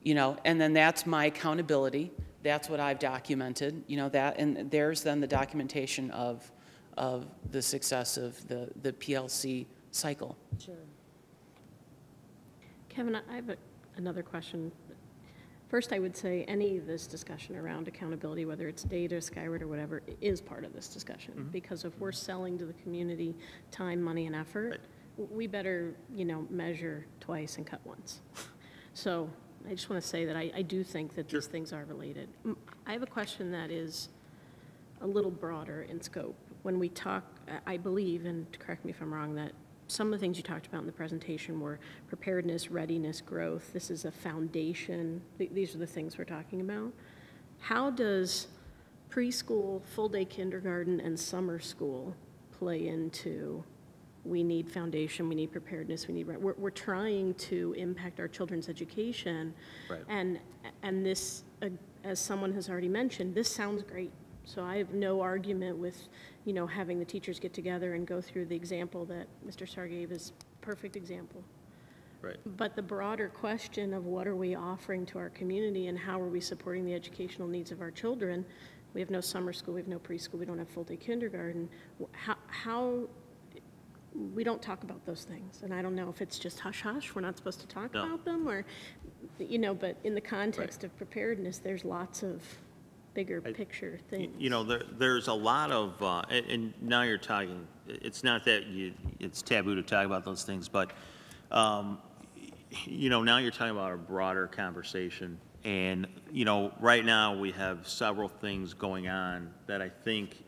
[SPEAKER 17] and then that's my accountability. That's what I've documented, and there's then the documentation of the success of the PLC cycle.
[SPEAKER 3] Sure.
[SPEAKER 13] Kevin, I have another question. First, I would say any of this discussion around accountability, whether it's data, Skyward, or whatever, is part of this discussion. Because if we're selling to the community time, money, and effort, we better, measure twice and cut once. So I just want to say that I do think that these things are related. I have a question that is a little broader in scope. When we talk, I believe, and correct me if I'm wrong, that some of the things you talked about in the presentation were preparedness, readiness, growth. This is a foundation. These are the things we're talking about. How does preschool, full-day kindergarten, and summer school play into we need foundation, we need preparedness, we need, we're trying to impact our children's education.
[SPEAKER 11] Right.
[SPEAKER 13] And this, as someone has already mentioned, this sounds great. So I have no argument with, having the teachers get together and go through the example that Mr. Starr gave is a perfect example.
[SPEAKER 11] Right.
[SPEAKER 13] But the broader question of what are we offering to our community and how are we supporting the educational needs of our children? We have no summer school, we have no preschool, we don't have full-day kindergarten. How we don't talk about those things. And I don't know if it's just hush-hush, we're not supposed to talk about them, or, you know, but in the context of preparedness, there's lots of bigger picture things.
[SPEAKER 11] You know, there's a lot of, and now you're talking, it's not that it's taboo to talk about those things, but, you know, now you're talking about a broader conversation. And, you know, right now we have several things going on that I think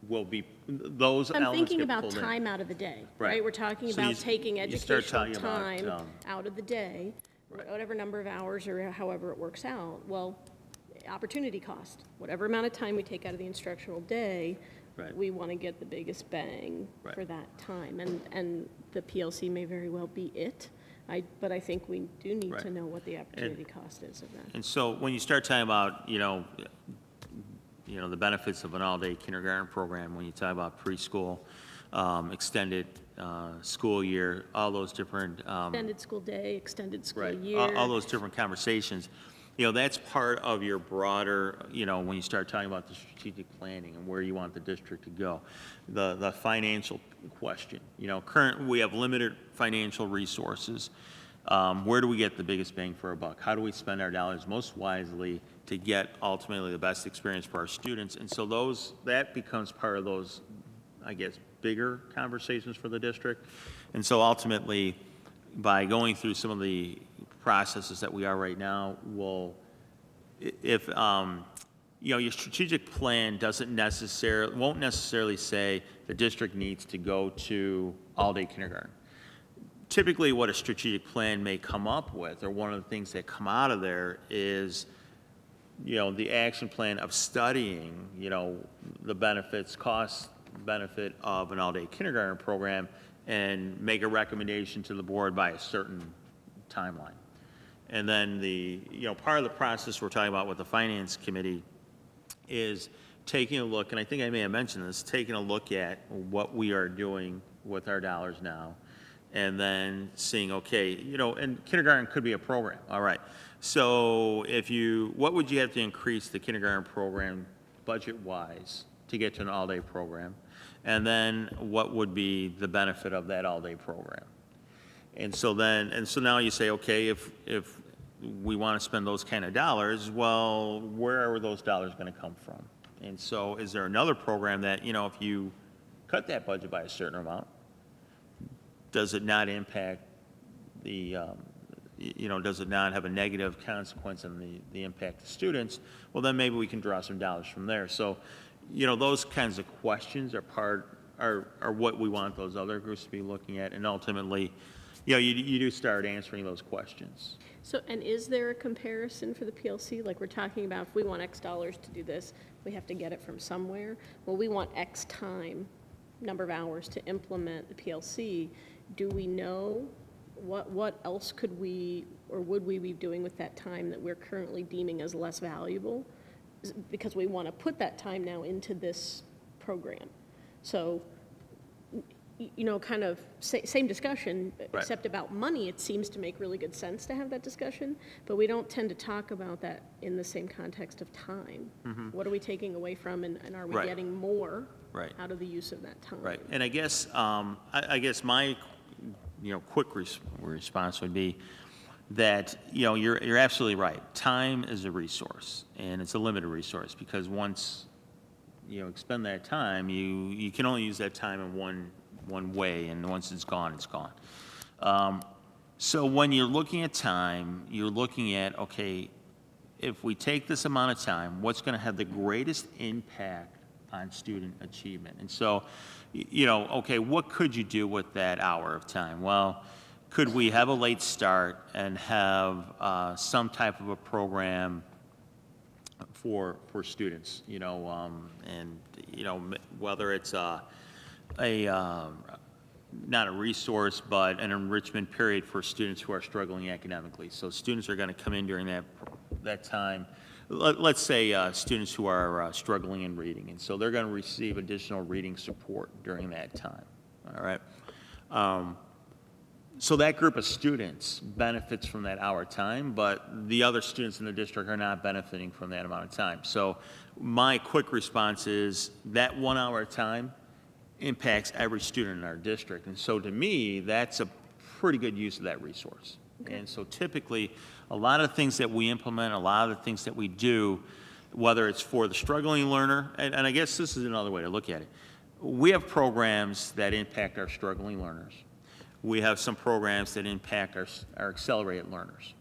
[SPEAKER 11] will be, those
[SPEAKER 13] I'm
[SPEAKER 11] elements
[SPEAKER 13] thinking
[SPEAKER 11] get
[SPEAKER 13] about
[SPEAKER 11] pulled in.
[SPEAKER 13] time out of the day,
[SPEAKER 11] Right.
[SPEAKER 13] right? We're talking
[SPEAKER 11] So
[SPEAKER 13] about
[SPEAKER 11] you-
[SPEAKER 13] taking
[SPEAKER 11] you start
[SPEAKER 13] educational
[SPEAKER 11] talking about,
[SPEAKER 13] time out of the day, whatever number of hours or however it works out. Well, opportunity cost, whatever amount of time we take out of the instructional day,
[SPEAKER 11] Right.
[SPEAKER 13] we want to get the biggest bang
[SPEAKER 11] Right.
[SPEAKER 13] for that time. And the PLC may very well be it. But I think we do need
[SPEAKER 11] Right.
[SPEAKER 13] to know what the opportunity cost is of that.
[SPEAKER 11] And so when you start talking about, you know, the benefits of an all-day kindergarten program, when you talk about preschool, extended school year, all those different.
[SPEAKER 13] Extended school day, extended school
[SPEAKER 11] Right,
[SPEAKER 13] year.
[SPEAKER 11] all those different conversations, you know, that's part of your broader, you know, when you start talking about the strategic planning and where you want the district to go. The financial question, you know, we have limited financial resources. Where do we get the biggest bang for our buck? How do we spend our dollars most wisely to get ultimately the best experience for our students? And so that becomes part of those, I guess, bigger conversations for the district. And so ultimately, by going through some of the processes that we are right now, if you know, your strategic plan won't necessarily say the district needs to go to all-day kindergarten. Typically, what a strategic plan may come up with, or one of the things that come out of there, is, you know, the action plan of studying, you know, the cost benefit of an all-day kindergarten program, and make a recommendation to the board by a certain timeline. And then part of the process we're talking about with the finance committee is taking a look, and I think I may have mentioned this, taking a look at what we are doing with our dollars now, and then seeing, okay, you know, and kindergarten could be a program, all right. So what would you have to increase the kindergarten program budget-wise to get to an all-day program? And then what would be the benefit of that all-day program? And so now you say, okay, if we want to spend those kind of dollars, well, where are those dollars going to come from? And so is there another program that, you know, if you cut that budget by a certain amount, does it not impact does it not have a negative consequence on the impact of students? Well, then maybe we can draw some dollars from there. So, you know, those kinds of questions are what we want those other groups to be looking at, and ultimately, you know, you do start answering those questions.
[SPEAKER 13] So, and is there a comparison for the PLC? Like, we're talking about, if we want X dollars to do this, we have to get it from somewhere. Well, we want X time, number of hours to implement the PLC. Do we know what else could we, or would we be doing with that time that we're currently deeming as less valuable? Because we want to put that time now into this program. So, you know, kind of same discussion,
[SPEAKER 11] Right.
[SPEAKER 13] except about money. It seems to make really good sense to have that discussion, but we don't tend to talk about that in the same context of time.
[SPEAKER 11] Mhm.
[SPEAKER 13] What are we taking away from, and are we
[SPEAKER 11] Right.
[SPEAKER 13] getting more
[SPEAKER 11] Right.
[SPEAKER 13] out of the use of that time?
[SPEAKER 11] Right, and I guess, I guess my, you know, quick response would be that, you know, you're absolutely right. Time is a resource, and it's a limited resource, because once you know, expend that time, you can only use that time in one way, and once it's gone, it's gone. So when you're looking at time, you're looking at, okay, if we take this amount of time, what's going to have the greatest impact on student achievement? And so, you know, okay, what could you do with that hour of time? Well, could we have a late start and have some type of a program for students, you know, and, you know, whether it's not a resource, but an enrichment period for students who are struggling academically. So students are going to come in during that time. Let's say students who are struggling in reading, and so they're going to receive additional reading support during that time, all right? So that group of students benefits from that hour time, but the other students in the district are not benefiting from that amount of time. So my quick response is that 1 hour of time impacts every student in our district. And so to me, that's a pretty good use of that resource. And so typically, a lot of the things that we implement, a lot of the things that we do, whether it's for the struggling learner, and I guess this is another way to look at it. We have programs that impact our struggling learners. We have some programs that impact our accelerated learners.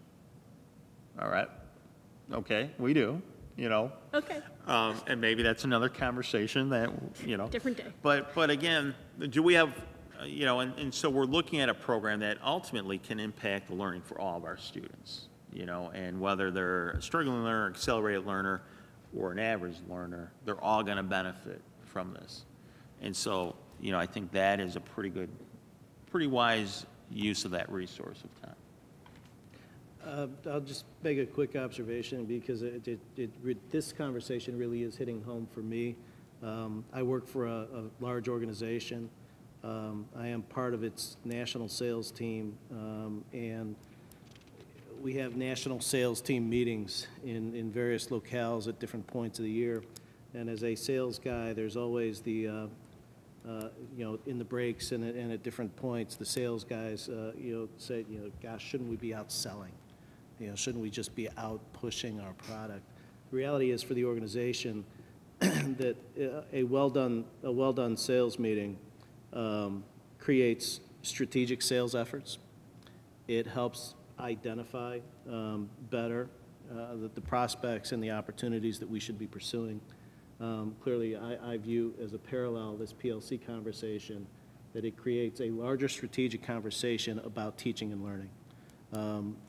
[SPEAKER 11] All right? Okay, we do, you know.
[SPEAKER 13] Okay.
[SPEAKER 11] And maybe that's another conversation that, you know.
[SPEAKER 13] Different day.
[SPEAKER 11] But again, do we have, you know, and so we're looking at a program that ultimately can impact the learning for all of our students, you know, and whether they're a struggling learner, accelerated learner, or an average learner, they're all going to benefit from this. And so, you know, I think that is a pretty wise use of that resource of time.
[SPEAKER 8] I'll just make a quick observation because this conversation really is hitting home for me. I work for a large organization. I am part of its national sales team, and we have national sales team meetings in various locales at different points of the year. And as a sales guy, there's always the you know, in the breaks and at different points, the sales guys, you know, say, you know, gosh, shouldn't we be out selling? You know, shouldn't we just be out pushing our product? The reality is for the organization that a well-done sales meeting creates strategic sales efforts. It helps identify better the prospects and the opportunities that we should be pursuing. Clearly, I view as a parallel this PLC conversation that it creates a larger strategic conversation about teaching and learning.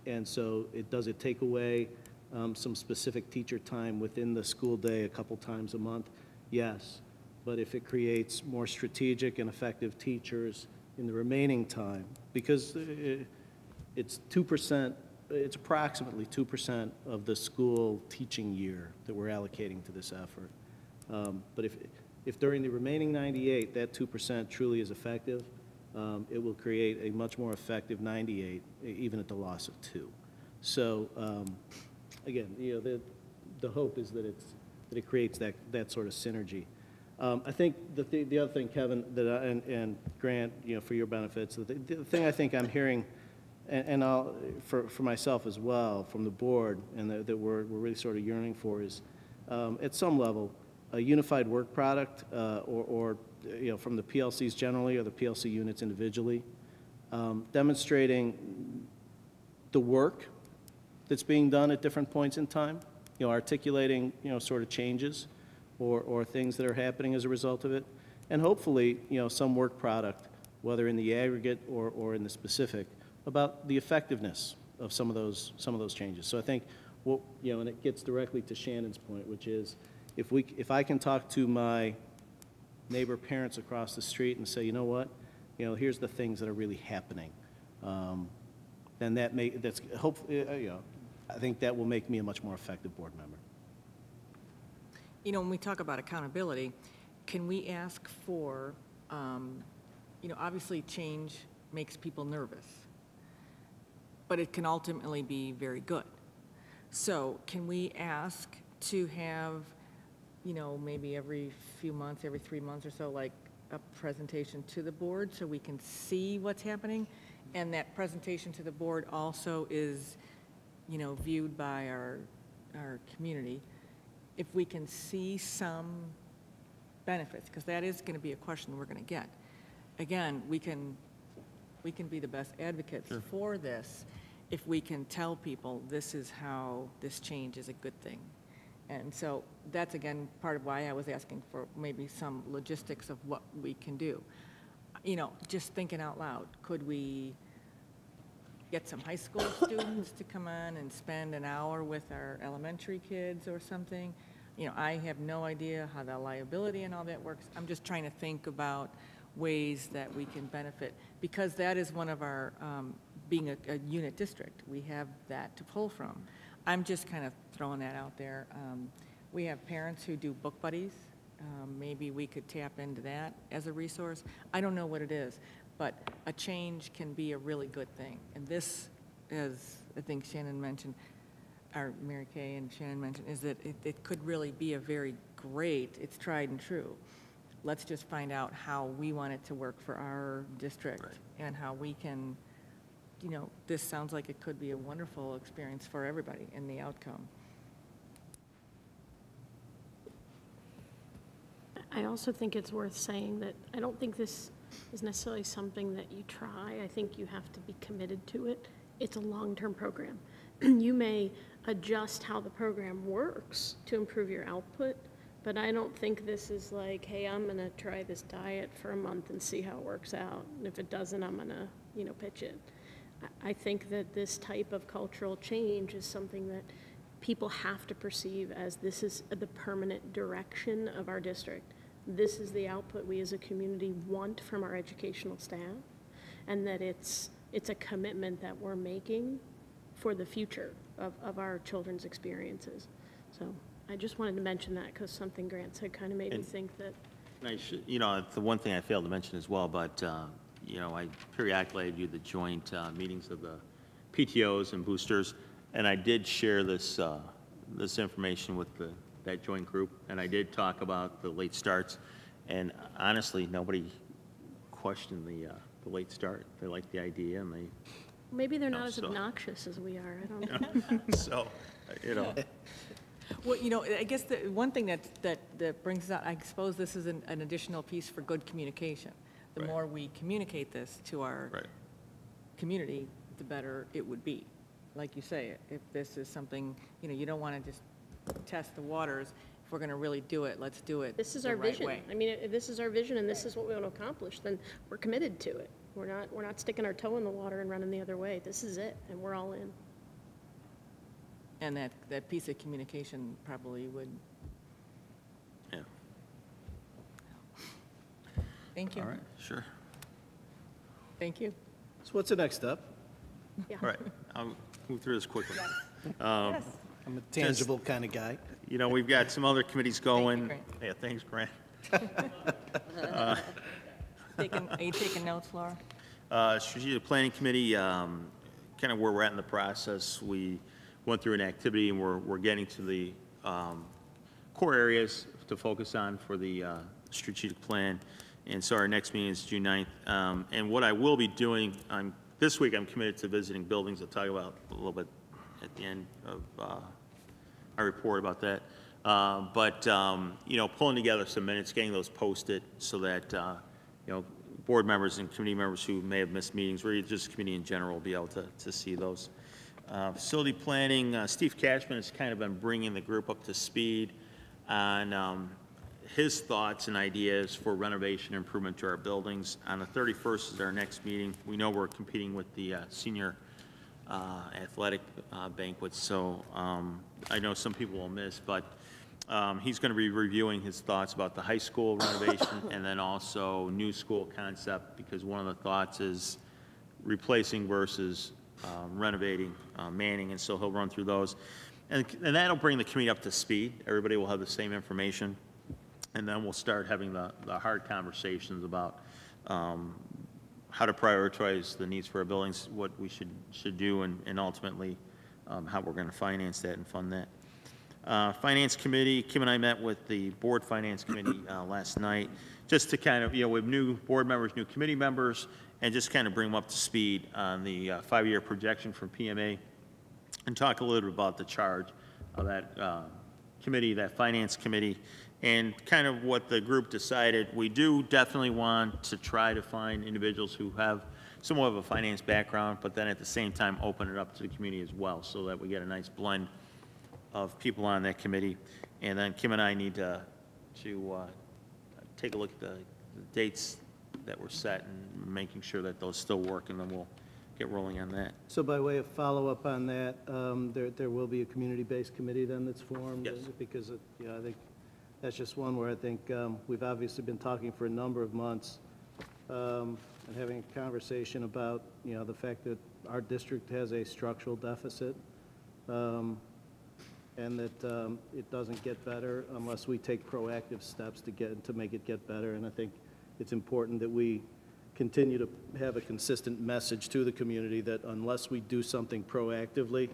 [SPEAKER 8] And so does it take away some specific teacher time within the school day a couple times a month? Yes. But if it creates more strategic and effective teachers in the remaining time, because it's 2%, it's approximately 2% of the school teaching year that we're allocating to this effort. But if during the remaining 98, that 2% truly is effective, it will create a much more effective 98, even at the loss of 2. So again, you know, the hope is that it creates that sort of synergy. I think the other thing, Kevin, and Grant, you know, for your benefits, the thing I think I'm hearing, and I'll for myself as well from the board, and that we're really sort of yearning for is, at some level, a unified work product, or you know, from the PLCs generally or the PLC units individually, demonstrating the work that's being done at different points in time, you know, articulating, you know, sort of changes or things that are happening as a result of it, and hopefully, you know, some work product, whether in the aggregate or in the specific, about the effectiveness of some of those changes. So I think, you know, and it gets directly to Shannon's point, which is, if I can talk to my neighbor parents across the street and say, you know what, you know, here's the things that are really happening, then that's hopefully, you know, I think that will make me a much more effective board member.
[SPEAKER 1] You know, when we talk about accountability, can we ask for, you know, obviously change makes people nervous, but it can ultimately be very good. So can we ask to have, you know, maybe every few months, every 3 months or so, like a presentation to the board so we can see what's happening? And that presentation to the board also is, you know, viewed by our community. If we can see some benefits, because that is going to be a question we're going to get. Again, we can be the best advocates for this if we can tell people this is how this change is a good thing. And so that's, again, part of why I was asking for maybe some logistics of what we can do. You know, just thinking out loud, could we get some high school students to come on and spend an hour with our elementary kids or something? You know, I have no idea how the liability and all that works. I'm just trying to think about ways that we can benefit, because that is one of our, being a unit district, we have that to pull from. I'm just kind of throwing that out there. We have parents who do book buddies. Maybe we could tap into that as a resource. I don't know what it is, but a change can be a really good thing. And this, as I think Shannon mentioned, or Mary Kay and Shannon mentioned, is that it could really be a very great, it's tried and true. Let's just find out how we want it to work for our district, and how we can you know, this sounds like it could be a wonderful experience for everybody in the outcome.
[SPEAKER 13] I also think it's worth saying that I don't think this is necessarily something that you try. I think you have to be committed to it. It's a long-term program. You may adjust how the program works to improve your output, but I don't think this is like, hey, I'm going to try this diet for a month and see how it works out. And if it doesn't, I'm going to, you know, pitch it. I think that this type of cultural change is something that people have to perceive as this is the permanent direction of our district. This is the output we as a community want from our educational staff, and that it's a commitment that we're making for the future of our children's experiences. So I just wanted to mention that because something Grant said kind of made me think that.
[SPEAKER 11] You know, the one thing I failed to mention as well, but, you know, I periodically do the joint meetings of the PTOs and boosters, and I did share this, this information with that joint group, and I did talk about the late starts, and honestly, nobody questioned the late start. They liked the idea, and they...
[SPEAKER 13] Maybe they're not as obnoxious as we are, I don't know.
[SPEAKER 11] So, you know...
[SPEAKER 1] Well, you know, I guess the one thing that brings out, I suppose this is an additional piece for good communication. The more we communicate this to our community, the better it would be. Like you say, if this is something, you know, you don't want to just test the waters. If we're going to really do it, let's do it
[SPEAKER 13] This is
[SPEAKER 1] the
[SPEAKER 13] our
[SPEAKER 1] right
[SPEAKER 13] vision.
[SPEAKER 1] way.
[SPEAKER 13] I mean, if this is our vision and this is what we want to accomplish, then we're committed to it. We're not sticking our toe in the water and running the other way. This is it, and we're all in.
[SPEAKER 1] And that piece of communication probably would.
[SPEAKER 11] Yeah.
[SPEAKER 1] Thank you.
[SPEAKER 11] All right, sure.
[SPEAKER 1] Thank you.
[SPEAKER 8] So what's the next step?
[SPEAKER 1] Yeah.
[SPEAKER 11] All right, I'll move through this quickly.
[SPEAKER 1] Yes.
[SPEAKER 8] I'm a tangible kind of guy.
[SPEAKER 11] You know, we've got some other committees going.
[SPEAKER 1] Grant.
[SPEAKER 11] Yeah, thanks, Grant.
[SPEAKER 1] Are you taking notes, Laura?
[SPEAKER 11] Strategic Planning Committee, kind of where we're at in the process. We went through an activity, and we're getting to the core areas to focus on for the strategic plan. And so our next meeting is June 9th. And what I will be doing, this week I'm committed to visiting buildings. I'll talk about a little bit at the end of our report about that. You know, pulling together some minutes, getting those posted so that, you know, board members and committee members who may have missed meetings, or just the committee in general, will be able to see those. Facility planning, Steve Cashman has kind of been bringing the group up to speed on his thoughts and ideas for renovation and improvement to our buildings. On the 31st is our next meeting. We know we're competing with the senior athletic banquets, so I know some people will miss, but he's going to be reviewing his thoughts about the high school renovation and then also new school concept, because one of the thoughts is replacing versus renovating Manning, and so he'll run through those. And that'll bring the committee up to speed. Everybody will have the same information, and then we'll start having the hard conversations about how to prioritize the needs for our buildings, what we should do, and ultimately how we're going to finance that and fund that. Finance Committee, Kim and I met with the Board Finance Committee last night, just to kind of, you know, we have new board members, new committee members, and just kind of bring them up to speed on the 5-year projection from PMA, and talk a little bit about the charge of that committee, that Finance Committee, and kind of what the group decided. We do definitely want to try to find individuals who have somewhat of a finance background, but then at the same time open it up to the community as well, so that we get a nice blend of people on that committee. And then Kim and I need to take a look at the dates that were set and making sure that those still work, and then we'll get rolling on that.
[SPEAKER 8] So by way of follow-up on that, there will be a community-based committee then that's formed?
[SPEAKER 11] Yes.
[SPEAKER 8] Because, I think that's just one where I think we've obviously been talking for a number of months and having a conversation about, the fact that our district has a structural deficit and that it doesn't get better unless we take proactive steps to make it get better. And I think it's important that we continue to have a consistent message to the community that unless we do something proactively,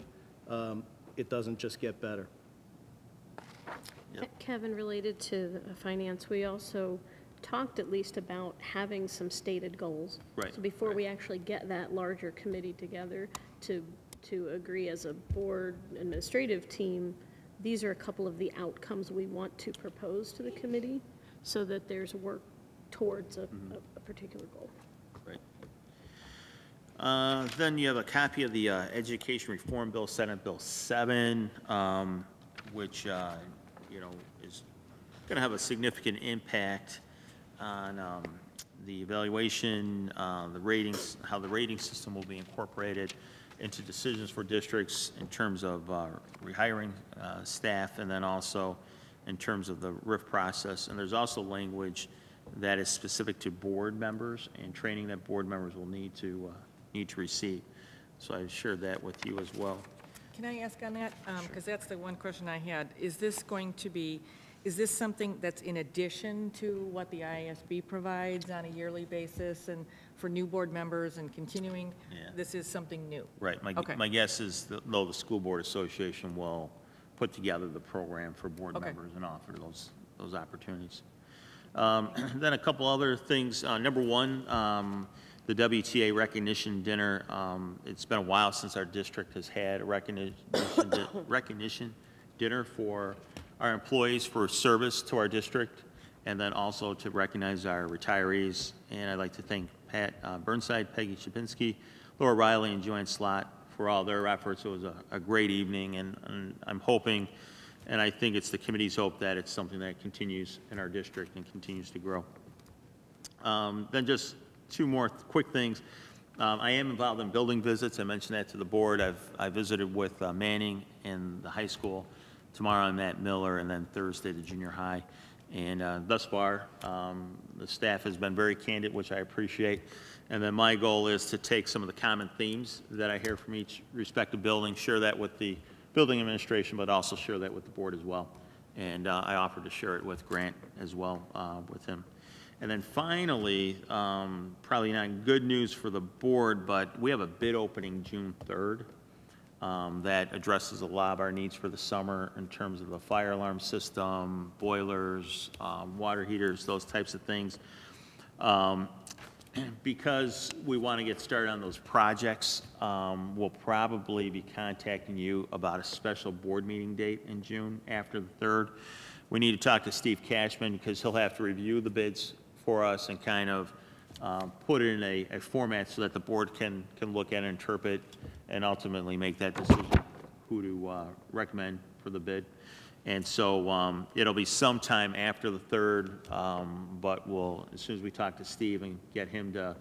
[SPEAKER 8] it doesn't just get better.
[SPEAKER 13] Kevin, related to the finance, we also talked at least about having some stated goals.
[SPEAKER 11] Right,
[SPEAKER 13] So before we actually get that larger committee together to agree as a board administrative team, these are a couple of the outcomes we want to propose to the committee so that there's work towards a particular goal.
[SPEAKER 11] Right. Then you have a copy of the Education Reform Bill, Senate Bill 7, which, you know, is going to have a significant impact on the evaluation, the ratings, how the rating system will be incorporated into decisions for districts in terms of rehiring staff, and then also in terms of the RIF process. And there's also language that is specific to board members and training that board members will need to receive. So I shared that with you as well.
[SPEAKER 1] Can I ask on that? Because that's the one question I had. Is this something that's in addition to what the IASB provides on a yearly basis and for new board members and continuing?
[SPEAKER 11] Yeah.
[SPEAKER 1] This is something new?
[SPEAKER 11] Right. My guess is that, though, the School Board Association will put together the program for board members and offer those opportunities. Then a couple other things. Number one, the WTA recognition dinner. It's been a while since our district has had a recognition dinner for our employees for service to our district, and then also to recognize our retirees. And I'd like to thank Pat Burnside, Peggy Chapinski, Laura Riley, and Joanne Slott for all their efforts. It was a great evening, and I'm hoping, and I think it's the committee's hope that it's something that continues in our district and continues to grow. Then just two more quick things. I am involved in building visits. I mentioned that to the board. I visited with Manning in the high school. Tomorrow I'm at Miller, and then Thursday the junior high. And thus far, the staff has been very candid, which I appreciate. And then my goal is to take some of the common themes that I hear from each respective building, share that with the building administration, but also share that with the board as well. And I offered to share it with Grant as well, with him. And then finally, probably not good news for the board, but we have a bid opening June 3rd. That addresses a lot of our needs for the summer in terms of the fire alarm system, boilers, water heaters, those types of things. Because we want to get started on those projects, we'll probably be contacting you about a special board meeting date in June after the 3rd. We need to talk to Steve Cashman because he'll have to review the bids for us and kind of put it in a format so that the board can look at and interpret and ultimately make that decision who to recommend for the bid. And so it'll be sometime after the 3rd, but as soon as we talk to Steve and get him to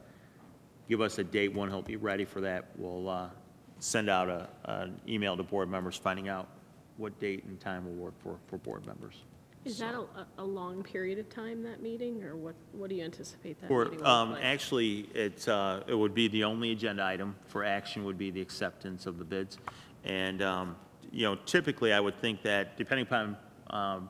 [SPEAKER 11] give us a date when he'll be ready for that, we'll send out an email to board members finding out what date and time will work for board members.
[SPEAKER 13] Is that a long period of time, that meeting, or what do you anticipate that
[SPEAKER 11] For,
[SPEAKER 13] meeting will look like?
[SPEAKER 11] actually, it would be the only agenda item for action would be the acceptance of the bids. And, you know, typically I would think that depending upon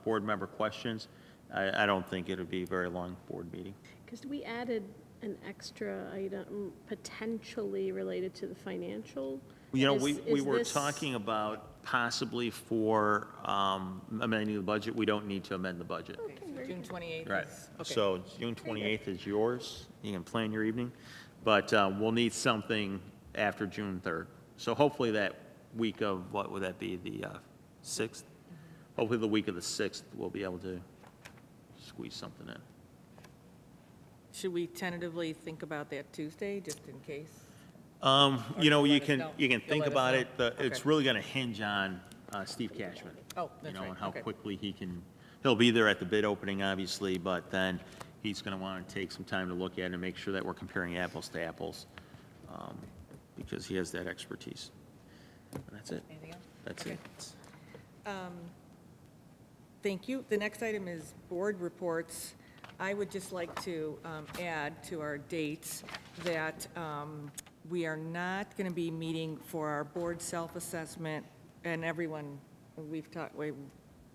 [SPEAKER 11] board member questions, I don't think it would be a very long board meeting.
[SPEAKER 13] Because we added an extra item potentially related to the financial.
[SPEAKER 11] You know, we were talking about possibly for amending the budget. We don't need to amend the budget.
[SPEAKER 1] Okay, so June 28th
[SPEAKER 11] Right.
[SPEAKER 1] is, okay.
[SPEAKER 11] So June 28th is yours. You can plan your evening. But we'll need something after June 3rd. So hopefully that week of, what would that be, the 6th? Hopefully the week of the 6th, we'll be able to squeeze something in.
[SPEAKER 1] Should we tentatively think about that Tuesday, just in case?
[SPEAKER 11] You know, you
[SPEAKER 1] let us
[SPEAKER 11] can
[SPEAKER 1] know.
[SPEAKER 11] think
[SPEAKER 1] You'll
[SPEAKER 11] about
[SPEAKER 1] let us
[SPEAKER 11] it.
[SPEAKER 1] know.
[SPEAKER 11] It's
[SPEAKER 1] Okay.
[SPEAKER 11] really going to hinge on Steve Cashman.
[SPEAKER 1] Oh, that's right.
[SPEAKER 11] And how
[SPEAKER 1] Okay.
[SPEAKER 11] quickly he'll be there at the bid opening, obviously, but then he's going to want to take some time to look at it and make sure that we're comparing apples to apples, because he has that expertise. And that's it.
[SPEAKER 1] Anything else?
[SPEAKER 11] That's
[SPEAKER 1] Okay.
[SPEAKER 11] it.
[SPEAKER 1] Thank you. The next item is board reports. I would just like to add to our dates that we are not going to be meeting for our board self-assessment, and everyone, we've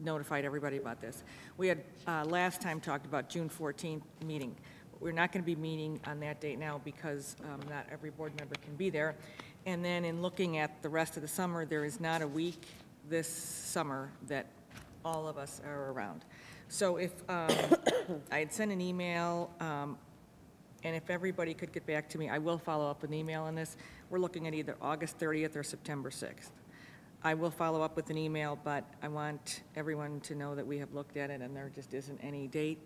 [SPEAKER 1] notified everybody about this. We had last time talked about June 14th meeting. We're not going to be meeting on that date now because not every board member can be there. And then in looking at the rest of the summer, there is not a week this summer that all of us are around. So if, I had sent an email, and if everybody could get back to me, I will follow up with an email on this. We're looking at either August 30th or September 6th. I will follow up with an email, but I want everyone to know that we have looked at it and there just isn't any date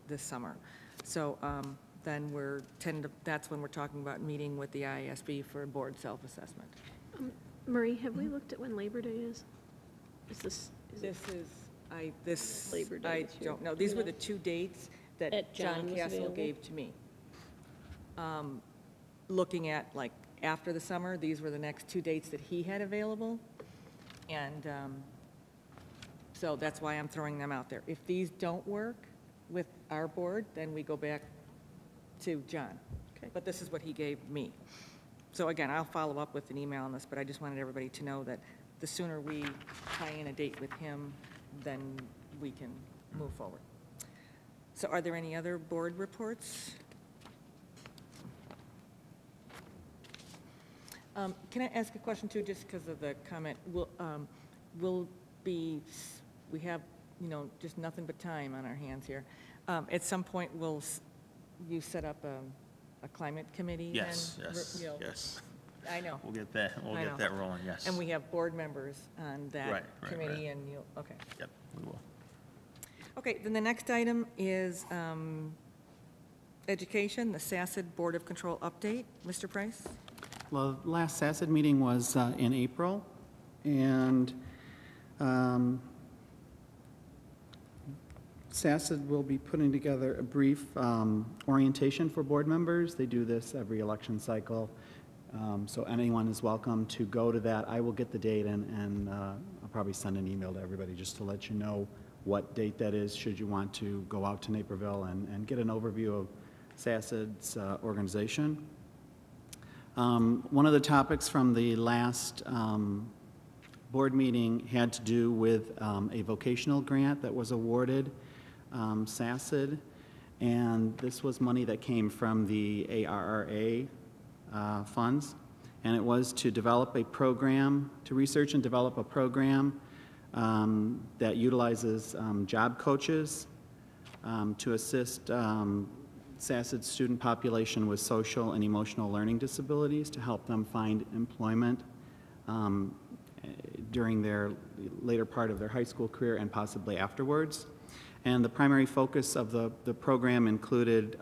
[SPEAKER 1] this summer. So then that's when we're talking about meeting with the IASB for board self-assessment.
[SPEAKER 13] Marie, have we looked at when Labor Day is? This Labor Day
[SPEAKER 1] I
[SPEAKER 13] this year.
[SPEAKER 1] don't know. These were the two dates that
[SPEAKER 13] That John
[SPEAKER 1] John
[SPEAKER 13] was
[SPEAKER 1] Castle
[SPEAKER 13] available?
[SPEAKER 1] gave to me. Looking at, like, after the summer, these were the next two dates that he had available. And so that's why I'm throwing them out there. If these don't work with our board, then we go back to John.
[SPEAKER 13] Okay.
[SPEAKER 1] But this is what he gave me. So again, I'll follow up with an email on this, but I just wanted everybody to know that the sooner we tie in a date with him, then we can move forward. So are there any other board reports? Can I ask a question too, just because of the comment? We have, just nothing but time on our hands here. At some point, you set up a climate committee?
[SPEAKER 11] Yes,
[SPEAKER 1] then?
[SPEAKER 11] yes, yes.
[SPEAKER 1] I know.
[SPEAKER 11] We'll get that rolling, yes.
[SPEAKER 1] And we have board members on that
[SPEAKER 11] Right,
[SPEAKER 1] committee,
[SPEAKER 11] right.
[SPEAKER 1] and okay.
[SPEAKER 11] Yep, we will.
[SPEAKER 1] Okay, then the next item is education, the SACID Board of Control update. Mr. Price?
[SPEAKER 15] Well, the last SACID meeting was in April, and SACID will be putting together a brief orientation for board members. They do this every election cycle, so anyone is welcome to go to that. I will get the date, and I'll probably send an email to everybody just to let you know what date that is, should you want to go out to Naperville and get an overview of SACID's organization. One of the topics from the last board meeting had to do with a vocational grant that was awarded SACID, and this was money that came from the ARRA funds, and it was to develop a program, to research and develop a program that utilizes job coaches to assist SACID student population with social and emotional learning disabilities to help them find employment during their later part of their high school career and possibly afterwards. And the primary focus of the program included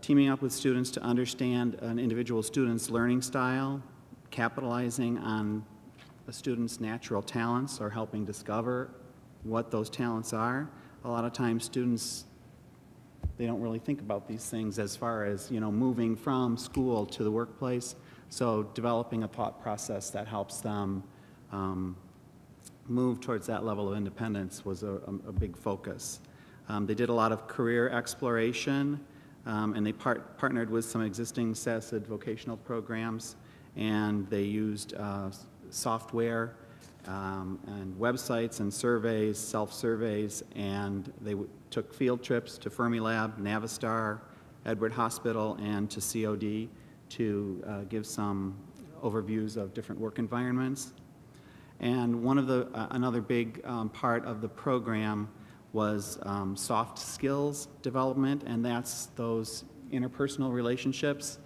[SPEAKER 15] teaming up with students to understand an individual student's learning style, capitalizing on a student's natural talents or helping discover what those talents are. A lot of times students, they don't really think about these things as far as, moving from school to the workplace. So developing a thought process that helps them move towards that level of independence was a big focus. They did a lot of career exploration, and they partnered with some existing SACID vocational programs, and they used software and websites and surveys, self-surveys, and they took field trips to Fermilab, Navistar, Edward Hospital, and to COD to give some overviews of different work environments. And one of the another big part of the program was soft skills development, and that's those interpersonal relationships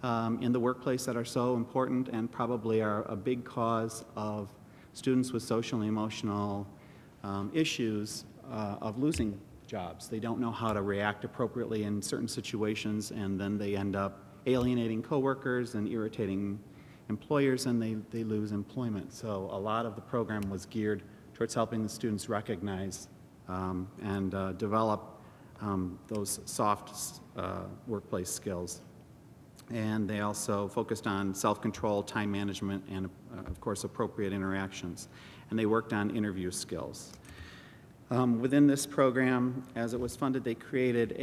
[SPEAKER 15] in the workplace that are so important and probably are a big cause of students with social and emotional issues of losing jobs. They don't know how to react appropriately in certain situations, and then they end up alienating coworkers and irritating employers, and they lose employment. So a lot of the program was geared towards helping the students recognize and develop those soft workplace skills. And they also focused on self-control, time management, and of course appropriate interactions. And they worked on interview skills. Within this program, as it was funded, they created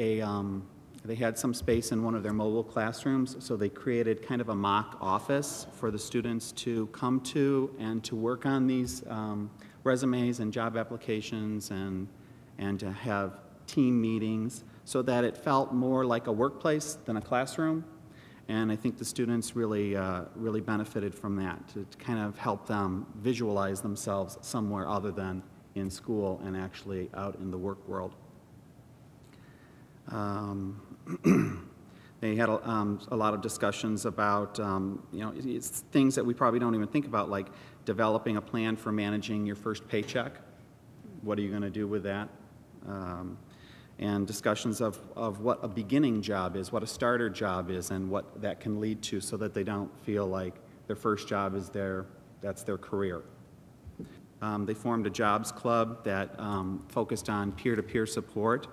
[SPEAKER 15] they had some space in one of their mobile classrooms, so they created kind of a mock office for the students to come to and to work on these resumes and job applications and to have team meetings so that it felt more like a workplace than a classroom. And I think the students really benefited from that, to kind of help them visualize themselves somewhere other than in school and actually out in the work world. They had a lot of discussions about, it's things that we probably don't even think about, like developing a plan for managing your first paycheck. What are you going to do with that? And discussions of what a beginning job is, what a starter job is, and what that can lead to, so that they don't feel like their first job is that's their career. They formed a jobs club that focused on peer-to-peer support,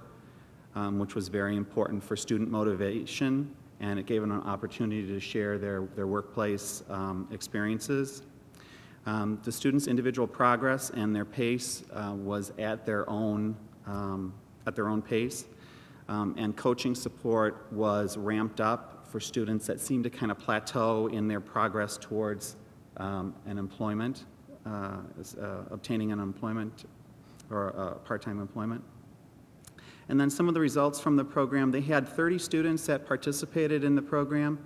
[SPEAKER 15] which was very important for student motivation, and it gave them an opportunity to share their workplace experiences. The students' individual progress and their pace was at their own pace, and coaching support was ramped up for students that seemed to kind of plateau in their progress towards an employment, obtaining an employment or part-time employment. And then some of the results from the program, they had 30 students that participated in the program,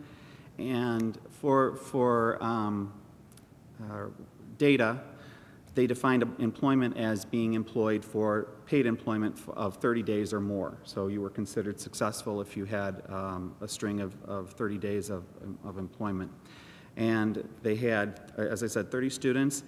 [SPEAKER 15] and for data, they defined employment as being employed for paid employment of 30 days or more. So you were considered successful if you had a string of 30 days of employment. And they had, as I said, 30 students.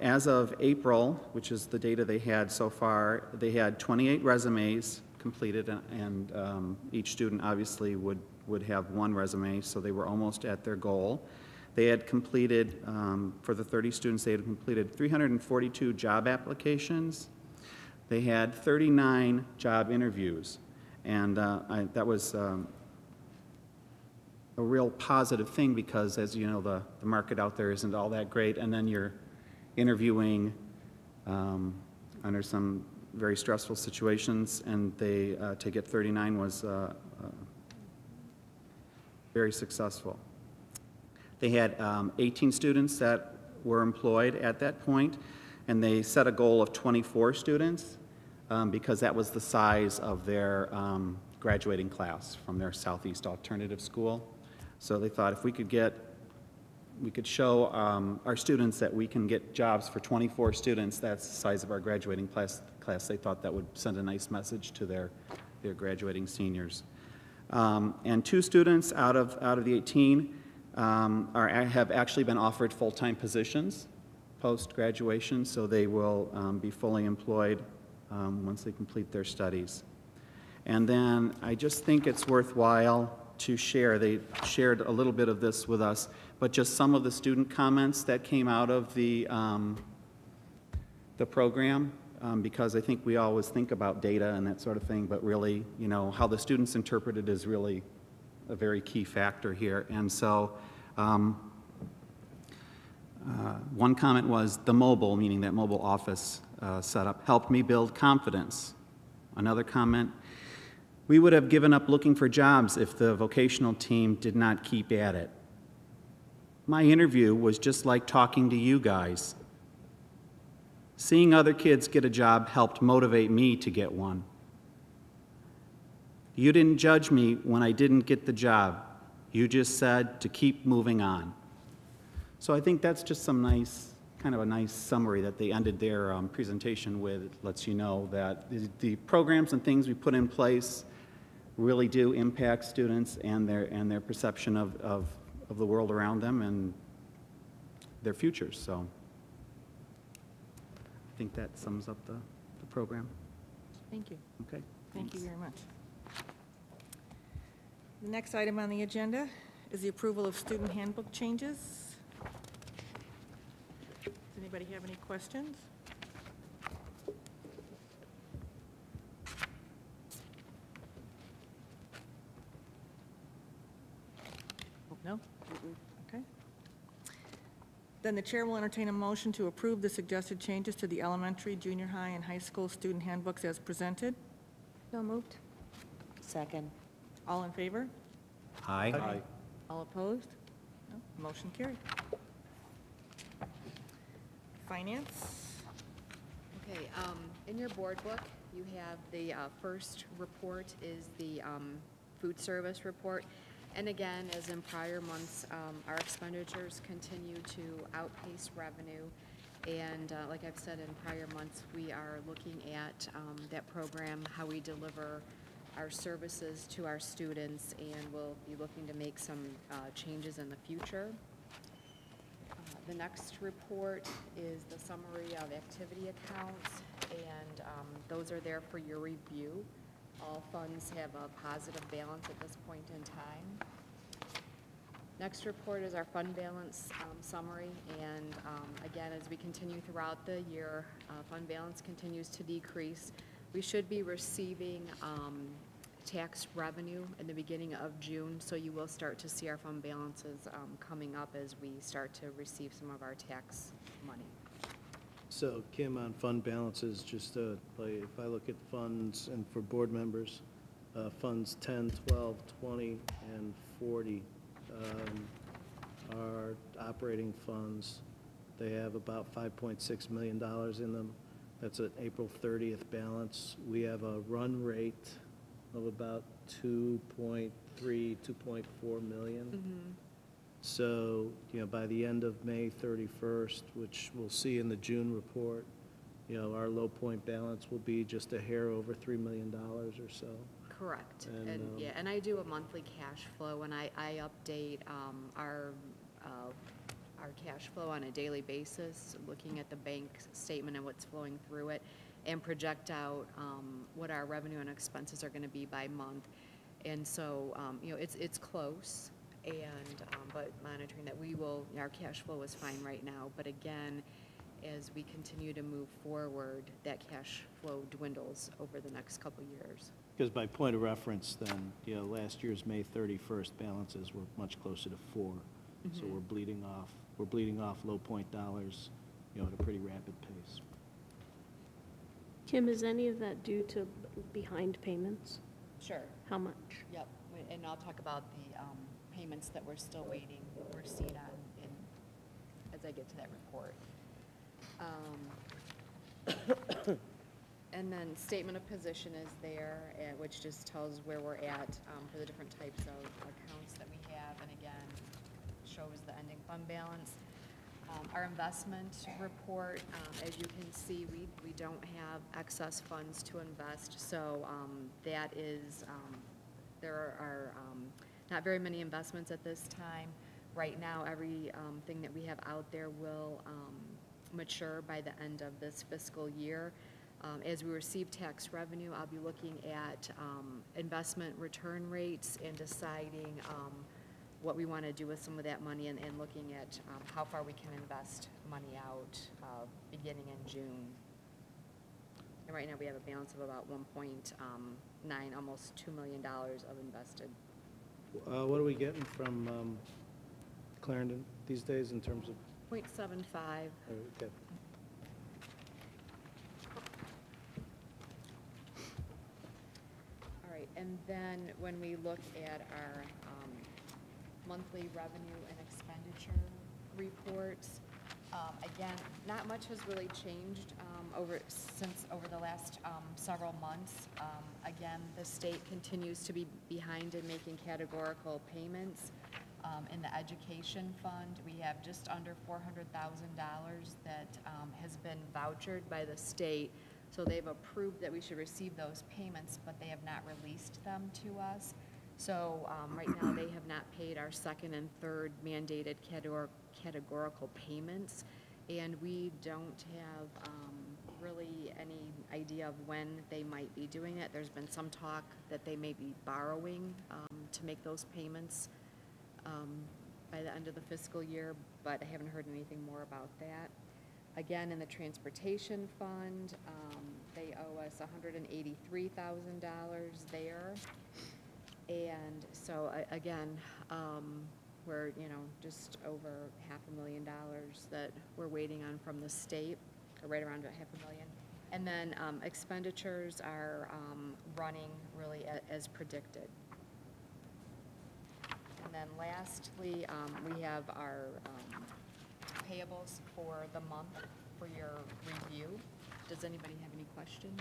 [SPEAKER 15] As of April, which is the data they had so far, they had 28 resumes completed, and each student obviously would have one resume, so they were almost at their goal. They had completed, for the 30 students, they had completed 342 job applications. They had 39 job interviews, and that was a real positive thing, because, as you know, the market out there isn't all that great, and then you're interviewing under some very stressful situations, and they to get 39 was very successful. They had 18 students that were employed at that point, and they set a goal of 24 students because that was the size of their graduating class from their Southeast Alternative School. So they thought if we could show our students that we can get jobs for 24 students, that's the size of our graduating class. They thought that would send a nice message to their graduating seniors. And 2 students out of the 18 have actually been offered full-time positions post-graduation, so they will be fully employed once they complete their studies. And then I just think it's worthwhile to share, they shared a little bit of this with us, but just some of the student comments that came out of the program, because I think we always think about data and that sort of thing, but really, you know, how the students interpret it is really a very key factor here. And so one comment was the mobile, meaning that mobile office setup, helped me build confidence. Another comment, we would have given up looking for jobs if the vocational team did not keep at it. My interview was just like talking to you guys. Seeing other kids get a job helped motivate me to get one. You didn't judge me when I didn't get the job. You just said to keep moving on. So I think that's just some nice, kind of a nice summary that they ended their presentation with. It lets you know that the programs and things we put in place really do impact students and their perception of the world around them and their futures. So I think that sums up the program.
[SPEAKER 1] Thank you.
[SPEAKER 15] Okay.
[SPEAKER 1] Thank you very much. The next item on the agenda is the approval of student handbook changes. Does anybody have any questions? No? Okay. Then the chair will entertain a motion to approve the suggested changes to the elementary, junior high, and high school student handbooks as presented.
[SPEAKER 10] So moved.
[SPEAKER 3] Second.
[SPEAKER 1] All in favor?
[SPEAKER 15] Aye.
[SPEAKER 12] Aye.
[SPEAKER 1] All opposed? No. Motion carried. Finance?
[SPEAKER 16] Okay, in your board book, you have the first report is the food service report. And again, as in prior months, our expenditures continue to outpace revenue. And like I've said in prior months, we are looking at that program, how we deliver our services to our students, and we'll be looking to make some changes in the future. The next report is the summary of activity accounts, and those are there for your review. All funds have a positive balance at this point in time. Next report is our fund balance summary, and again, as we continue throughout the year, fund balance continues to decrease. We should be receiving tax revenue in the beginning of June, so you will start to see our fund balances coming up as we start to receive some of our tax money.
[SPEAKER 8] So Kim, on fund balances, just if I look at funds and for board members, funds 10, 12, 20, and 40 are operating funds. They have about $5.6 million in them. That's an April 30th balance. We have a run rate of about 2.3, 2.4 million.
[SPEAKER 16] Mm-hmm.
[SPEAKER 8] So, by the end of May 31st, which we'll see in the June report, our low point balance will be just a hair over $3 million or so.
[SPEAKER 16] Correct.
[SPEAKER 8] And,
[SPEAKER 16] Yeah, and I do a monthly cash flow, and I update our cash flow on a daily basis, looking at the bank statement and what's flowing through it, and project out what our revenue and expenses are going to be by month. And so, it's close, and but monitoring that our cash flow is fine right now. But again, as we continue to move forward, that cash flow dwindles over the next couple years.
[SPEAKER 8] Because by point of reference, then, last year's May 31st balances were much closer to 4. Mm-hmm. So we're bleeding off low point dollars, at a pretty rapid pace.
[SPEAKER 13] Kim, is any of that due to behind payments?
[SPEAKER 16] Sure.
[SPEAKER 13] How much?
[SPEAKER 16] Yep, and I'll talk about the payments that we're still waiting receipt on as I get to that report. And then statement of position is there, which just tells where we're at for the different types of accounts that we have, and again, shows the ending fund balance. Our investment report, as you can see, we don't have excess funds to invest, so that is, there are not very many investments at this time. Right now, everything that we have out there will mature by the end of this fiscal year. As we receive tax revenue, I'll be looking at investment return rates and deciding what we want to do with some of that money, and looking at how far we can invest money out beginning in June. And right now we have a balance of about 1.9, almost $2 million of invested.
[SPEAKER 8] What are we getting from Clarendon these days in terms of?
[SPEAKER 16] 0.75.
[SPEAKER 8] Okay.
[SPEAKER 16] All right, and then when we look at our monthly revenue and expenditure reports, again, not much has really changed over the last several months. Again, the state continues to be behind in making categorical payments. In the education fund, we have just under $400,000 that has been vouchered by the state. So they've approved that we should receive those payments, but they have not released them to us. So right now, they have not paid our second and third mandated categorical payments, and we don't have really any idea of when they might be doing it. There's been some talk that they may be borrowing to make those payments by the end of the fiscal year, but I haven't heard anything more about that. Again, in the transportation fund, they owe us $183,000 there. And so, again, we're, just over $500,000 that we're waiting on from the state, or right around $500,000. And then expenditures are running really as predicted. And then lastly, we have our payables for the month for your review. Does anybody have any questions?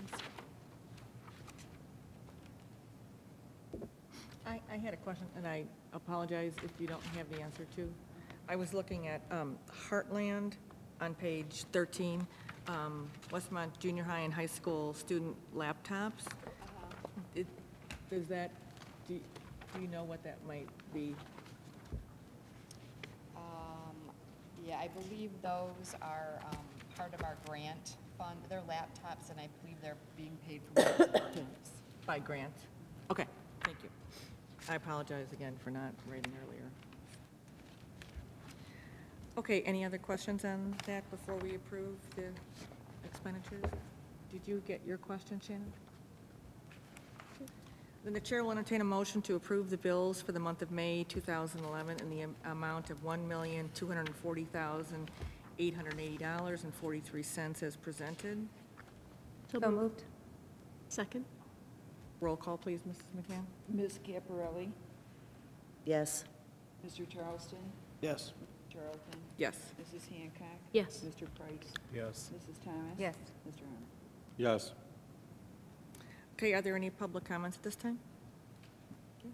[SPEAKER 1] I had a question, and I apologize if you don't have the answer to. I was looking at Heartland on page 13, Westmont Junior High and High School student laptops. Does that, do you know what that might be?
[SPEAKER 16] Yeah, I believe those are part of our grant fund. They're laptops, and I believe they're being paid for
[SPEAKER 1] By grant? Okay, thank you. I apologize again for not writing earlier. Okay, any other questions on that before we approve the expenditures? Did you get your question, Shannon? Then the chair will entertain a motion to approve the bills for the month of May 2011 in the amount of $1,240,880.43 as presented.
[SPEAKER 10] So moved.
[SPEAKER 13] Second?
[SPEAKER 1] Roll call, please, Mrs. McCann.
[SPEAKER 2] Ms. Caparelli?
[SPEAKER 3] Yes.
[SPEAKER 2] Mr. Charleston?
[SPEAKER 8] Yes.
[SPEAKER 2] Mr. Charlton?
[SPEAKER 1] Yes.
[SPEAKER 2] Mrs. Hancock?
[SPEAKER 13] Yes.
[SPEAKER 2] Mr. Price?
[SPEAKER 8] Yes.
[SPEAKER 2] Mrs. Thomas?
[SPEAKER 10] Yes.
[SPEAKER 2] Mr. Arnold?
[SPEAKER 12] Yes.
[SPEAKER 1] Okay, are there any public comments at this time? Okay.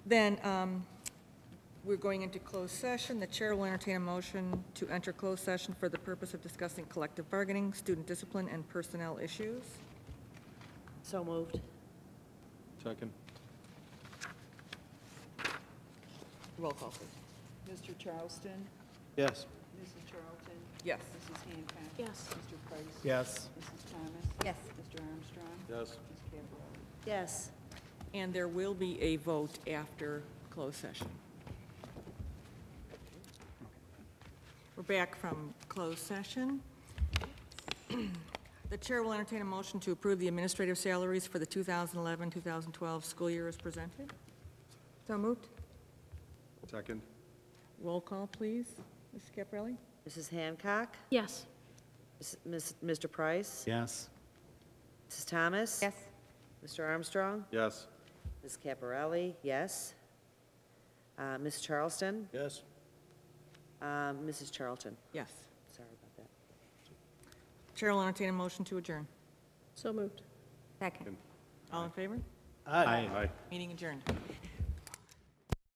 [SPEAKER 1] Then, we're going into closed session. The chair will entertain a motion to enter closed session for the purpose of discussing collective bargaining, student discipline, and personnel issues.
[SPEAKER 3] So moved.
[SPEAKER 12] Second.
[SPEAKER 1] Roll call, please.
[SPEAKER 2] Mr. Charleston?
[SPEAKER 8] Yes.
[SPEAKER 2] Mrs. Charlton?
[SPEAKER 1] Yes.
[SPEAKER 2] Mrs. Hancock?
[SPEAKER 13] Yes.
[SPEAKER 2] Mr. Price?
[SPEAKER 8] Yes.
[SPEAKER 2] Mrs. Thomas?
[SPEAKER 10] Yes.
[SPEAKER 2] Mr. Armstrong?
[SPEAKER 12] Yes.
[SPEAKER 2] Ms. Caparelli?
[SPEAKER 3] Yes.
[SPEAKER 1] And there will be a vote after closed session. We're back from closed session. The chair will entertain a motion to approve the administrative salaries for the 2011-2012 school year as presented.
[SPEAKER 10] So moved.
[SPEAKER 12] Second.
[SPEAKER 1] Roll call, please. Ms. Caparelli?
[SPEAKER 3] Mrs. Hancock?
[SPEAKER 13] Yes.
[SPEAKER 3] Mr. Price?
[SPEAKER 15] Yes.
[SPEAKER 3] Mrs. Thomas?
[SPEAKER 10] Yes.
[SPEAKER 3] Mr. Armstrong?
[SPEAKER 12] Yes.
[SPEAKER 3] Ms. Caparelli, yes. Ms. Charleston?
[SPEAKER 8] Yes.
[SPEAKER 3] Mrs. Charlton?
[SPEAKER 1] Yes.
[SPEAKER 3] Sorry about that.
[SPEAKER 1] Chair will entertain a motion to adjourn.
[SPEAKER 13] So moved.
[SPEAKER 10] Second.
[SPEAKER 1] All in favor?
[SPEAKER 8] Aye.
[SPEAKER 12] Aye.
[SPEAKER 1] Meeting adjourned.